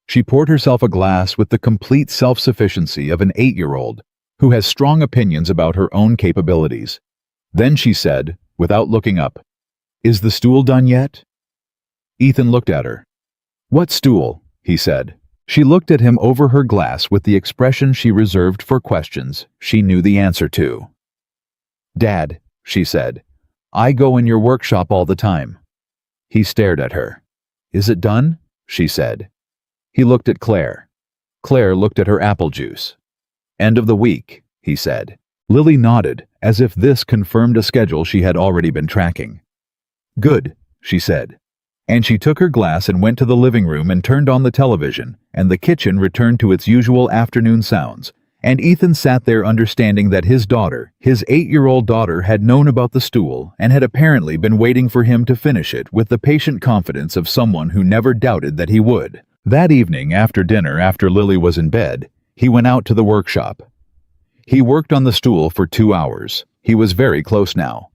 A: She poured herself a glass with the complete self-sufficiency of an 8-year-old who has strong opinions about her own capabilities. Then she said, without looking up, "Is the stool done yet?" Ethan looked at her. "What stool?" he said. She looked at him over her glass with the expression she reserved for questions she knew the answer to. "Dad," she said, "I go in your workshop all the time." He stared at her. "Is it done?" she said. He looked at Claire. Claire looked at her apple juice. "End of the week," he said. Lily nodded, as if this confirmed a schedule she had already been tracking. "Good," she said. And she took her glass and went to the living room and turned on the television, and the kitchen returned to its usual afternoon sounds, and Ethan sat there understanding that his daughter, his 8-year-old daughter, had known about the stool and had apparently been waiting for him to finish it with the patient confidence of someone who never doubted that he would. That evening, after dinner, after Lily was in bed, he went out to the workshop. He worked on the stool for 2 hours. He was very close now.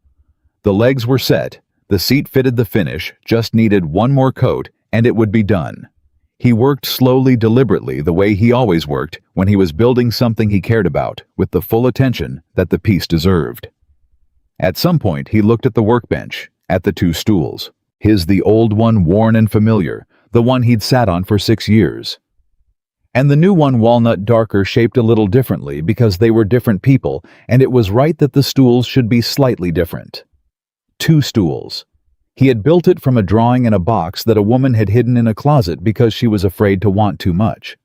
A: The legs were set, the seat fitted the finish, just needed one more coat, and it would be done. He worked slowly, deliberately, the way he always worked when he was building something he cared about, with the full attention that the piece deserved. At some point, he looked at the workbench, at the 2 stools. His the old one, worn and familiar, the one he'd sat on for 6 years. And the new one, walnut, darker, shaped a little differently because they were different people, and it was right that the stools should be slightly different. 2 stools. He had built it from a drawing in a box that a woman had hidden in a closet because she was afraid to want too much.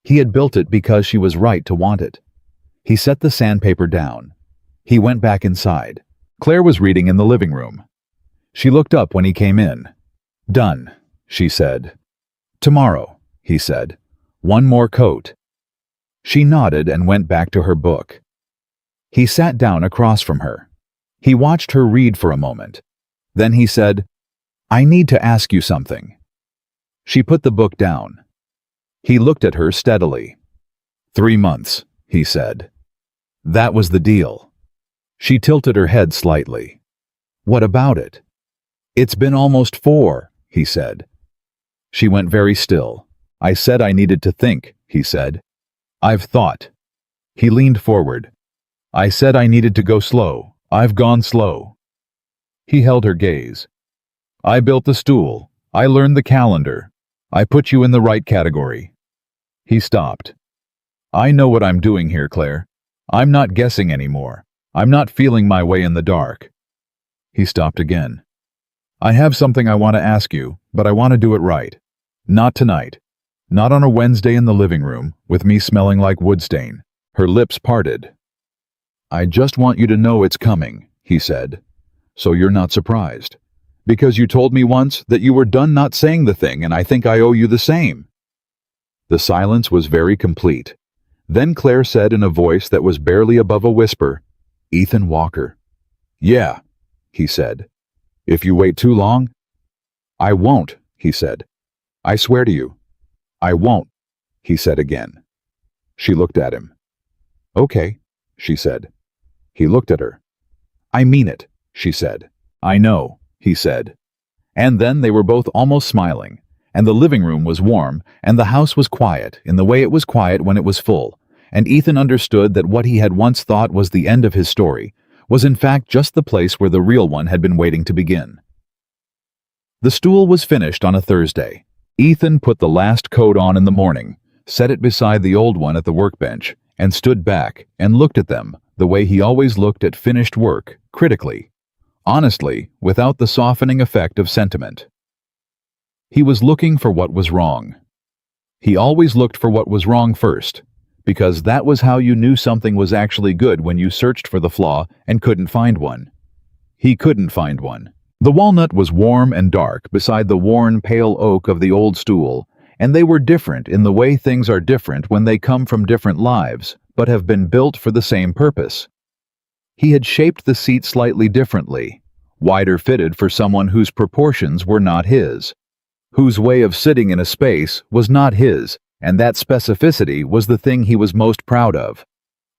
A: He had built it because she was right to want it. He set the sandpaper down. He went back inside. Claire was reading in the living room. She looked up when he came in. "Done," she said. "Tomorrow," he said. "One more coat." She nodded and went back to her book. He sat down across from her. He watched her read for a moment. Then he said, "I need to ask you something." She put the book down. He looked at her steadily. 3 months, he said. That was the deal. She tilted her head slightly. "What about it?" "It's been almost 4, he said. She went very still. "I said I needed to think," he said. "I've thought." He leaned forward. "I said I needed to go slow. I've gone slow." He held her gaze. "I built the stool. I learned the calendar. I put you in the right category." He stopped. "I know what I'm doing here, Claire. I'm not guessing anymore. I'm not feeling my way in the dark." He stopped again. "I have something I want to ask you, but I want to do it right. Not tonight. Not on a Wednesday in the living room, with me smelling like wood stain." Her lips parted. "I just want you to know it's coming," he said, "so you're not surprised. Because you told me once that you were done not saying the thing, and I think I owe you the same." The silence was very complete. Then Claire said in a voice that was barely above a whisper, "Ethan Walker." "Yeah," he said. "If you wait too long." "I won't," he said. "I swear to you." "I won't," he said again. She looked at him. "Okay," she said. He looked at her. "I mean it," she said. "I know," he said. And then they were both almost smiling, and the living room was warm, and the house was quiet in the way it was quiet when it was full, and Ethan understood that what he had once thought was the end of his story was in fact just the place where the real one had been waiting to begin. The stool was finished on a Thursday. Ethan put the last coat on in the morning, set it beside the old one at the workbench, and stood back and looked at them the way he always looked at finished work, critically. Honestly, without the softening effect of sentiment. He was looking for what was wrong. He always looked for what was wrong first, because that was how you knew something was actually good when you searched for the flaw and couldn't find one. He couldn't find one. The walnut was warm and dark beside the worn pale oak of the old stool, and they were different in the way things are different when they come from different lives, but have been built for the same purpose. He had shaped the seat slightly differently, wider fitted for someone whose proportions were not his, whose way of sitting in a space was not his, and that specificity was the thing he was most proud of.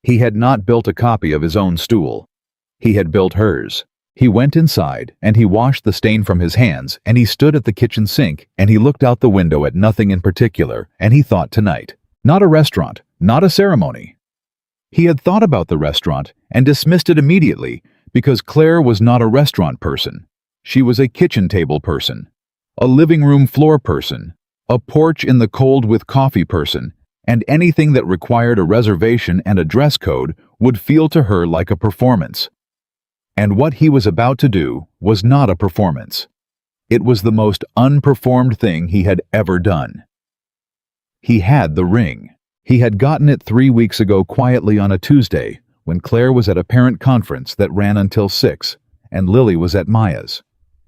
A: He had not built a copy of his own stool. He had built hers. He went inside, and he washed the stain from his hands, and he stood at the kitchen sink, and he looked out the window at nothing in particular, and he thought tonight. Not a restaurant, not a ceremony. He had thought about the restaurant and dismissed it immediately because Claire was not a restaurant person. She was a kitchen table person, a living room floor person, a porch in the cold with coffee person, and anything that required a reservation and a dress code would feel to her like a performance. And what he was about to do was not a performance. It was the most unperformed thing he had ever done. He had the ring. He had gotten it 3 weeks ago quietly on a Tuesday when Claire was at a parent conference that ran until 6 and Lily was at Maya's.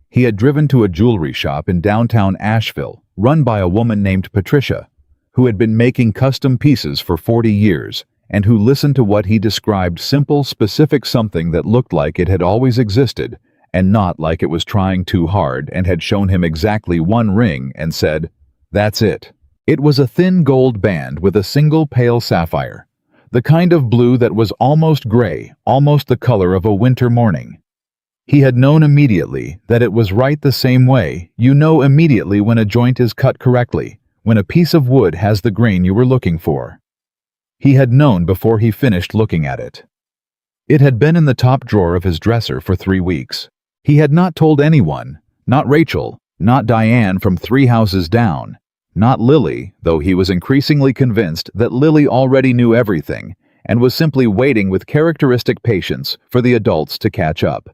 A: He had driven to a jewelry shop in downtown Asheville run by a woman named Patricia, who had been making custom pieces for 40 years and who listened to what he described simple, specific something that looked like it had always existed and not like it was trying too hard and had shown him exactly one ring and said, "That's it." It was a thin gold band with a single pale sapphire, the kind of blue that was almost gray, almost the color of a winter morning. He had known immediately that it was right the same way you know immediately when a joint is cut correctly, when a piece of wood has the grain you were looking for. He had known before he finished looking at it. It had been in the top drawer of his dresser for 3 weeks. He had not told anyone, not Rachel, not Diane from 3 houses down, not Lily, though he was increasingly convinced that Lily already knew everything and was simply waiting with characteristic patience for the adults to catch up.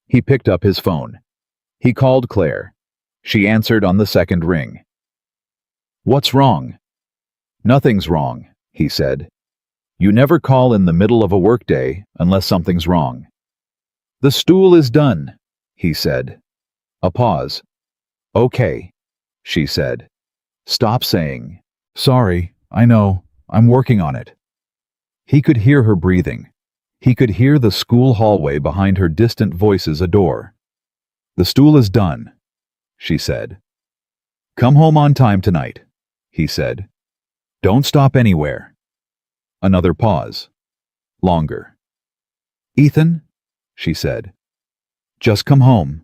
A: He picked up his phone. He called Claire. She answered on the second ring. "What's wrong?" "Nothing's wrong," he said. "You never call in the middle of a workday unless something's wrong." "The stool is done," he said. A pause. "Okay," she said. "Stop saying, 'Sorry, I know, I'm working on it.'" He could hear her breathing. He could hear the school hallway behind her distant voices a door. "The stool is done," she said. "Come home on time tonight," he said. "Don't stop anywhere." Another pause. Longer. "Ethan," she said. "Just come home,"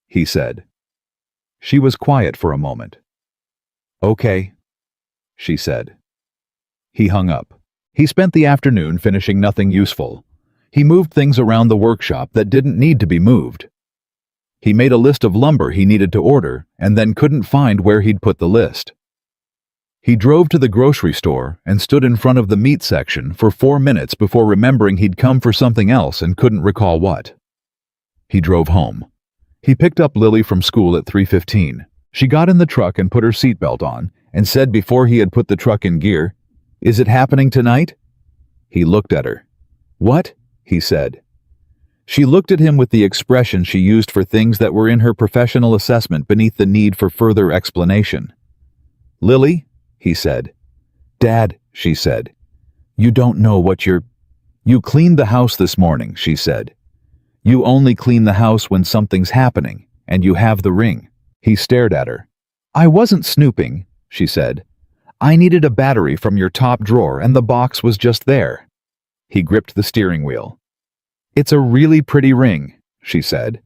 A: he said. She was quiet for a moment. "Okay," she said. He hung up. He spent the afternoon finishing nothing useful. He moved things around the workshop that didn't need to be moved. He made a list of lumber he needed to order and then couldn't find where he'd put the list. He drove to the grocery store and stood in front of the meat section for 4 minutes before remembering he'd come for something else and couldn't recall what. He drove home. He picked up Lily from school at 3:15. She got in the truck and put her seatbelt on and said before he had put the truck in gear, "Is it happening tonight?" He looked at her. "What?" he said. She looked at him with the expression she used for things that were in her professional assessment beneath the need for further explanation. "Lily?" he said. "Dad," she said. "You don't know what You cleaned the house this morning," she said. "You only clean the house when something's happening, and you have the ring." He stared at her. "I wasn't snooping," she said. "I needed a battery from your top drawer and the box was just there." He gripped the steering wheel. "It's a really pretty ring," she said.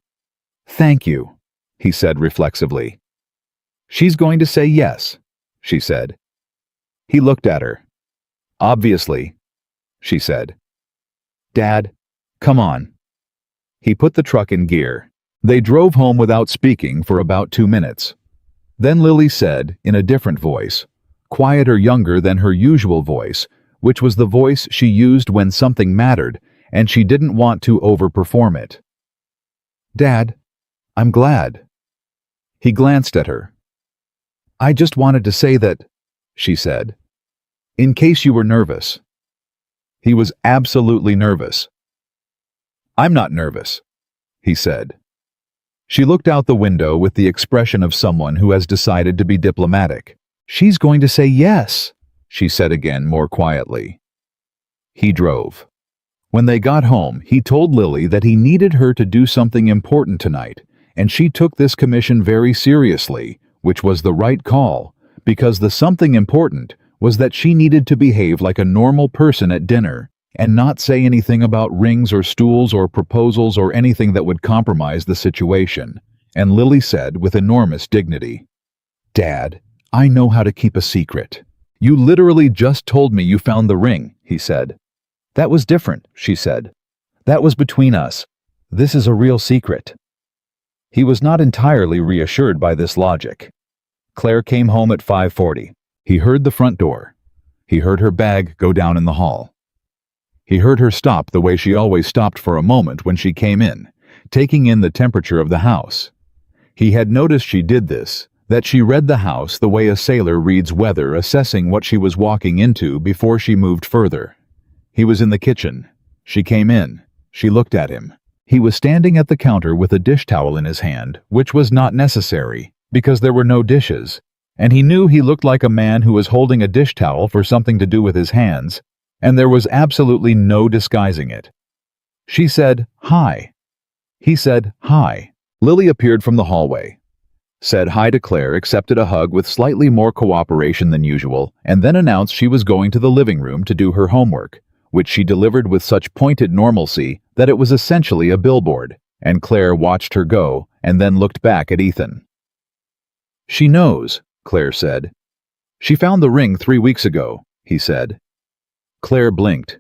A: "Thank you," he said reflexively. "She's going to say yes," she said. He looked at her. "Obviously," she said. "Dad, come on." He put the truck in gear. They drove home without speaking for about 2 minutes. Then Lily said, in a different voice, quieter, younger than her usual voice, which was the voice she used when something mattered, and she didn't want to overperform it. "Dad, I'm glad." He glanced at her. "I just wanted to say that," she said, "in case you were nervous." He was absolutely nervous. "I'm not nervous," he said. She looked out the window with the expression of someone who has decided to be diplomatic. "She's going to say yes," she said again more quietly. He drove. When they got home, he told Lily that he needed her to do something important tonight, and she took this commission very seriously, which was the right call, because the something important was that she needed to behave like a normal person at dinner and not say anything about rings or stools or proposals or anything that would compromise the situation. And Lily said with enormous dignity, "Dad, I know how to keep a secret." "You literally just told me you found the ring," he said. "That was different," she said. "That was between us. This is a real secret." He was not entirely reassured by this logic. Claire came home at 5:40. He heard the front door. He heard her bag go down in the hall. He heard her stop the way she always stopped for a moment when she came in, taking in the temperature of the house. He had noticed she did this, that she read the house the way a sailor reads weather, assessing what she was walking into before she moved further. He was in the kitchen. She came in. She looked at him. He was standing at the counter with a dish towel in his hand, which was not necessary, because there were no dishes, and he knew he looked like a man who was holding a dish towel for something to do with his hands, and there was absolutely no disguising it. She said, "Hi." He said, "Hi." Lily appeared from the hallway, said hi to Claire, accepted a hug with slightly more cooperation than usual, and then announced she was going to the living room to do her homework, which she delivered with such pointed normalcy that it was essentially a billboard, and Claire watched her go and then looked back at Ethan. "She knows," Claire said. "She found the ring 3 weeks ago," he said. Claire blinked.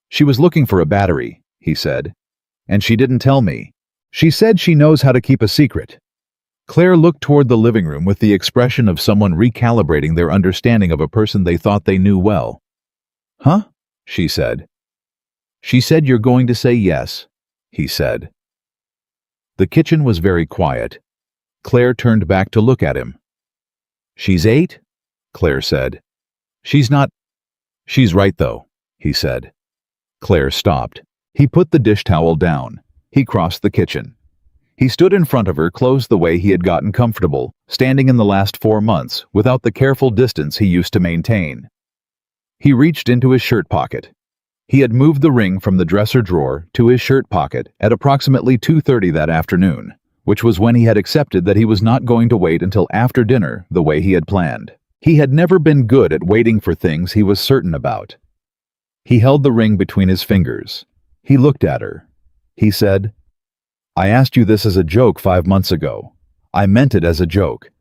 A: "She was looking for a battery," he said, "and she didn't tell me. She said she knows how to keep a secret." Claire looked toward the living room with the expression of someone recalibrating their understanding of a person they thought they knew well. "Huh?" she said. "She said you're going to say yes," he said. The kitchen was very quiet. Claire turned back to look at him. "She's 8?" Claire said. "She's not." "She's right, though," he said. Claire stopped. He put the dish towel down. He crossed the kitchen. He stood in front of her, close the way he had gotten comfortable, standing in the last 4 months, without the careful distance he used to maintain. He reached into his shirt pocket. He had moved the ring from the dresser drawer to his shirt pocket at approximately 2:30 that afternoon, which was when he had accepted that he was not going to wait until after dinner the way he had planned. He had never been good at waiting for things he was certain about. He held the ring between his fingers. He looked at her. He said, "I asked you this as a joke 5 months ago. I meant it as a joke.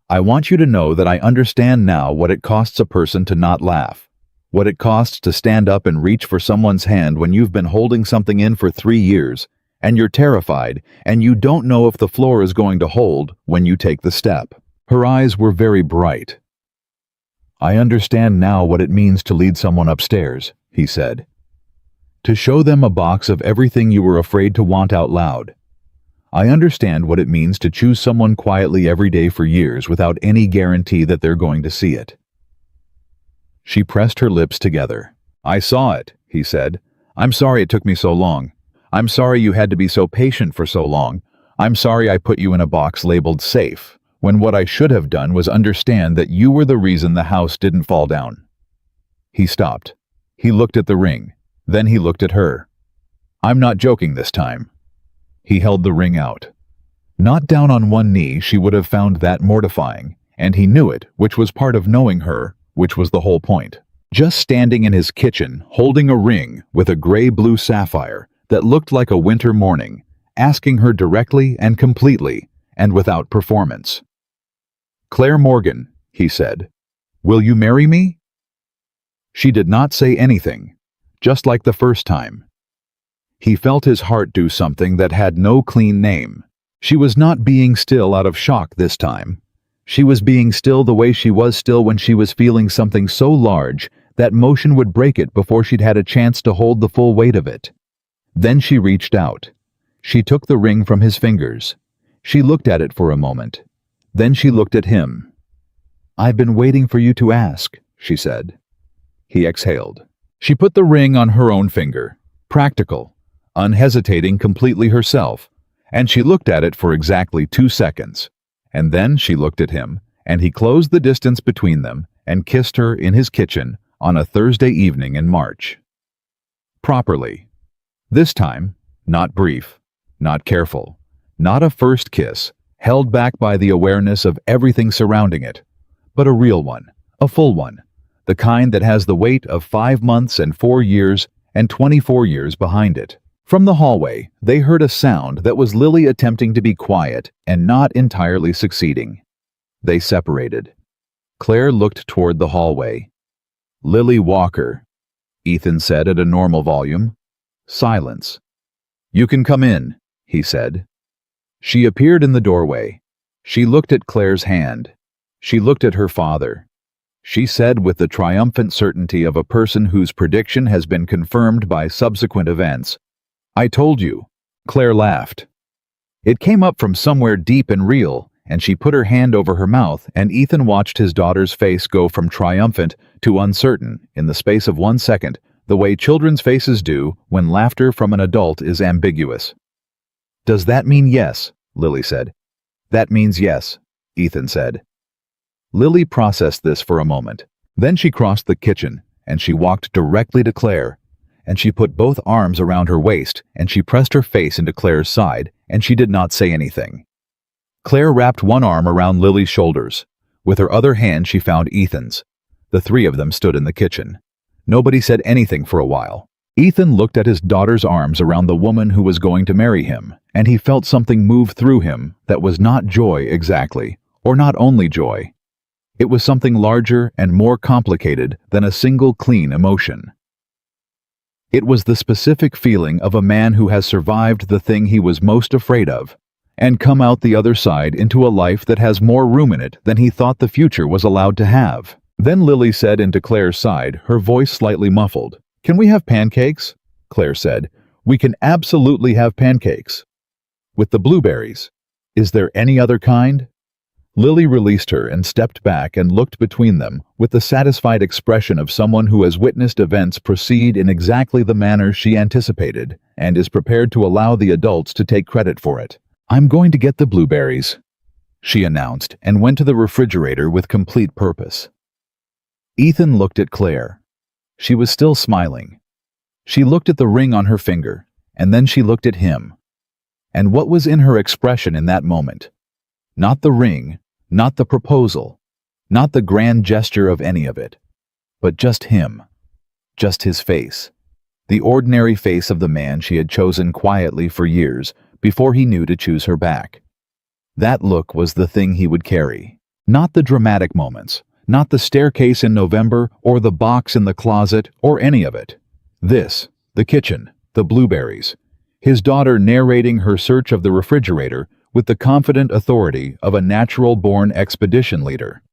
A: I want you to know that I understand now what it costs a person to not laugh, what it costs to stand up and reach for someone's hand when you've been holding something in for 3 years, and you're terrified, and you don't know if the floor is going to hold when you take the step." Her eyes were very bright. "I understand now what it means to lead someone upstairs," he said. "To show them a box of everything you were afraid to want out loud. I understand what it means to choose someone quietly every day for years without any guarantee that they're going to see it." She pressed her lips together. "I saw it," he said. "I'm sorry it took me so long. I'm sorry you had to be so patient for so long. I'm sorry I put you in a box labeled safe, when what I should have done was understand that you were the reason the house didn't fall down." He stopped. He looked at the ring. Then he looked at her. "I'm not joking this time." He held the ring out. Not down on one knee, she would have found that mortifying, and he knew it, which was part of knowing her, which was the whole point. Just standing in his kitchen, holding a ring with a gray-blue sapphire that looked like a winter morning, asking her directly and completely, and without performance. "Claire Morgan," he said, "will you marry me?" She did not say anything, just like the first time. He felt his heart do something that had no clean name. She was not being still out of shock this time. She was being still the way she was still when she was feeling something so large that motion would break it before she'd had a chance to hold the full weight of it. Then she reached out. She took the ring from his fingers. She looked at it for a moment. Then she looked at him. "I've been waiting for you to ask," she said. He exhaled. She put the ring on her own finger, practical, unhesitating, completely herself, and she looked at it for exactly 2 seconds. And then she looked at him, and he closed the distance between them and kissed her in his kitchen on a Thursday evening in March. Properly. This time, not brief, not careful, not a first kiss, held back by the awareness of everything surrounding it, but a real one, a full one, the kind that has the weight of 5 months and 4 years and 24 years behind it. From the hallway, they heard a sound that was Lily attempting to be quiet and not entirely succeeding. They separated. Claire looked toward the hallway. "Lily Walker," Ethan said at a normal volume. Silence. "You can come in," he said. She appeared in the doorway. She looked at Claire's hand. She looked at her father. She said with the triumphant certainty of a person whose prediction has been confirmed by subsequent events, "I told you." Claire laughed. It came up from somewhere deep and real, and she put her hand over her mouth, and Ethan watched his daughter's face go from triumphant to uncertain in the space of 1 second, the way children's faces do when laughter from an adult is ambiguous. "Does that mean yes?" Lily said. "That means yes," Ethan said. Lily processed this for a moment. Then she crossed the kitchen, and she walked directly to Claire, and she put both arms around her waist, and she pressed her face into Claire's side, and she did not say anything. Claire wrapped one arm around Lily's shoulders. With her other hand she found Ethan's. The 3 of them stood in the kitchen. Nobody said anything for a while. Ethan looked at his daughter's arms around the woman who was going to marry him, and he felt something move through him that was not joy exactly, or not only joy. It was something larger and more complicated than a single clean emotion. It was the specific feeling of a man who has survived the thing he was most afraid of, and come out the other side into a life that has more room in it than he thought the future was allowed to have. Then Lily said into Claire's side, her voice slightly muffled, "Can we have pancakes?" Claire said, "We can absolutely have pancakes." "With the blueberries. Is there any other kind?" Lily released her and stepped back and looked between them with the satisfied expression of someone who has witnessed events proceed in exactly the manner she anticipated and is prepared to allow the adults to take credit for it. "I'm going to get the blueberries," she announced and went to the refrigerator with complete purpose. Ethan looked at Claire. She was still smiling. She looked at the ring on her finger, and then she looked at him. And what was in her expression in that moment? Not the ring, not the proposal, not the grand gesture of any of it, but just him, just his face, the ordinary face of the man she had chosen quietly for years before he knew to choose her back. That look was the thing he would carry, not the dramatic moments, not the staircase in November or the box in the closet or any of it. This, the kitchen, the blueberries, his daughter narrating her search of the refrigerator with the confident authority of a natural-born expedition leader.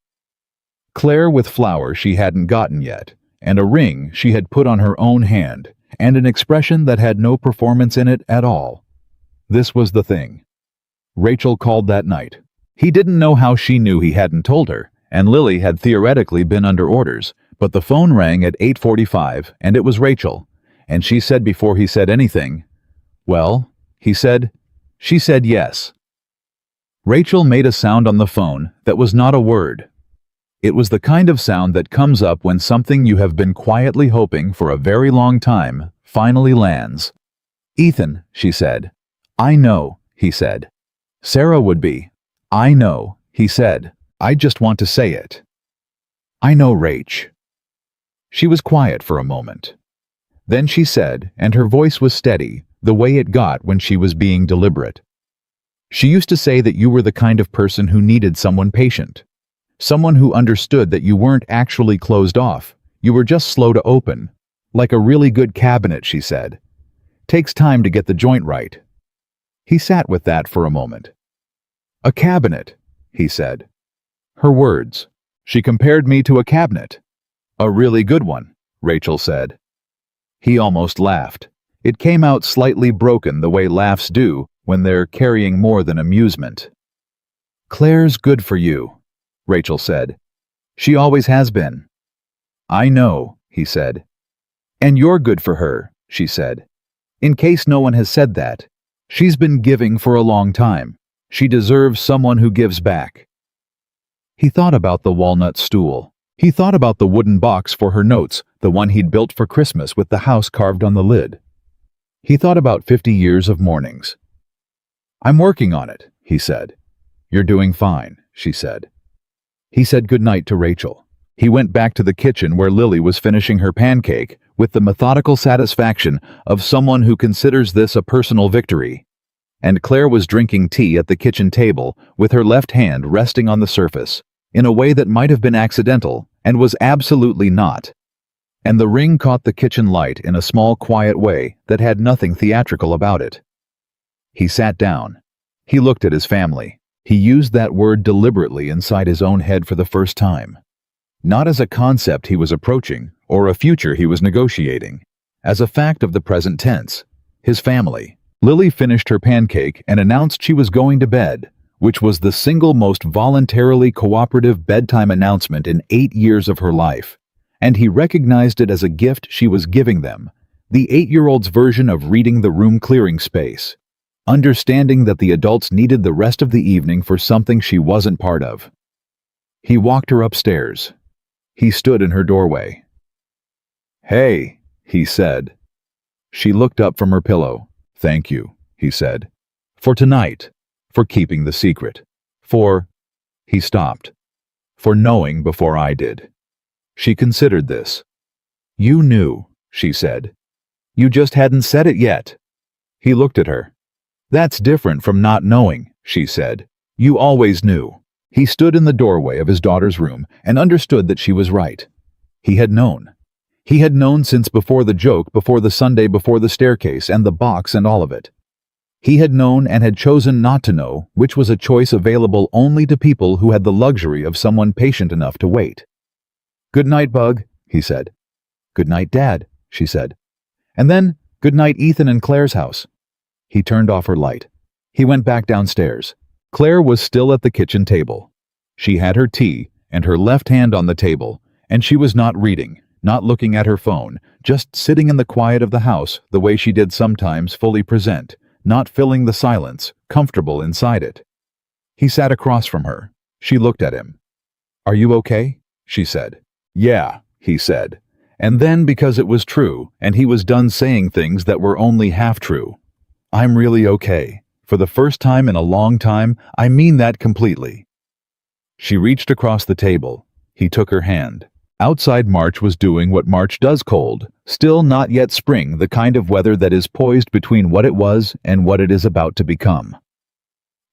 A: Claire with flowers she hadn't gotten yet, and a ring she had put on her own hand, and an expression that had no performance in it at all. This was the thing. Rachel called that night. He didn't know how she knew he hadn't told her, and Lily had theoretically been under orders, but the phone rang at 8:45, and it was Rachel, and she said before he said anything, "Well," he said. She said yes. Rachel made a sound on the phone that was not a word. It was the kind of sound that comes up when something you have been quietly hoping for a very long time finally lands. "Ethan," she said. "I know," he said. "Sarah would be." "I know," he said. "I just want to say it." "I know, Rach." She was quiet for a moment. Then she said, and her voice was steady, the way it got when she was being deliberate. "She used to say that you were the kind of person who needed someone patient. Someone who understood that you weren't actually closed off, you were just slow to open. Like a really good cabinet," she said. "Takes time to get the joint right." He sat with that for a moment. "A cabinet," he said. Her words. She compared me to a cabinet. "A really good one," Rachel said. He almost laughed. It came out slightly broken the way laughs do when they're carrying more than amusement. "Claire's good for you," Rachel said. "She always has been." "I know," he said. "And you're good for her," she said. "In case no one has said that. She's been giving for a long time. She deserves someone who gives back." He thought about the walnut stool. He thought about the wooden box for her notes, the one he'd built for Christmas with the house carved on the lid. He thought about 50 years of mornings. "I'm working on it," he said. "You're doing fine," she said. He said goodnight to Rachel. He went back to the kitchen where Lily was finishing her pancake with the methodical satisfaction of someone who considers this a personal victory. And Claire was drinking tea at the kitchen table with her left hand resting on the surface, in a way that might have been accidental and was absolutely not. And the ring caught the kitchen light in a small, quiet way that had nothing theatrical about it. He sat down. He looked at his family. He used that word deliberately inside his own head for the first time. Not as a concept he was approaching or a future he was negotiating, as a fact of the present tense. His family. Lily finished her pancake and announced she was going to bed, which was the single most voluntarily cooperative bedtime announcement in 8 years of her life, and he recognized it as a gift she was giving them, the 8-year-old's version of reading the room clearing space, understanding that the adults needed the rest of the evening for something she wasn't part of. He walked her upstairs. He stood in her doorway. "Hey," he said. She looked up from her pillow. "Thank you," he said. "For tonight. For keeping the secret. For—" He stopped. "For knowing before I did." She considered this. "You knew," she said. "You just hadn't said it yet." He looked at her. "That's different from not knowing," she said. "You always knew." He stood in the doorway of his daughter's room and understood that she was right. He had known. He had known since before the joke, before the Sunday, before the staircase and the box and all of it. He had known and had chosen not to know, which was a choice available only to people who had the luxury of someone patient enough to wait. "Good night, Bug," he said. "Good night, Dad," she said. And then, "Good night, Ethan and Claire's house." He turned off her light. He went back downstairs. Claire was still at the kitchen table. She had her tea and her left hand on the table, and she was not reading, not looking at her phone, just sitting in the quiet of the house the way she did sometimes, fully present, not filling the silence, comfortable inside it. He sat across from her. She looked at him. "Are you okay?" she said. "Yeah," he said. And then, because it was true, and he was done saying things that were only half true, "I'm really okay. For the first time in a long time, I mean that completely." She reached across the table. He took her hand. Outside, March was doing what March does, cold, still not yet spring, the kind of weather that is poised between what it was and what it is about to become.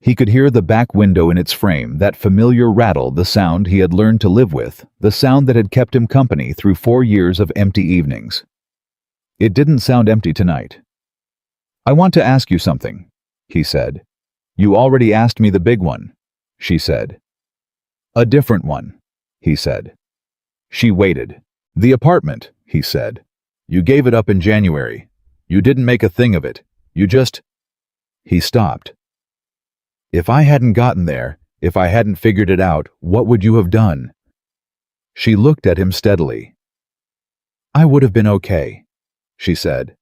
A: He could hear the back window in its frame, that familiar rattle, the sound he had learned to live with, the sound that had kept him company through 4 years of empty evenings. It didn't sound empty tonight. "I want to ask you something," he said. "You already asked me the big one," she said. "A different one," he said. She waited. "The apartment," he said. "You gave it up in January. You didn't make a thing of it. You just—" He stopped. "If I hadn't gotten there, if I hadn't figured it out, what would you have done?" She looked at him steadily. "I would have been okay," she said.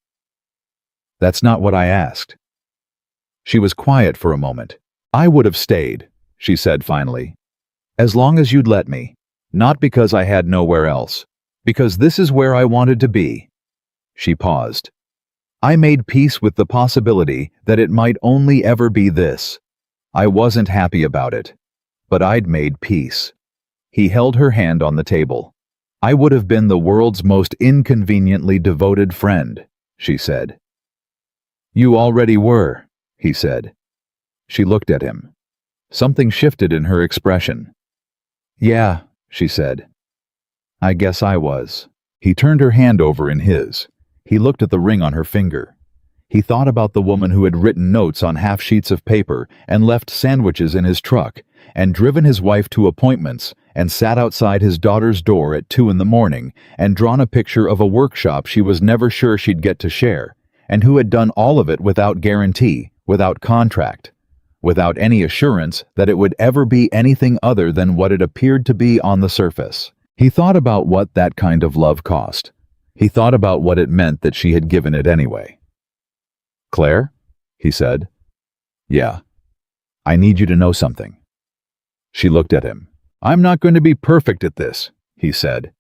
A: "That's not what I asked." She was quiet for a moment. "I would have stayed," she said finally. "As long as you'd let me. Not because I had nowhere else. Because this is where I wanted to be." She paused. "I made peace with the possibility that it might only ever be this. I wasn't happy about it. But I'd made peace." He held her hand on the table. "I would have been the world's most inconveniently devoted friend," she said. "You already were," he said. She looked at him. Something shifted in her expression. "Yeah," she said. "I guess I was." He turned her hand over in his. He looked at the ring on her finger. He thought about the woman who had written notes on half sheets of paper and left sandwiches in his truck, and driven his wife to appointments, and sat outside his daughter's door at 2 in the morning, and drawn a picture of a workshop she was never sure she'd get to share, and who had done all of it without guarantee, without contract, without any assurance that it would ever be anything other than what it appeared to be on the surface. He thought about what that kind of love cost. He thought about what it meant that she had given it anyway. "Claire?" he said. "Yeah. I need you to know something." She looked at him. "I'm not going to be perfect at this," he said.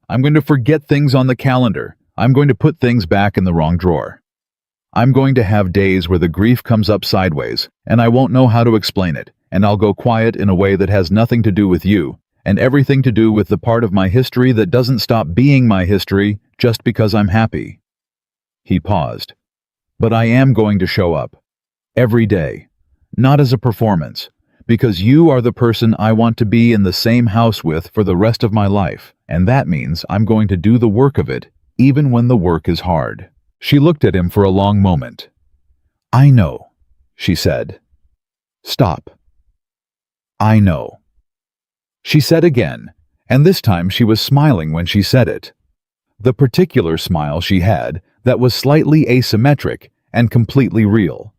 A: "I'm going to forget things on the calendar. I'm going to put things back in the wrong drawer. I'm going to have days where the grief comes up sideways, and I won't know how to explain it, and I'll go quiet in a way that has nothing to do with you, and everything to do with the part of my history that doesn't stop being my history just because I'm happy." He paused. "But I am going to show up. Every day. Not as a performance. Because you are the person I want to be in the same house with for the rest of my life, and that means I'm going to do the work of it, even when the work is hard." She looked at him for a long moment. "I know," she said. "Stop. I know." She said again, and this time she was smiling when she said it. The particular smile she had that was slightly asymmetric and completely real.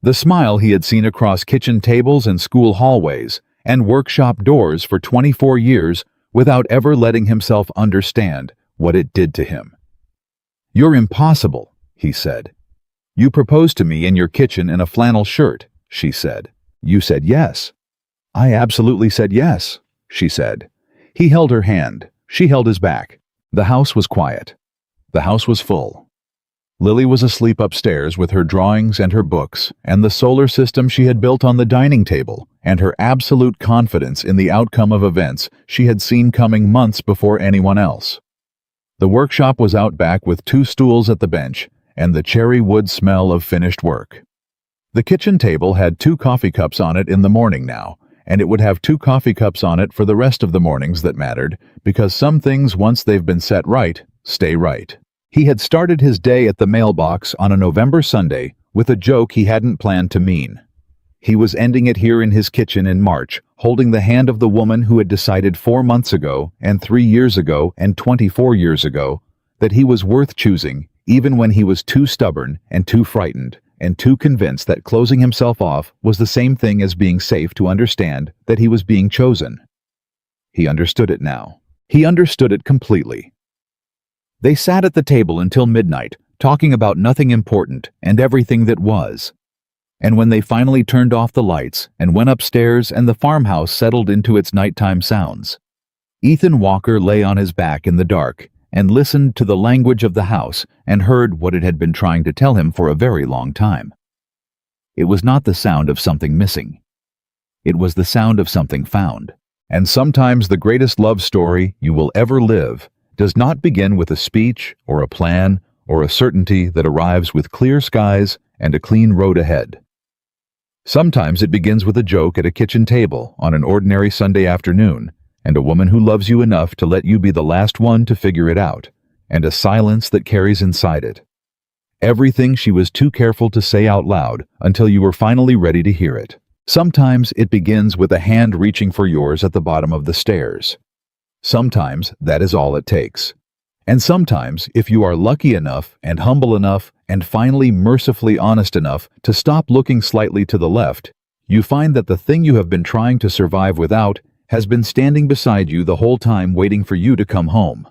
A: The smile he had seen across kitchen tables and school hallways and workshop doors for 24 years without ever letting himself understand what it did to him. "You're impossible," he said. "You proposed to me in your kitchen in a flannel shirt," she said. "You said yes." "I absolutely said yes," she said. He held her hand. She held his back. The house was quiet. The house was full. Lily was asleep upstairs with her drawings and her books, and the solar system she had built on the dining table, and her absolute confidence in the outcome of events she had seen coming months before anyone else. The workshop was out back with 2 stools at the bench, and the cherry wood smell of finished work. The kitchen table had 2 coffee cups on it in the morning now, and it would have 2 coffee cups on it for the rest of the mornings that mattered, because some things, once they've been set right, stay right. He had started his day at the mailbox on a November Sunday with a joke he hadn't planned to mean. He was ending it here in his kitchen in March, holding the hand of the woman who had decided 4 months ago, and 3 years ago, and 24 years ago, that he was worth choosing, even when he was too stubborn and too frightened and too convinced that closing himself off was the same thing as being safe to understand that he was being chosen. He understood it now. He understood it completely. They sat at the table until midnight, talking about nothing important and everything that was. And when they finally turned off the lights and went upstairs and the farmhouse settled into its nighttime sounds, Ethan Walker lay on his back in the dark and listened to the language of the house and heard what it had been trying to tell him for a very long time. It was not the sound of something missing. It was the sound of something found. And sometimes the greatest love story you will ever live does not begin with a speech or a plan or a certainty that arrives with clear skies and a clean road ahead. Sometimes it begins with a joke at a kitchen table on an ordinary Sunday afternoon, and a woman who loves you enough to let you be the last one to figure it out, and a silence that carries inside it. Everything she was too careful to say out loud until you were finally ready to hear it. Sometimes it begins with a hand reaching for yours at the bottom of the stairs. Sometimes that is all it takes. And sometimes, if you are lucky enough and humble enough and finally mercifully honest enough to stop looking slightly to the left, you find that the thing you have been trying to survive without has been standing beside you the whole time waiting for you to come home.